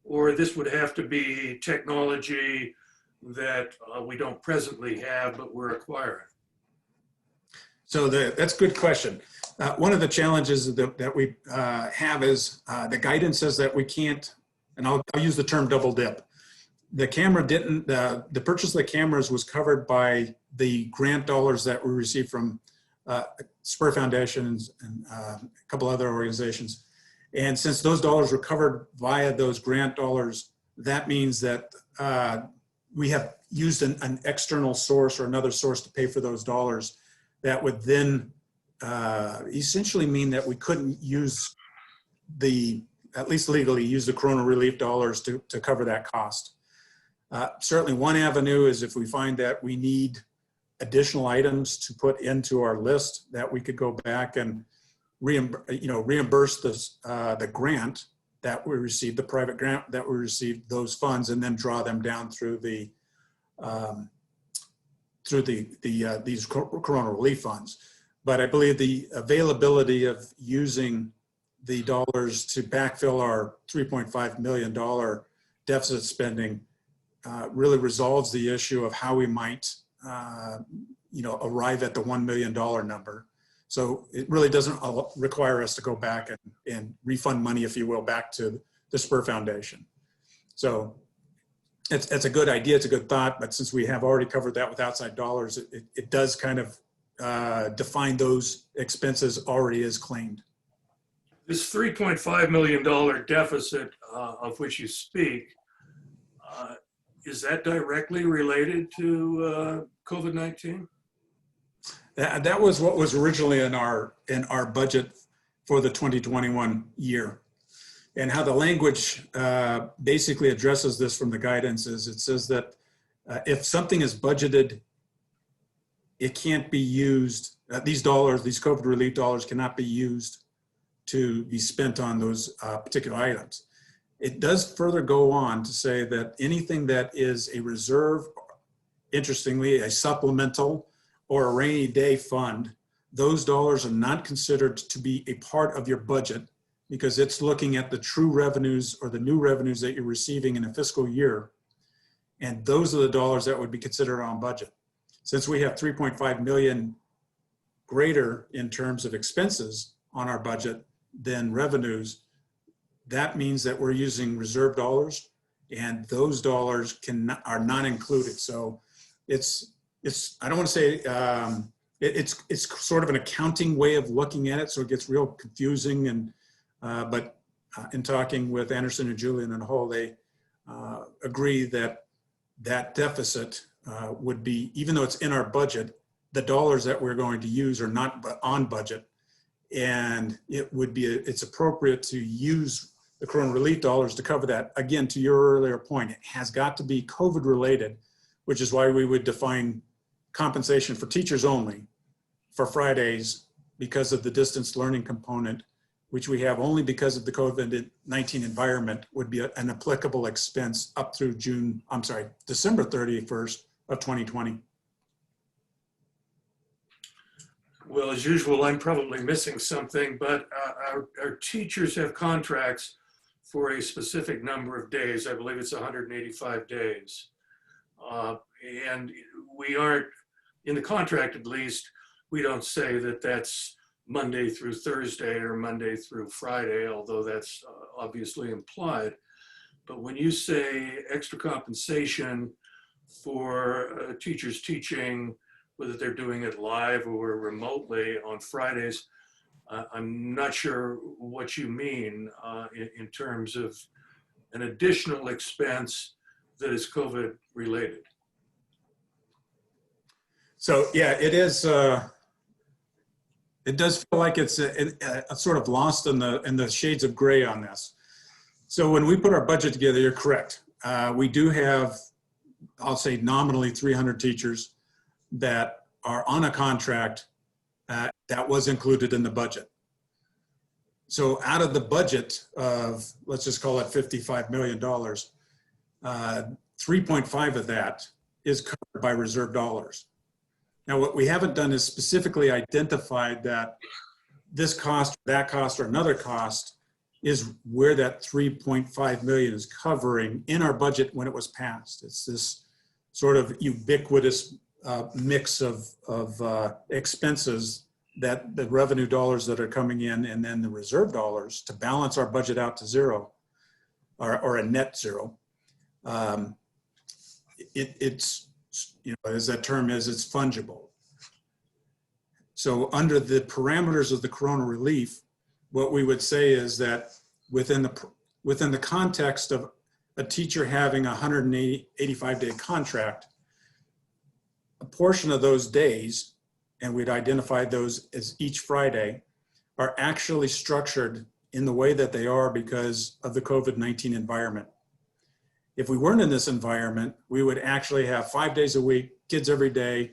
Or this would have to be technology that we don't presently have, but we're acquiring? So that's a good question. One of the challenges that we have is the guidance says that we can't, and I'll use the term double dip. The camera didn't, the purchase of the cameras was covered by the grant dollars that we received from Spur Foundations and a couple other organizations. And since those dollars were covered via those grant dollars, that means that we have used an external source or another source to pay for those dollars. That would then essentially mean that we couldn't use at least legally, use the Corona relief dollars to cover that cost. Certainly one avenue is if we find that we need additional items to put into our list, that we could go back and reimburse the grant that we received, the private grant that we received, those funds, and then draw them down through these Corona relief funds. But I believe the availability of using the dollars to backfill our $3.5 million deficit spending really resolves the issue of how we might arrive at the $1 million number. So it really doesn't require us to go back and refund money, if you will, back to the Spur Foundation. So it's a good idea, it's a good thought, but since we have already covered that with outside dollars, it does kind of define those expenses already as claimed. This $3.5 million deficit of which you speak, is that directly related to COVID-19? That was what was originally in our budget for the 2021 year. And how the language basically addresses this from the guidance is it says that if something is budgeted, it can't be used, these dollars, these COVID relief dollars cannot be used to be spent on those particular items. It does further go on to say that anything that is a reserve, interestingly, a supplemental or a rainy day fund, those dollars are not considered to be a part of your budget, because it's looking at the true revenues or the new revenues that you're receiving in a fiscal year. And those are the dollars that would be considered on budget. Since we have 3.5 million greater in terms of expenses on our budget than revenues, that means that we're using reserve dollars, and those dollars are not included. So it's I don't want to say it's sort of an accounting way of looking at it, so it gets real confusing. And but in talking with Anderson and Julian and Hull, they agree that that deficit would be, even though it's in our budget, the dollars that we're going to use are not on budget, and it would be it's appropriate to use the Corona relief dollars to cover that. Again, to your earlier point, it has got to be COVID related, which is why we would define compensation for teachers only for Fridays because of the distance learning component, which we have only because of the COVID-19 environment, would be an applicable expense up through December 31st of 2020. Well, as usual, I'm probably missing something, but our teachers have contracts for a specific number of days. I believe it's 185 days. Uh, And we aren't, in the contract at least, we don't say that that's Monday through Thursday or Monday through Friday, although that's obviously implied. But when you say extra compensation for teachers teaching, whether they're doing it live or remotely on Fridays, I'm not sure what you mean in terms of an additional expense that is COVID related. So yeah, it is. It does feel like it's a sort of lost in the shades of gray on this. So when we put our budget together, you're correct. We do have, I'll say nominally 300 teachers that are on a contract that was included in the budget. So out of the budget of, let's just call it $55 million, 3.5 of that is covered by reserve dollars. Now, what we haven't done is specifically identified that this cost, that cost, or another cost is where that 3.5 million is covering in our budget when it was passed. It's this sort of ubiquitous mix of expenses, that the revenue dollars that are coming in and then the reserve dollars to balance our budget out to zero or a net zero. It's, you know, as that term is, it's fungible. So under the parameters of the corona relief, what we would say is that within the context of a teacher having a 185-day contract, a portion of those days, and we'd identified those as each Friday, are actually structured in the way that they are because of the COVID-19 environment. If we weren't in this environment, we would actually have 5 days a week, kids every day,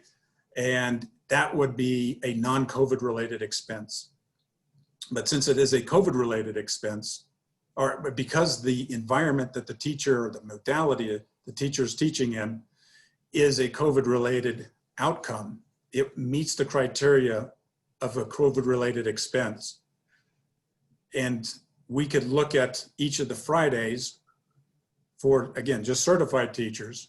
and that would be a non-COVID related expense. But since it is a COVID related expense, or because the environment that the teacher, or the modality the teacher is teaching in is a COVID related outcome, it meets the criteria of a COVID related expense. And we could look at each of the Fridays for, again, just certified teachers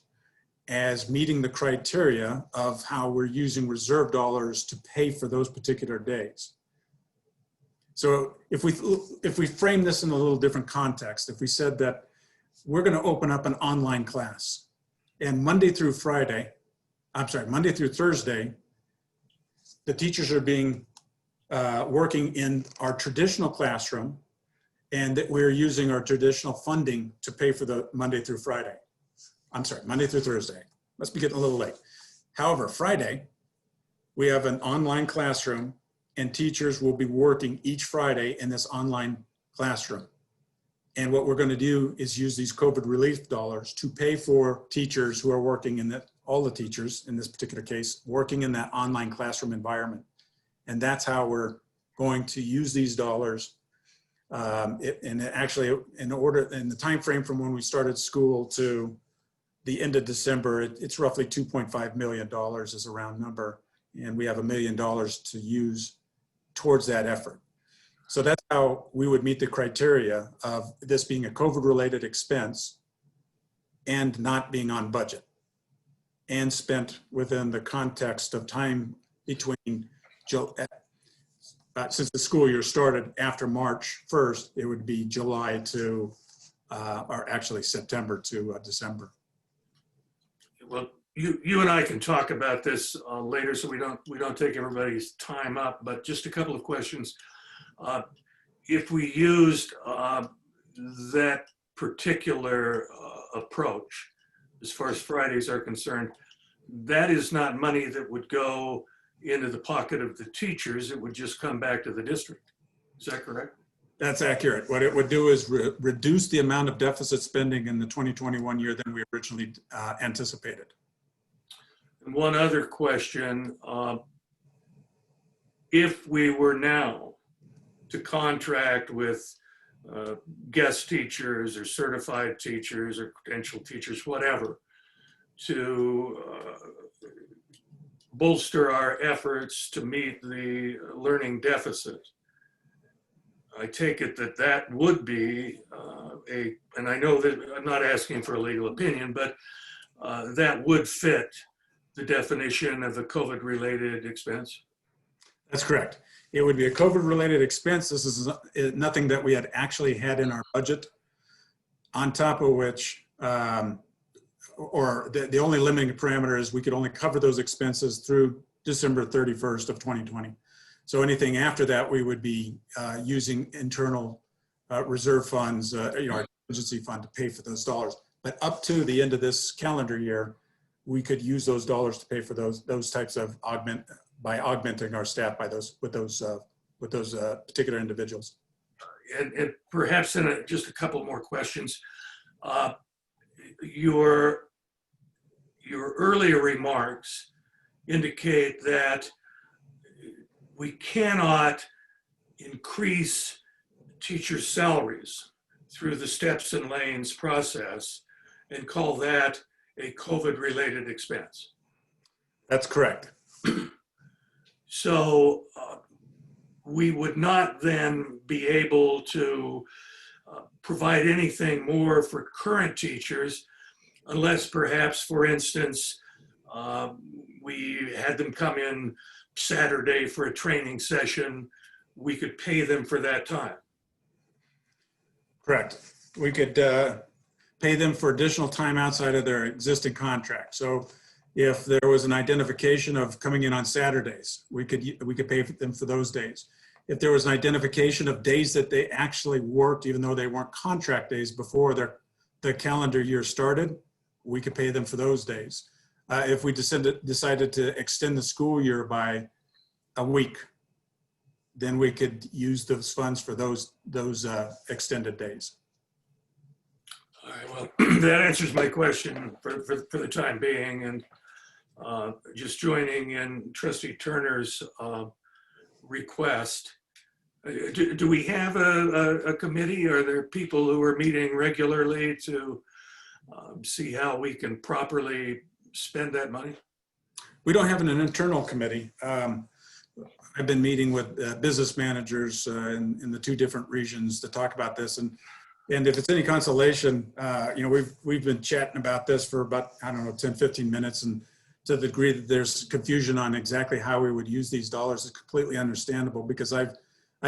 as meeting the criteria of how we're using reserve dollars to pay for those particular days. So if we frame this in a little different context, if we said that we're going to open up an online class, and Monday through Thursday, the teachers are being working in our traditional classroom, and that we're using our traditional funding to pay for the Monday through Thursday. Must be getting a little late. However, Friday, we have an online classroom, and teachers will be working each Friday in this online classroom. And what we're going to do is use these COVID relief dollars to pay for teachers who are working in that, all the teachers in this particular case, working in that online classroom environment. And that's how we're going to use these dollars. And actually, in the time frame from when we started school to the end of December, it's roughly $2.5 million is a round number. And we have $1 million to use towards that effort. So that's how we would meet the criteria of this being a COVID-related expense and not being on budget and spent within the context of time between, since the school year started after March 1st, it would be July to, or actually September to December. Well, you and I can talk about this later, so we don't take everybody's time up. But just a couple of questions. If we used that particular approach, as far as Fridays are concerned, that is not money that would go into the pocket of the teachers. It would just come back to the district. Is that correct? That's accurate. What it would do is reduce the amount of deficit spending in the 2021 year than we originally anticipated. And one other question, if we were now to contract with guest teachers or certified teachers or credentialed teachers, whatever, to bolster our efforts to meet the learning deficit. I take it that that would be and I know that I'm not asking for a legal opinion, but that would fit the definition of a COVID-related expense. That's correct. It would be a COVID-related expense. This is nothing that we had actually had in our budget, on top of which, or the only limiting parameter is we could only cover those expenses through December 31st of 2020. So anything after that, we would be using internal reserve funds, our emergency fund to pay for those dollars. But up to the end of this calendar year, we could use those dollars to pay for those types of augmenting our staff with those particular individuals. And perhaps in just a couple more questions. Your earlier remarks indicate that we cannot increase teachers' salaries through the steps and lanes process and call that a COVID-related expense. That's correct. So we would not then be able to provide anything more for current teachers unless perhaps, for instance, we had them come in Saturday for a training session. We could pay them for that time. Correct. We could pay them for additional time outside of their existing contract. So if there was an identification of coming in on Saturdays, we could pay them for those days. If there was an identification of days that they actually worked, even though they weren't contract days before the calendar year started, we could pay them for those days. If we decided to extend the school year by a week, then we could use those funds for those extended days. All right, well, that answers my question for the time being. And just joining in Trustee Turner's request, do we have a committee? Are there people who are meeting regularly to see how we can properly spend that money? We don't have an internal committee. I've been meeting with business managers in the two different regions to talk about this. And if it's any consolation, we've been chatting about this for about, 10, 15 minutes. And to the degree that there's confusion on exactly how we would use these dollars is completely understandable, because I've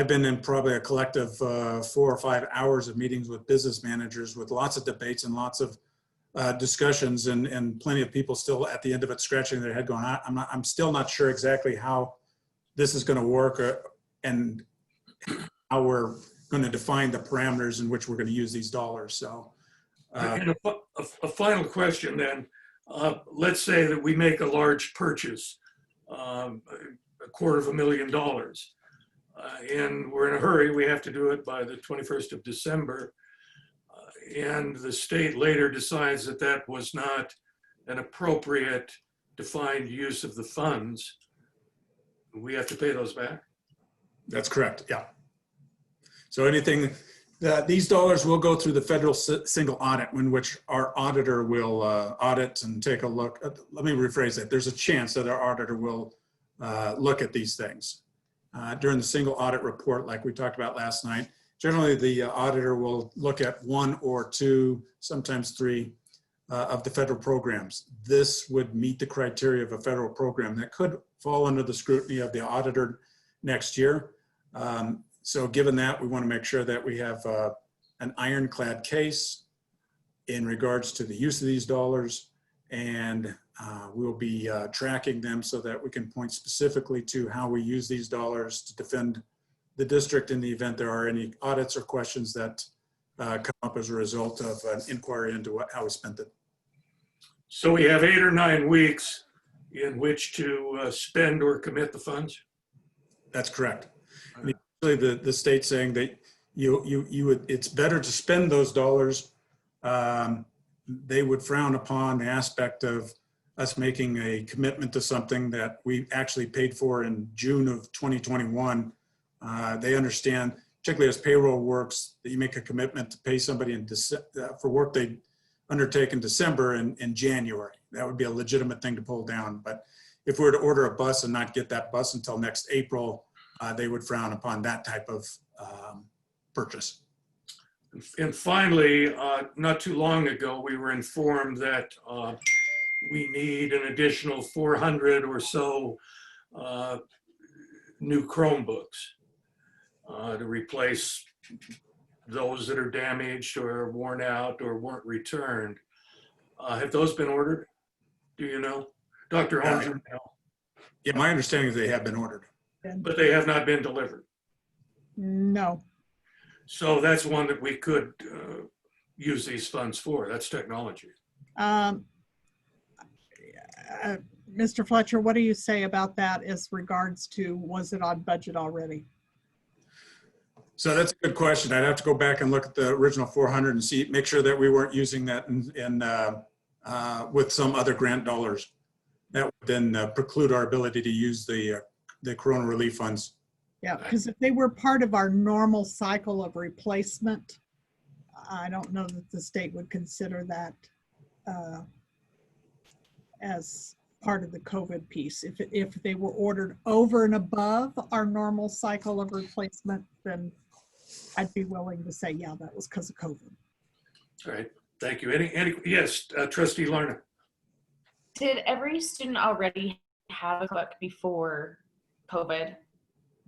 been in probably a collective 4 or 5 hours of meetings with business managers with lots of debates and lots of discussions, and plenty of people still at the end of it scratching their head going, I'm still not sure exactly how this is going to work and how we're going to define the parameters in which we're going to use these dollars. So and a final question then. Let's say that we make a large purchase, $250,000, and we're in a hurry. We have to do it by the 21st of December. And the state later decides that that was not an appropriate defined use of the funds. We have to pay those back? That's correct, yeah. So anything, these dollars will go through the federal single audit, in which our auditor will audit and take a look. Let me rephrase that. There's a chance that our auditor will look at these things. During the single audit report, like we talked about last night, generally the auditor will look at 1 or 2, sometimes 3 of the federal programs. This would meet the criteria of a federal program that could fall under the scrutiny of the auditor next year. So given that, we want to make sure that we have an ironclad case in regards to the use of these dollars, and we'll be tracking them so that we can point specifically to how we use these dollars to defend the district in the event there are any audits or questions that come up as a result of an inquiry into how we spent it. So we have 8 or 9 weeks in which to spend or commit the funds? That's correct. And actually the state saying that it's better to spend those dollars. They would frown upon the aspect of us making a commitment to something that we actually paid for in June of 2021. They understand, particularly as payroll works, that you make a commitment to pay somebody for work they undertake in December and January. That would be a legitimate thing to pull down. But if we were to order a bus and not get that bus until next April, they would frown upon that type of purchase. And finally, not too long ago, we were informed that we need an additional 400 or so new Chromebooks to replace those that are damaged or worn out or weren't returned. Have those been ordered? Do you know? Dr. Holmes, you know. Yeah, my understanding is they have been ordered. But they have not been delivered. No. So that's one that we could use these funds for. That's technology. Mr. Fletcher, what do you say about that as regards to, was it on budget already? So that's a good question. I'd have to go back and look at the original 400 and see, make sure that we weren't using that with some other grant dollars. That would then preclude our ability to use the Corona relief funds. Yeah, because if they were part of our normal cycle of replacement, I don't know that the state would consider that as part of the COVID piece. If they were ordered over and above our normal cycle of replacement, then I'd be willing to say, yeah, that was because of COVID. All right, thank you. Yes, Trustee Larna. Did every student already have a book before COVID?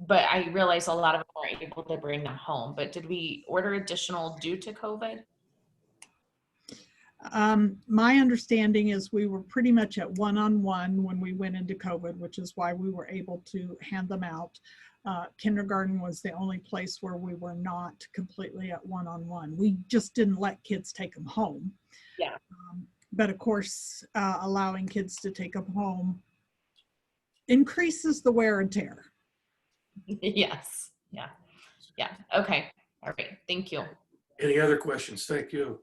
But I realize a lot of them weren't able to bring them home. But did we order additional due to COVID? My understanding is we were pretty much at one-on-one when we went into COVID, which is why we were able to hand them out. Kindergarten was the only place where we were not completely at one-on-one. We just didn't let kids take them home. Yeah. But of course, allowing kids to take them home increases the wear and tear. Yes. Yeah. Yeah. Okay. All right. Thank you. Any other questions? Thank you.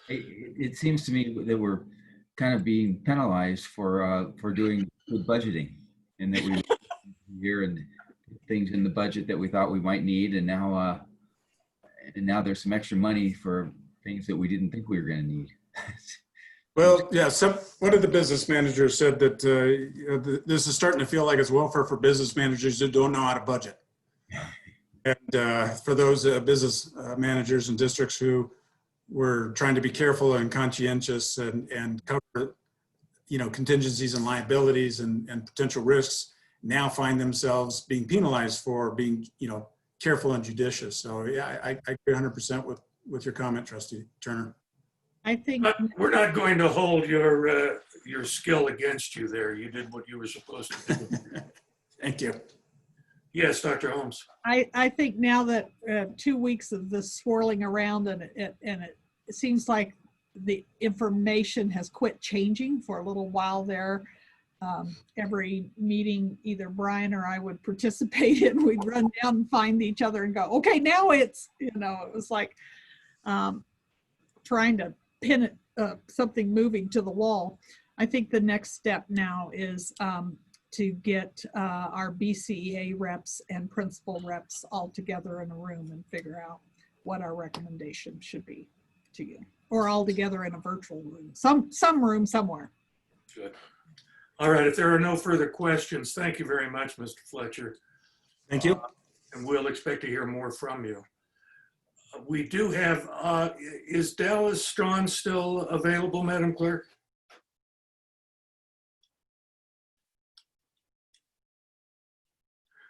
It seems to me that we're kind of being penalized for doing good budgeting, and that we here and things in the budget that we thought we might need, and now there's some extra money for things that we didn't think we were going to need. Well, yeah, one of the business managers said that this is starting to feel like it's welfare for business managers that don't know how to budget. And for those business managers and districts who were trying to be careful and conscientious and cover, contingencies and liabilities and potential risks, now find themselves being penalized for being, careful and judicious. So yeah, I agree 100% with your comment, Trustee Turner. I think We're not going to hold your skill against you there. You did what you were supposed to do. Thank you. Yes, Dr. Holmes. I think now that 2 weeks of this swirling around and it seems like the information has quit changing for a little while there. Every meeting, either Brian or I would participate in, we'd run down and find each other and go, okay, now it's, it was like trying to pin it, something moving to the wall. I think the next step now is to get our BCEA reps and principal reps all together in a room and figure out what our recommendation should be to you, or all together in a virtual room, some room somewhere. Good. All right, if there are no further questions, thank you very much, Mr. Fletcher. Thank you. And we'll expect to hear more from you. We do have, is Dallas Strawn still available, Madam Clerk?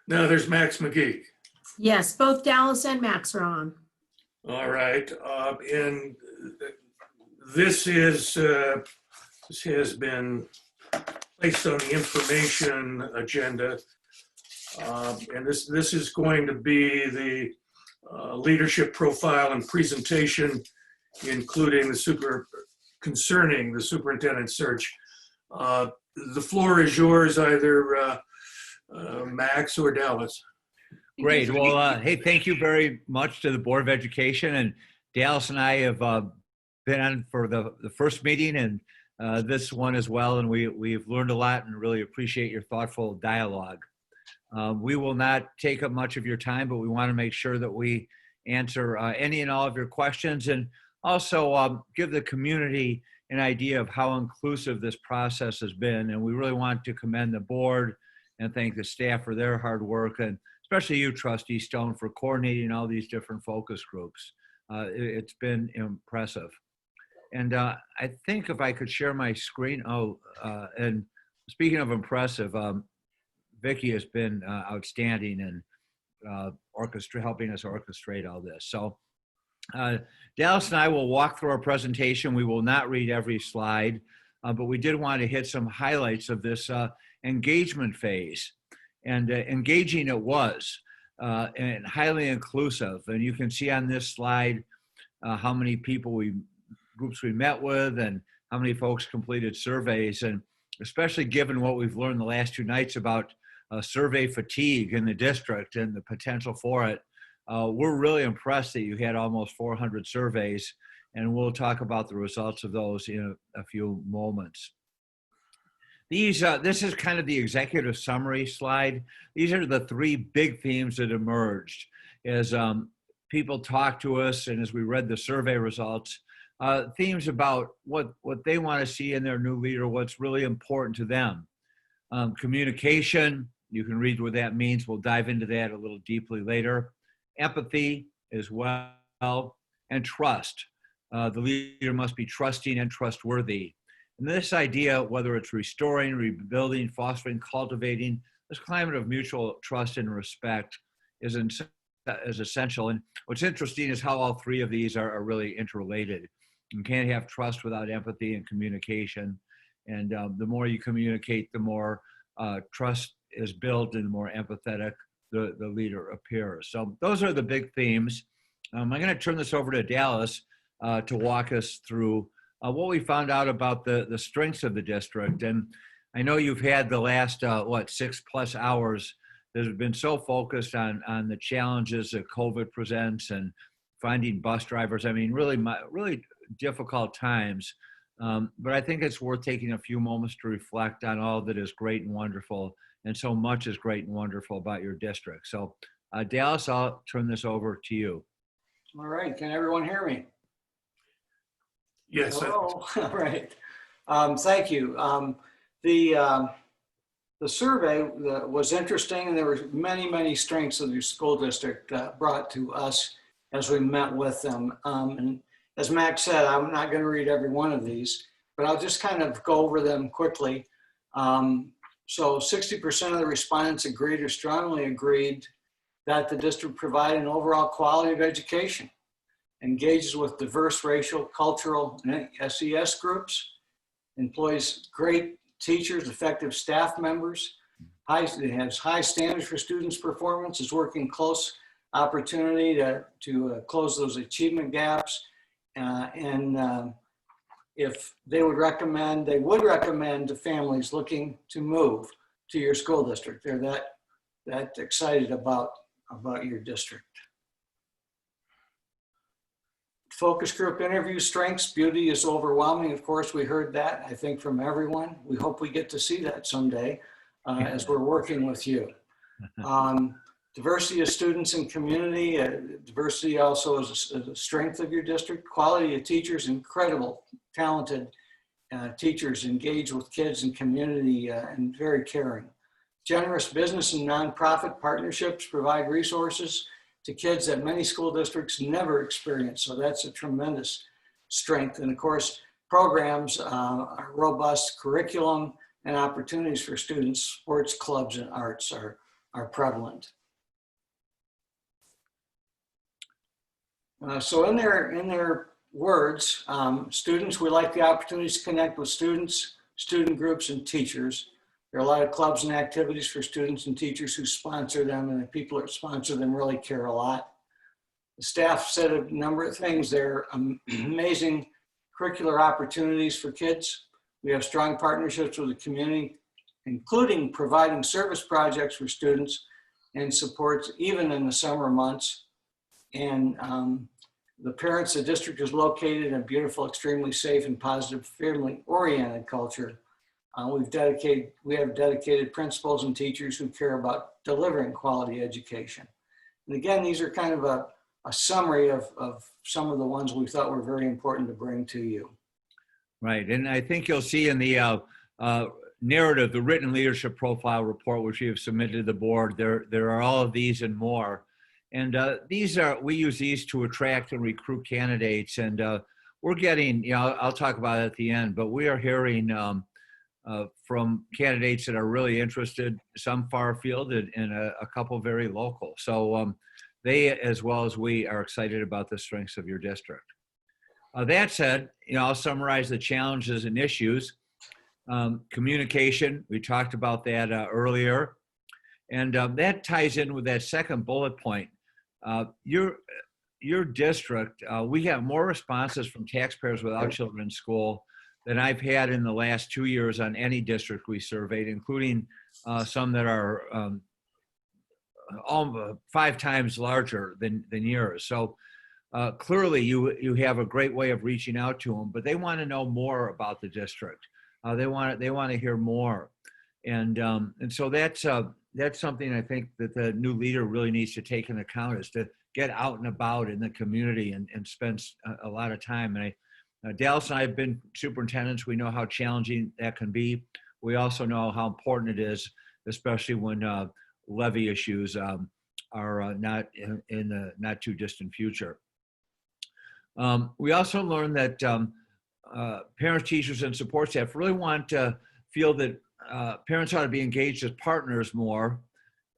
No, there's Max McGee. Yes, both Dallas and Max are on. All right, and this has been placed on the information agenda, and this is going to be the leadership profile and presentation, including concerning the superintendent search. The floor is yours, either Max or Dallas. Great. Well, hey, thank you very much to the Board of Education. And Dallas and I have been on for the first meeting and this one as well. And we've learned a lot and really appreciate your thoughtful dialogue. We will not take up much of your time, but we want to make sure that we answer any and all of your questions, and also give the community an idea of how inclusive this process has been. And we really want to commend the board and thank the staff for their hard work, and especially you, Trustee Stone, for coordinating all these different focus groups. It's been impressive. And I think if I could share my screen. And speaking of impressive, Vicki has been outstanding in helping us orchestrate all this. So Dallas and I will walk through our presentation. We will not read every slide, but we did want to hit some highlights of this engagement phase. And engaging it was, and highly inclusive. And you can see on this slide how many groups we met with and how many folks completed surveys. And especially given what we've learned the last 2 nights about survey fatigue in the district and the potential for it, we're really impressed that you had almost 400 surveys, and we'll talk about the results of those in a few moments. This is kind of the executive summary slide. These are the 3 big themes that emerged as people talked to us and as we read the survey results. Themes about what they want to see in their new leader, what's really important to them. Communication, you can read what that means. We'll dive into that a little deeply later. Empathy as well, and trust. The leader must be trusting and trustworthy. And this idea, whether it's restoring, rebuilding, fostering, cultivating, this climate of mutual trust and respect is essential. And what's interesting is how all 3 of these are really interrelated. You can't have trust without empathy and communication. And the more you communicate, the more trust is built and the more empathetic the leader appears. So those are the big themes. I'm going to turn this over to Dallas to walk us through what we found out about the strengths of the district. And I know you've had the last, 6+ hours that have been so focused on the challenges that COVID presents and finding bus drivers. I mean, really difficult times. But I think it's worth taking a few moments to reflect on all that is great and wonderful, and so much is great and wonderful about your district. So Dallas, I'll turn this over to you. All right, can everyone hear me? Yes. Hello. All right. Thank you. The survey was interesting, and there were many strengths of the school district brought to us as we met with them. And as Max said, I'm not going to read every one of these, but I'll just kind of go over them quickly. So 60% of the respondents agreed or strongly agreed that the district provide an overall quality of education, engages with diverse racial, cultural, and SES groups, employs great teachers, effective staff members, it has high standards for students' performance, is working close opportunity to close those achievement gaps, and if they would recommend to families looking to move to your school district. They're that excited about your district. Focus group interview strengths, beauty is overwhelming. Of course, we heard that, I think, from everyone. We hope we get to see that someday as we're working with you. Diversity of students and community. Diversity also is a strength of your district. Quality of teachers, incredible, talented teachers engage with kids and community and very caring. Generous business and nonprofit partnerships provide resources to kids that many school districts never experience. So that's a tremendous strength. And of course, programs are robust curriculum and opportunities for students. Sports clubs and arts are prevalent. So in their words, students, we like the opportunities to connect with students, student groups, and teachers. There are a lot of clubs and activities for students and teachers who sponsor them, and the people that sponsor them really care a lot. The staff said a number of things. There are amazing curricular opportunities for kids. We have strong partnerships with the community, including providing service projects for students and supports even in the summer months. And the parents, the district is located in a beautiful, extremely safe and positive family-oriented culture. We have dedicated principals and teachers who care about delivering quality education. And again, these are kind of a summary of some of the ones we thought were very important to bring to you. Right. And I think you'll see in the narrative, the written leadership profile report, which we have submitted to the board, there are all of these and more. And we use these to attract and recruit candidates. And we're getting, I'll talk about it at the end, but we are hearing from candidates that are really interested, some far afield and a couple very local. So they, as well as we, are excited about the strengths of your district. That said, I'll summarize the challenges and issues. Communication, we talked about that earlier. And that ties in with that second bullet point. Your district, we have more responses from taxpayers without children in school than I've had in the last 2 years on any district we surveyed, including some that are almost 5 times larger than yours. So clearly you have a great way of reaching out to them, but they want to know more about the district. They want to hear more. And so that's something I think that the new leader really needs to take into account, is to get out and about in the community and spend a lot of time. And Dallas and I have been superintendents. We know how challenging that can be. We also know how important it is, especially when levy issues are not in the not too distant future. We also learned that parents, teachers, and support staff really want to feel that parents ought to be engaged as partners more.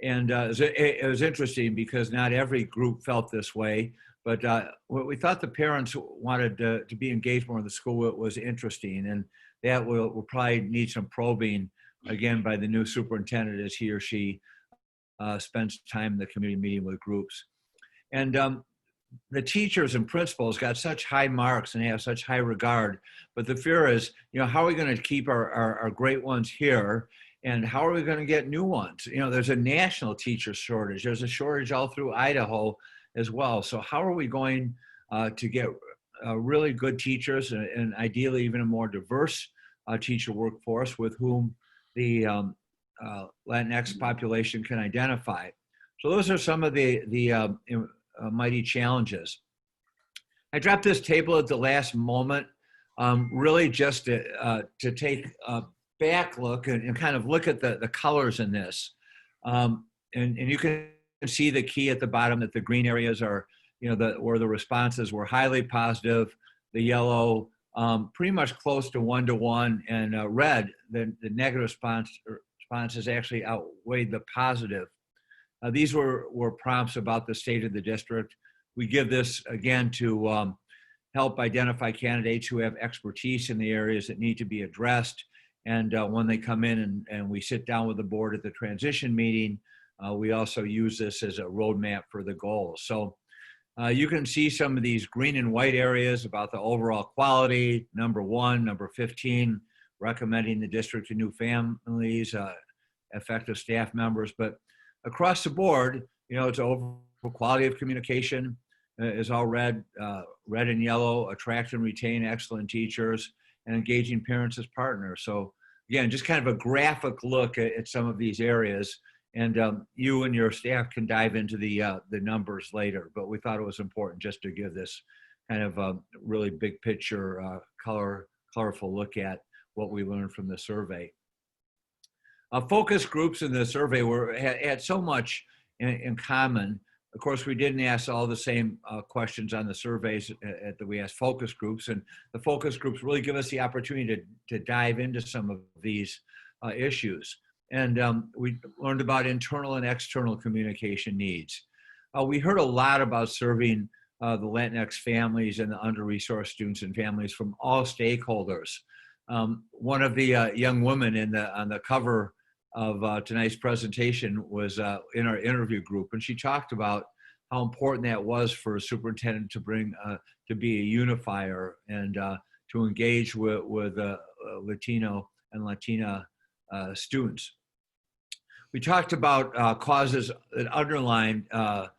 And it was interesting because not every group felt this way, but what we thought the parents wanted to be engaged more in the school was interesting. And that will probably need some probing, again, by the new superintendent as he or she spends time in the community meeting with groups. And the teachers and principals got such high marks and have such high regard, but the fear is, how are we going to keep our great ones here? And how are we going to get new ones? There's a national teacher shortage. There's a shortage all through Idaho as well. So how are we going to get really good teachers and ideally even a more diverse teacher workforce with whom the Latinx population can identify? So those are some of the mighty challenges. I dropped this table at the last moment, really just to take a back look and kind of look at the colors in this. And you can see the key at the bottom, that the green areas are, where the responses were highly positive, the yellow pretty much close to 1-to-1, and red, the negative responses actually outweighed the positive. These were prompts about the state of the district. We give this, again, to help identify candidates who have expertise in the areas that need to be addressed. And when they come in and we sit down with the board at the transition meeting, we also use this as a roadmap for the goals. So you can see some of these green and white areas about the overall quality. Number 1, number 15, recommending the district to new families, effective staff members. But across the board, it's overall quality of communication is all red and yellow, attract and retain excellent teachers, and engaging parents as partners. So again, just kind of a graphic look at some of these areas. And you and your staff can dive into the numbers later, but we thought it was important just to give this kind of really big picture, colorful look at what we learned from the survey. Focus groups in the survey had so much in common. Of course, we didn't ask all the same questions on the surveys that we asked focus groups, and the focus groups really give us the opportunity to dive into some of these issues. And we learned about internal and external communication needs. We heard a lot about serving the Latinx families and the under-resourced students and families from all stakeholders. One of the young women on the cover of tonight's presentation was in our interview group, and she talked about how important that was for a superintendent to bring to be a unifier and to engage with Latino and Latina students. We talked about causes that underline the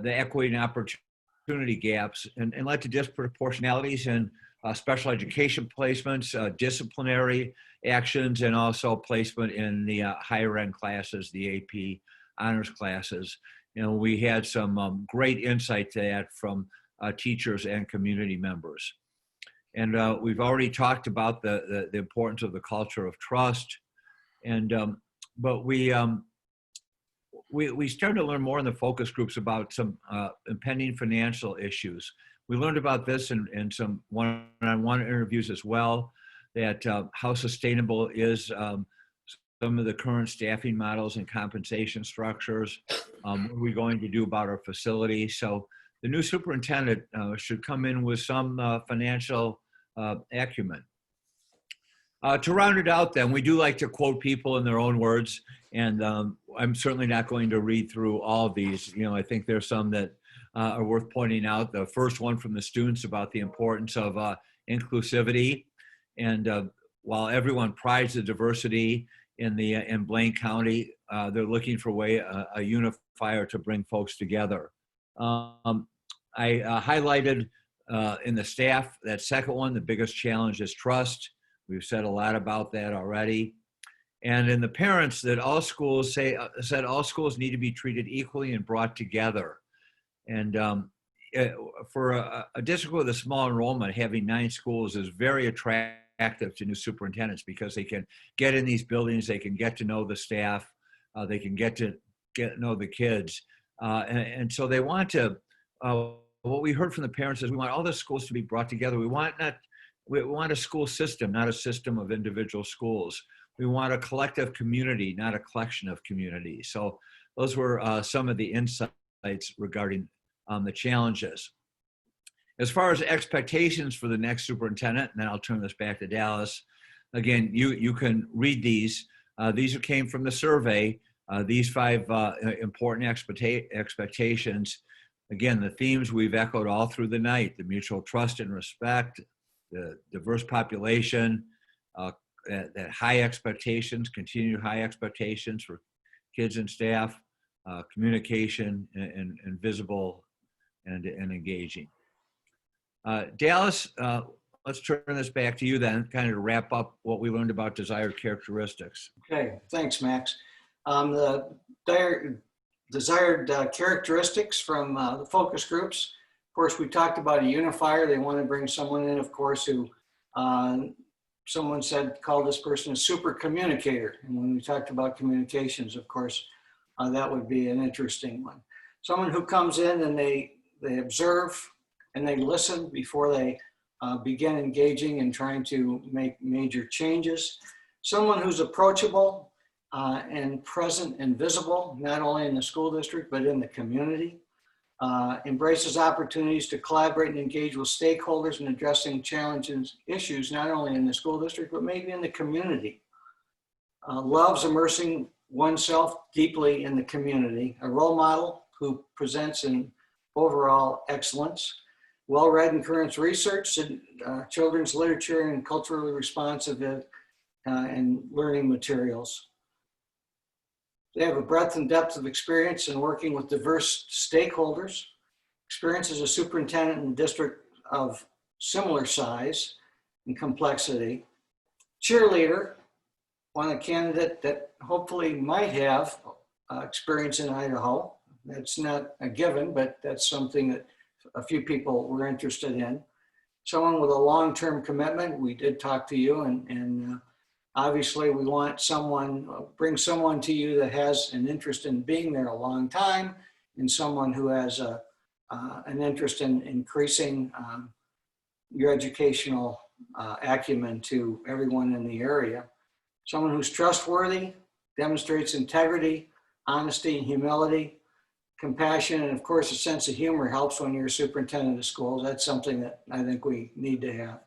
equity and opportunity gaps and led to disproportionalities in special education placements, disciplinary actions, and also placement in the higher end classes, the AP honors classes. We had some great insight to that from teachers and community members. And we've already talked about the importance of the culture of trust. And but we started to learn more in the focus groups about some impending financial issues. We learned about this in some one-on-one interviews as well, that how sustainable is some of the current staffing models and compensation structures. What are we going to do about our facility? So the new superintendent should come in with some financial acumen. To round it out then, we do like to quote people in their own words, and I'm certainly not going to read through all of these. You know, I think there's some that are worth pointing out. The first one from the students about the importance of inclusivity. And while everyone prides the diversity in Blaine County, they're looking for a unifier to bring folks together. I highlighted in the staff, that second one, the biggest challenge is trust. We've said a lot about that already. And in the parents, that all schools said all schools need to be treated equally and brought together. And for a district with a small enrollment, having 9 schools is very attractive to new superintendents, because they can get in these buildings, they can get to know the staff, they can get to know the kids. And so they want to, what we heard from the parents is we want all the schools to be brought together. We want a school system, not a system of individual schools. We want a collective community, not a collection of communities. So those were some of the insights regarding the challenges. As far as expectations for the next superintendent, and then I'll turn this back to Dallas. Again, you can read these. These came from the survey. These 5 important expectations. Again, the themes we've echoed all through the night: the mutual trust and respect, the diverse population, that high expectations, continued high expectations for kids and staff, communication, and visible and engaging. Dallas, let's turn this back to you then, kind of to wrap up what we learned about desired characteristics. Okay, thanks, Max. The desired characteristics from the focus groups. Of course, we talked about a unifier. They want to bring someone in, of course, who someone called this person a super communicator. And when we talked about communications, of course, that would be an interesting one. Someone who comes in and they observe and they listen before they begin engaging and trying to make major changes. Someone who's approachable and present and visible, not only in the school district, but in the community. Embraces opportunities to collaborate and engage with stakeholders in addressing challenges, issues, not only in the school district, but maybe in the community. Loves immersing oneself deeply in the community. A role model who presents in overall excellence. Well-read in current research, children's literature, and culturally responsive and learning materials. They have a breadth and depth of experience in working with diverse stakeholders. Experience as a superintendent in a district of similar size and complexity. Cheerleader, want a candidate that hopefully might have experience in Idaho. That's not a given, but that's something that a few people were interested in. Someone with a long-term commitment. We did talk to you, and obviously we want bring someone to you that has an interest in being there a long time, and someone who has an interest in increasing your educational acumen to everyone in the area. Someone who's trustworthy, demonstrates integrity, honesty, and humility. Compassion, and of course a sense of humor helps when you're a superintendent of schools. That's something that I think we need to have.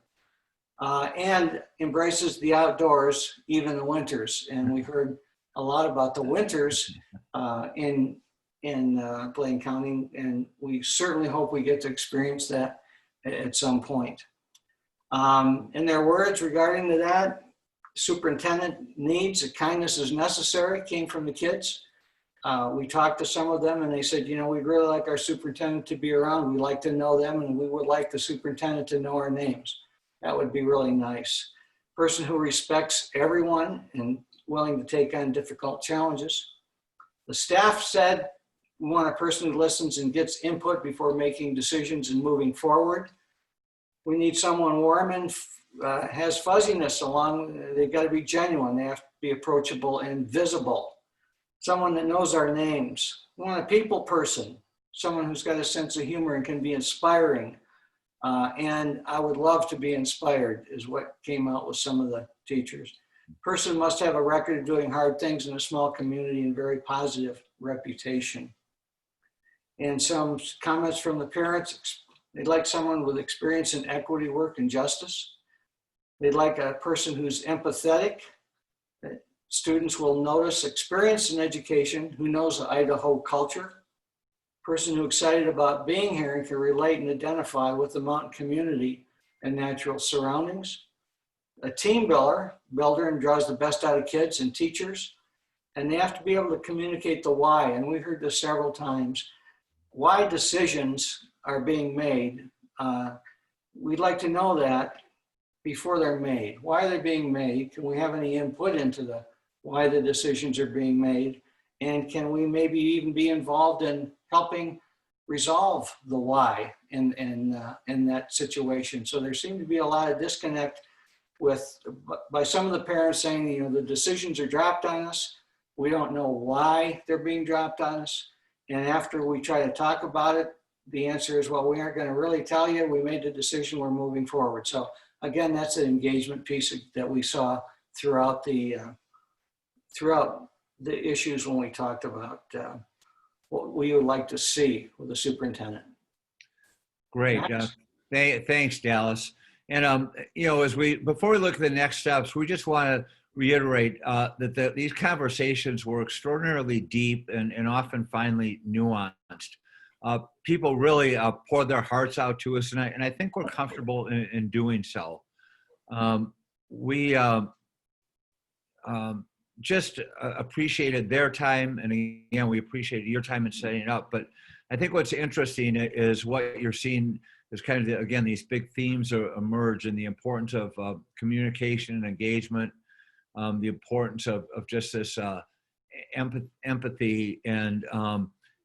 And embraces the outdoors, even the winters. And we've heard a lot about the winters in Blaine County, and we certainly hope we get to experience that at some point. In their words regarding that, superintendent needs, kindness is necessary, came from the kids. We talked to some of them and they said, you know, we'd really like our superintendent to be around. We'd like to know them, and we would like the superintendent to know our names. That would be really nice. Person who respects everyone and willing to take on difficult challenges. The staff said, we want a person who listens and gets input before making decisions and moving forward. We need someone warm and has fuzziness along. They've got to be genuine. They have to be approachable and visible. Someone that knows our names. We want a people person, someone who's got a sense of humor and can be inspiring. And I would love to be inspired is what came out with some of the teachers. Person must have a record of doing hard things in a small community and very positive reputation. And some comments from the parents. They'd like someone with experience in equity work and justice. They'd like a person who's empathetic. Students will notice experience in education, who knows the Idaho culture. Person who's excited about being here and can relate and identify with the mountain community and natural surroundings. A team builder and draws the best out of kids and teachers. And they have to be able to communicate the why. And we heard this several times. Why decisions are being made. We'd like to know that before they're made. Why are they being made? Can we have any input into why the decisions are being made? And can we maybe even be involved in helping resolve the why in that situation? So there seemed to be a lot of disconnect by some of the parents saying, you know, the decisions are dropped on us. We don't know why they're being dropped on us. And after we try to talk about it, the answer is, well, we aren't going to really tell you. We made the decision. We're moving forward. So again, that's an engagement piece that we saw throughout the issues when we talked about what we would like to see with the superintendent. Great. Thanks, Dallas. And, you know, before we look at the next steps, we just want to reiterate that these conversations were extraordinarily deep and often finely nuanced. People really poured their hearts out to us, and I think we're comfortable in doing so. We just appreciated their time, and again, we appreciated your time in setting it up. But I think what's interesting is what you're seeing is kind of, again, these big themes emerge, and the importance of communication and engagement, the importance of just this empathy and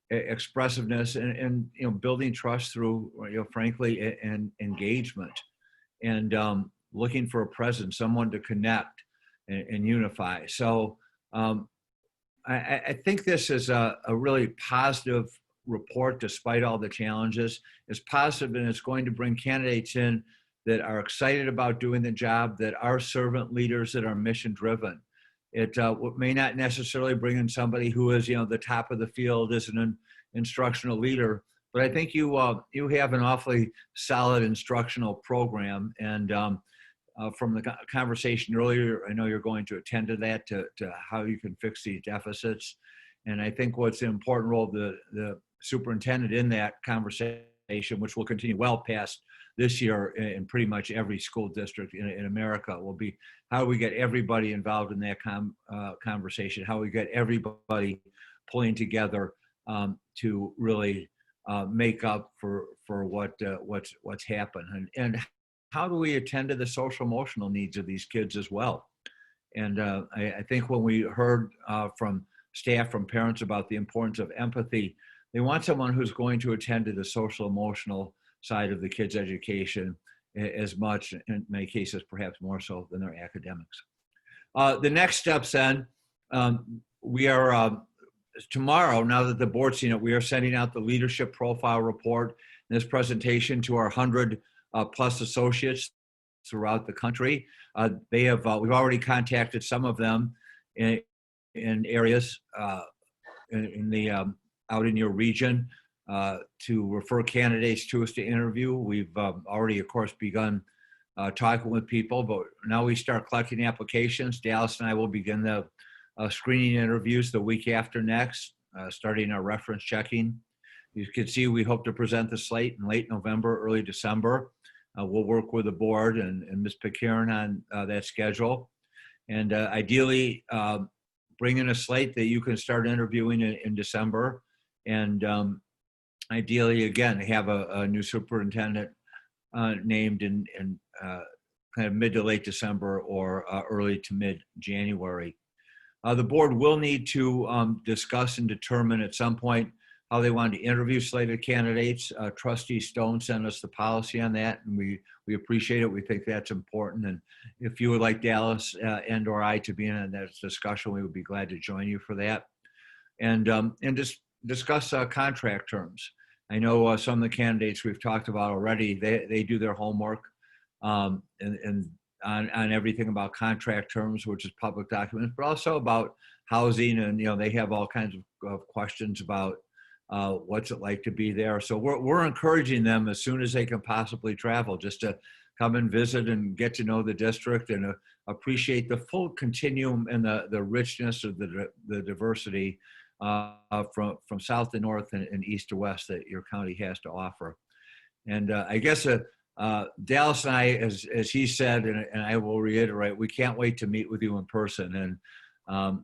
expressiveness, and you know, building trust through, you know, frankly, and engagement, and looking for a presence, someone to connect and unify. So I think this is a really positive report despite all the challenges. It's positive, and it's going to bring candidates in that are excited about doing the job, that are servant leaders, that are mission driven. It may not necessarily bring in somebody who is, you know, the top of the field as an instructional leader, but I think you have an awfully solid instructional program. And from the conversation earlier, I know you're going to attend to that, to how you can fix these deficits. And I think what's an important role of the superintendent in that conversation, which will continue well past this year in pretty much every school district in America, will be how we get everybody involved in that conversation, how we get everybody pulling together to really make up for what's happened, and how do we attend to the social emotional needs of these kids as well. And I think when we heard from staff, from parents, about the importance of empathy, they want someone who's going to attend to the social emotional side of the kids' education as much, in many cases perhaps more so, than their academics. The next steps then, we are tomorrow, now that the board's seen it, we are sending out the leadership profile report in this presentation to our 100 plus associates throughout the country. We've already contacted some of them in areas out in your region to refer candidates to us to interview. We've already, of course, begun talking with people, but now we start collecting applications. Dallas and I will begin the screening interviews the week after next, starting our reference checking. You can see we hope to present the slate in late November, early December. We'll work with the board and Ms. Picaron on that schedule. And ideally, bring in a slate that you can start interviewing in December. And ideally, again, have a new superintendent named in kind of mid to late December or early to mid January. The board will need to discuss and determine at some point how they wanted to interview slated candidates. Trustee Stone sent us the policy on that, and we appreciate it. We think that's important. And if you would like Dallas and or I to be in that discussion, we would be glad to join you for that. And just discuss contract terms. I know some of the candidates we've talked about already, they do their homework and on everything about contract terms, which is public documents, but also about housing. And, they have all kinds of questions about what's it like to be there. So we're encouraging them as soon as they can possibly travel, just to come and visit and get to know the district and appreciate the full continuum and the richness of the diversity from south to north and east to west that your county has to offer. And I guess Dallas and I, as he said, and I will reiterate, we can't wait to meet with you in person, and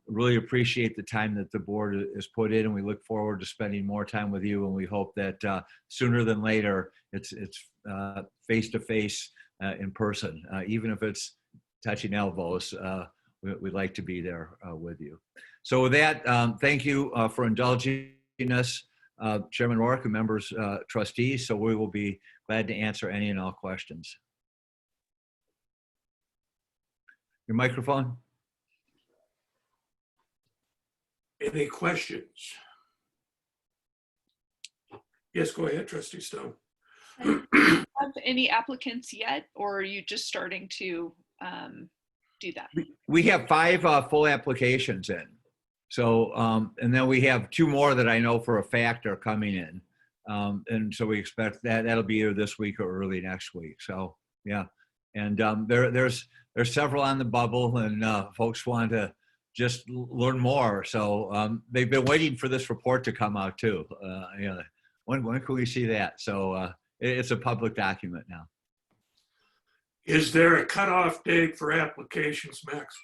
really appreciate the time that the board has put in, and we look forward to spending more time with you. And we hope that sooner than later, it's face-to-face in person, even if it's touching elbows. We'd like to be there with you. So with that, thank you for indulging us, Chairman Rourke and members, trustees. So we will be glad to answer any and all questions. Your microphone. Any questions? Yes, go ahead, Trustee Stone. Have any applicants yet, or are you just starting to do that? We have 5 full applications in. So, and then we have 2 more that I know for a fact are coming in. And so we expect that'll be either this week or early next week. So, yeah. And there's several on the bubble, and folks want to just learn more. So they've been waiting for this report to come out too. When can we see that? So it's a public document now. Is there a cutoff date for applications, Max?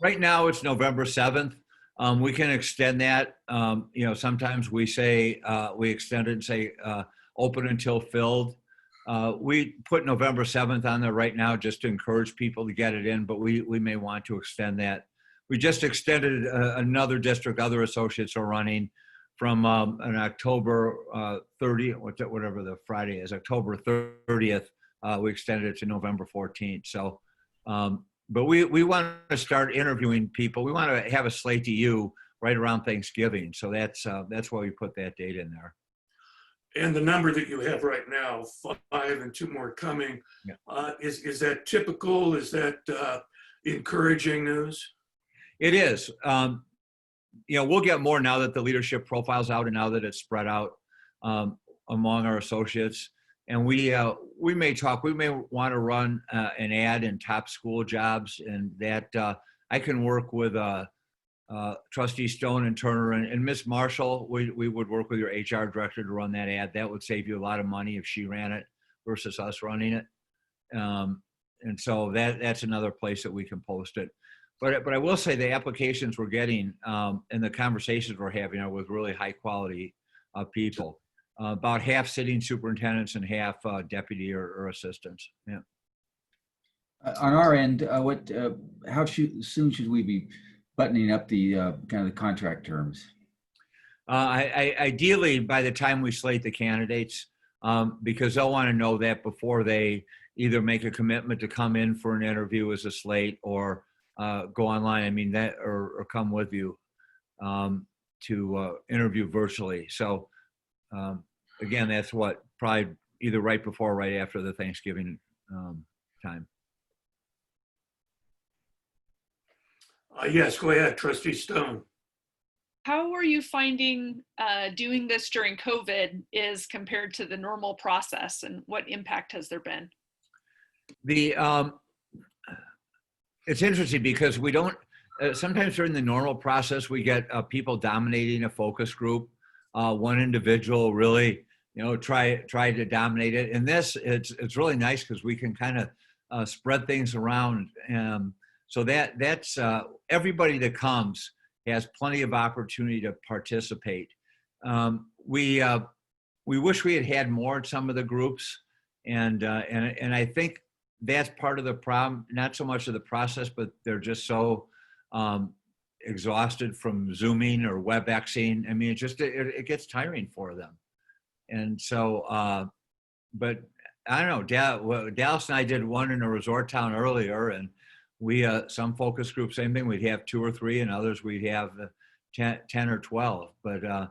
Right now it's November 7th. We can extend that. Sometimes we say, we extend it and say open until filled. We put November 7th on there right now just to encourage people to get it in, but we may want to extend that. We just extended another district other associates are running from an October 30th, whatever the Friday is, October 30th. We extended it to November 14th. So, but we want to start interviewing people. We want to have a slate to you right around Thanksgiving. So that's why we put that date in there. And the number that you have right now, 5 and 2 more coming, yeah. Is that typical? Is that encouraging news? It is. We'll get more now that the leadership profile's out and now that it's spread out among our associates. And we may want to run an ad in top school jobs, and that I can work with Trustee Stone and Turner and Miss Marshall. We would work with your HR director to run that ad. That would save you a lot of money if she ran it versus us running it. And so that's another place that we can post it. But I will say the applications we're getting and the conversations we're having are with really high quality people. About half sitting superintendents and half deputy or assistants. Yeah. On our end, how soon should we be buttoning up the kind of the contract terms? Ideally, by the time we slate the candidates, because they'll want to know that before they either make a commitment to come in for an interview as a slate or go online. I mean that, or come with you to interview virtually. So. Again, that's probably either right before or right after the Thanksgiving time. Yes, go ahead, Trustee Stone. How are you finding doing this during COVID is compared to the normal process, and what impact has there been? It's interesting because we don't, sometimes during the normal process, we get people dominating a focus group. One individual really, try to dominate it. And this, it's really nice because we can kind of spread things around. So that's everybody that comes has plenty of opportunity to participate. We wish we had more at some of the groups, and I think that's part of the problem. Not so much of the process, but they're just so exhausted from Zooming or WebExing. I mean, it gets tiring for them. And so, but I don't know, Dallas and I did one in a resort town earlier, and we, some focus groups, same thing, we'd have 2 or 3, and others we'd have 10 or 12. But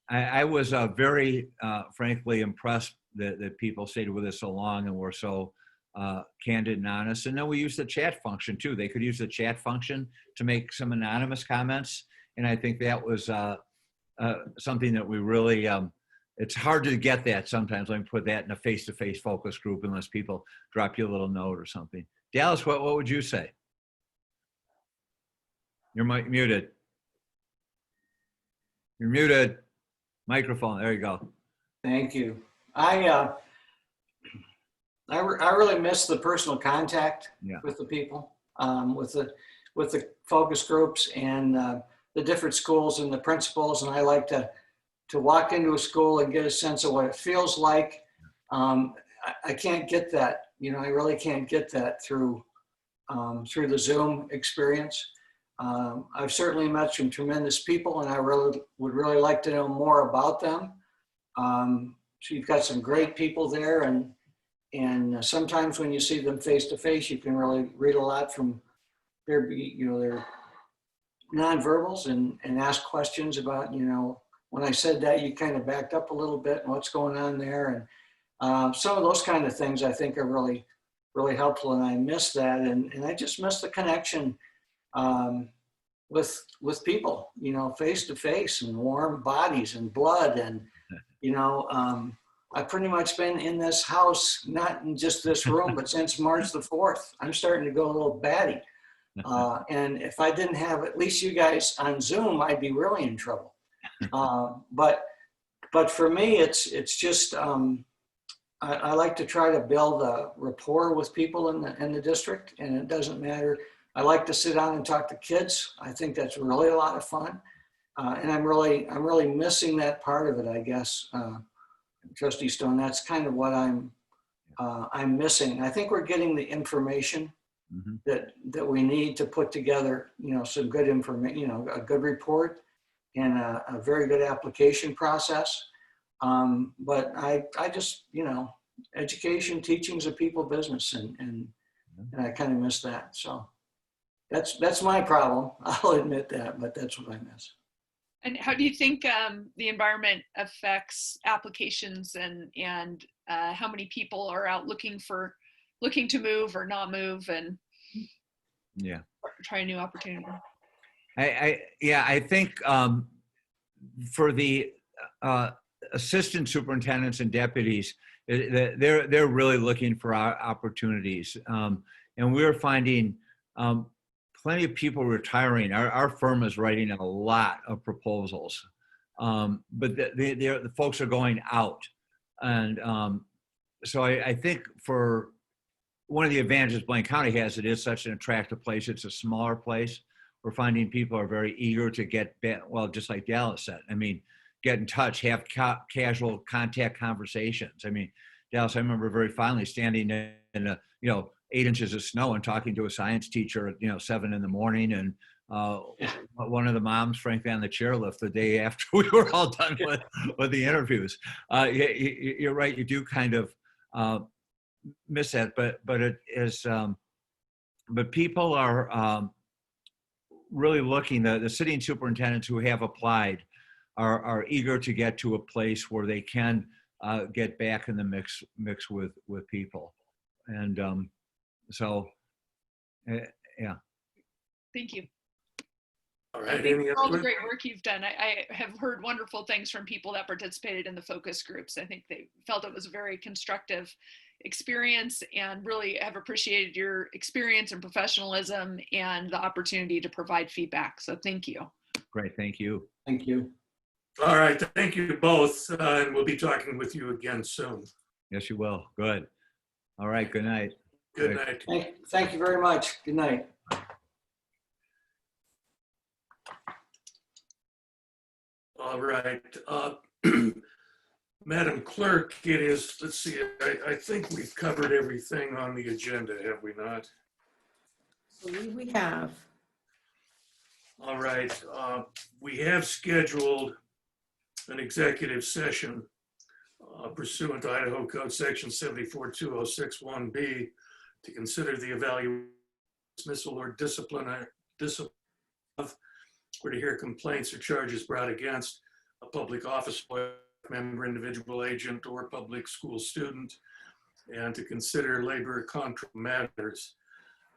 I was very, frankly, impressed that people stayed with us so long and were so candid and honest. And then we use the chat function too. They could use the chat function to make some anonymous comments. And I think that was something that we really, it's hard to get that sometimes. Let me put that in a face-to-face focus group unless people drop you a little note or something. Dallas, what would you say? You're muted. You're muted. Microphone, there you go. Thank you. I really miss the personal contact with the people, with the focus groups and the different schools and the principals. And I like to walk into a school and get a sense of what it feels like. I can't get that, I really can't get that through the Zoom experience. I've certainly met some tremendous people, and I would really like to know more about them. So you've got some great people there, and sometimes when you see them face to face, you can really read a lot from their nonverbals and ask questions about, when I said that, you kind of backed up a little bit and what's going on there. And some of those kind of things I think are really, really helpful. And I miss that. And I just miss the connection with people, face to face and warm bodies and blood. And, I've pretty much been in this house, not in just this room, but since March the 4th. I'm starting to go a little batty. And if I didn't have at least you guys on Zoom, I'd be really in trouble. But for me, it's just, I like to try to build a rapport with people in the district, and it doesn't matter. I like to sit down and talk to kids. I think that's really a lot of fun. And I'm really missing that part of it, I guess. Trustee Stone, that's kind of what I'm missing. I think we're getting the information that we need to put together, some good information, a good report and a very good application process. But I just, education, teaching is a people business, and I kind of miss that. So that's my problem. I'll admit that, but that's what I miss. And how do you think the environment affects applications and how many people are out looking to move or not move and try a new opportunity? I think for the assistant superintendents and deputies, they're really looking for opportunities, and we're finding plenty of people retiring. Our firm is writing a lot of proposals, but the folks are going out. And so I think for one of the advantages Blaine County has, it is such an attractive place. It's a smaller place. We're finding people are very eager to get back, well, just like Dallas said. I mean, get in touch, have casual contact conversations. I mean, Dallas, I remember very fondly standing in a, 8 inches of snow and talking to a science teacher at 7 in the morning, and one of the moms, frankly, on the chairlift the day after we were all done with the interviews. You're right, you do kind of miss that, but it is, but people are really looking. The sitting superintendents who have applied are eager to get to a place where they can get back in the mix with people, and so, yeah. Thank you. All right. Thank you for all the great work you've done. I have heard wonderful things from people that participated in the focus groups. I think they felt it was a very constructive experience and really have appreciated your experience and professionalism and the opportunity to provide feedback. So thank you. Great, thank you. Thank you. All right, thank you both, and we'll be talking with you again soon. Yes, you will. Good. All right, good night. Good night. Thank you very much. Good night. All right. Madam Clerk, it is, let's see, I think we've covered everything on the agenda, have we not? I believe we have. All right, we have scheduled an executive session pursuant to Idaho Code Section 742061B to consider the evaluation, dismissal, or discipline of, or to hear complaints or charges brought against a public office member, individual agent, or public school student, and to consider labor contract matters.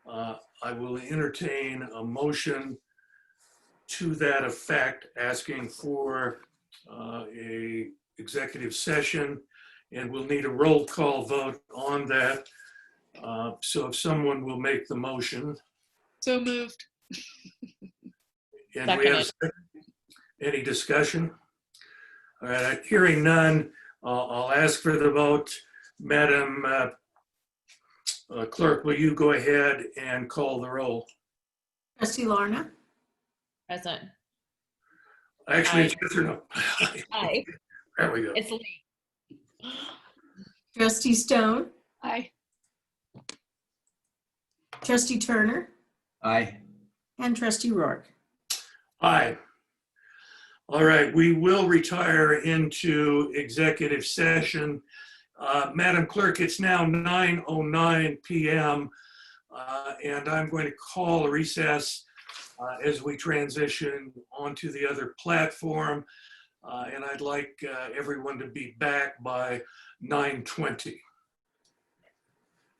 I will entertain a motion to that effect, asking for a executive session, and we'll need a roll call vote on that. So if someone will make the motion. So moved. And we have any discussion? All right, hearing none, I'll ask for the vote. Madam Clerk, will you go ahead and call the roll? Trustee Larna, Present. Actually, Aye. it's yes or no. Aye. There we go. It's late. Trustee Stone, Aye. Trustee Turner, Aye. and Trustee Rourke. Aye. All right, we will retire into executive session. Madam Clerk, it's now 9:09 p.m. And I'm going to call a recess as we transition onto the other platform. And I'd like everyone to be back by 9:20.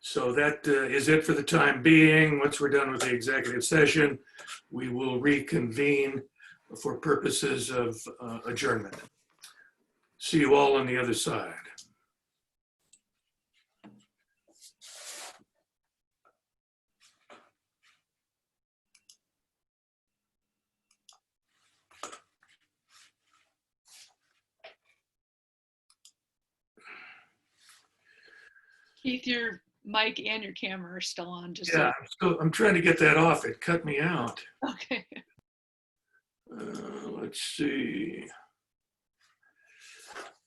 So that is it for the time being. Once we're done with the executive session, we will reconvene for purposes of adjournment. See you all on the other side. Keith, your mic and your camera are still on. Just Yeah, I'm trying to get that off. It cut me out. okay. Let's see.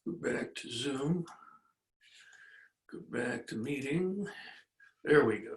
Go back to Zoom. Go back to meeting. There we go.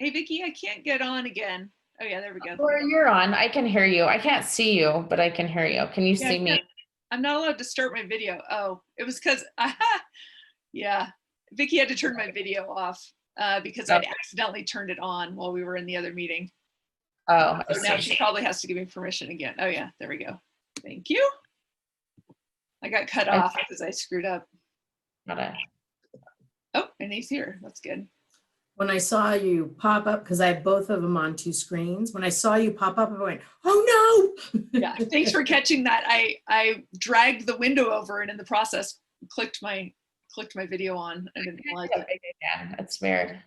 Hey, Vicky, I can't get on again. Oh yeah, there we go. Or you're on. I can hear you. I can't see you, but I can hear you. Can you Yeah, see me? I'm not allowed to start my video. Oh, it was because, yeah, Vicky had to turn my video off because I'd accidentally turned it on while we were in the other meeting. Oh, I So now see. she probably has to give me permission again. Oh yeah, there we go. Thank you. I got cut off because I screwed up. Got it. Oh, and he's here. That's good. When I saw you pop up, because I have both of them on two screens, when I saw you pop up, I went, oh no. Yeah, thanks for catching that. I dragged the window over and in the process clicked my video on. I didn't realize it. Again, that's weird.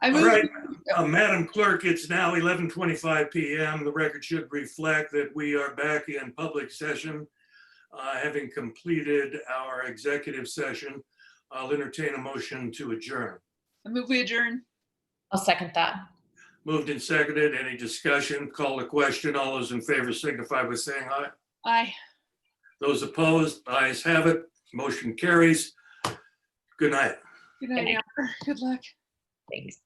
I All moved. right, Madam Clerk, it's now 11:25 p.m. The record should reflect that we are back in public session. Having completed our executive session, I'll entertain a motion to adjourn. I move we adjourn. I'll second that. Moved and seconded. Any discussion? Call the question. All those in favor signify by saying aye. Aye. Those opposed, ayes have it. Motion carries. Good night. Good night, Amber. Good luck. Thanks.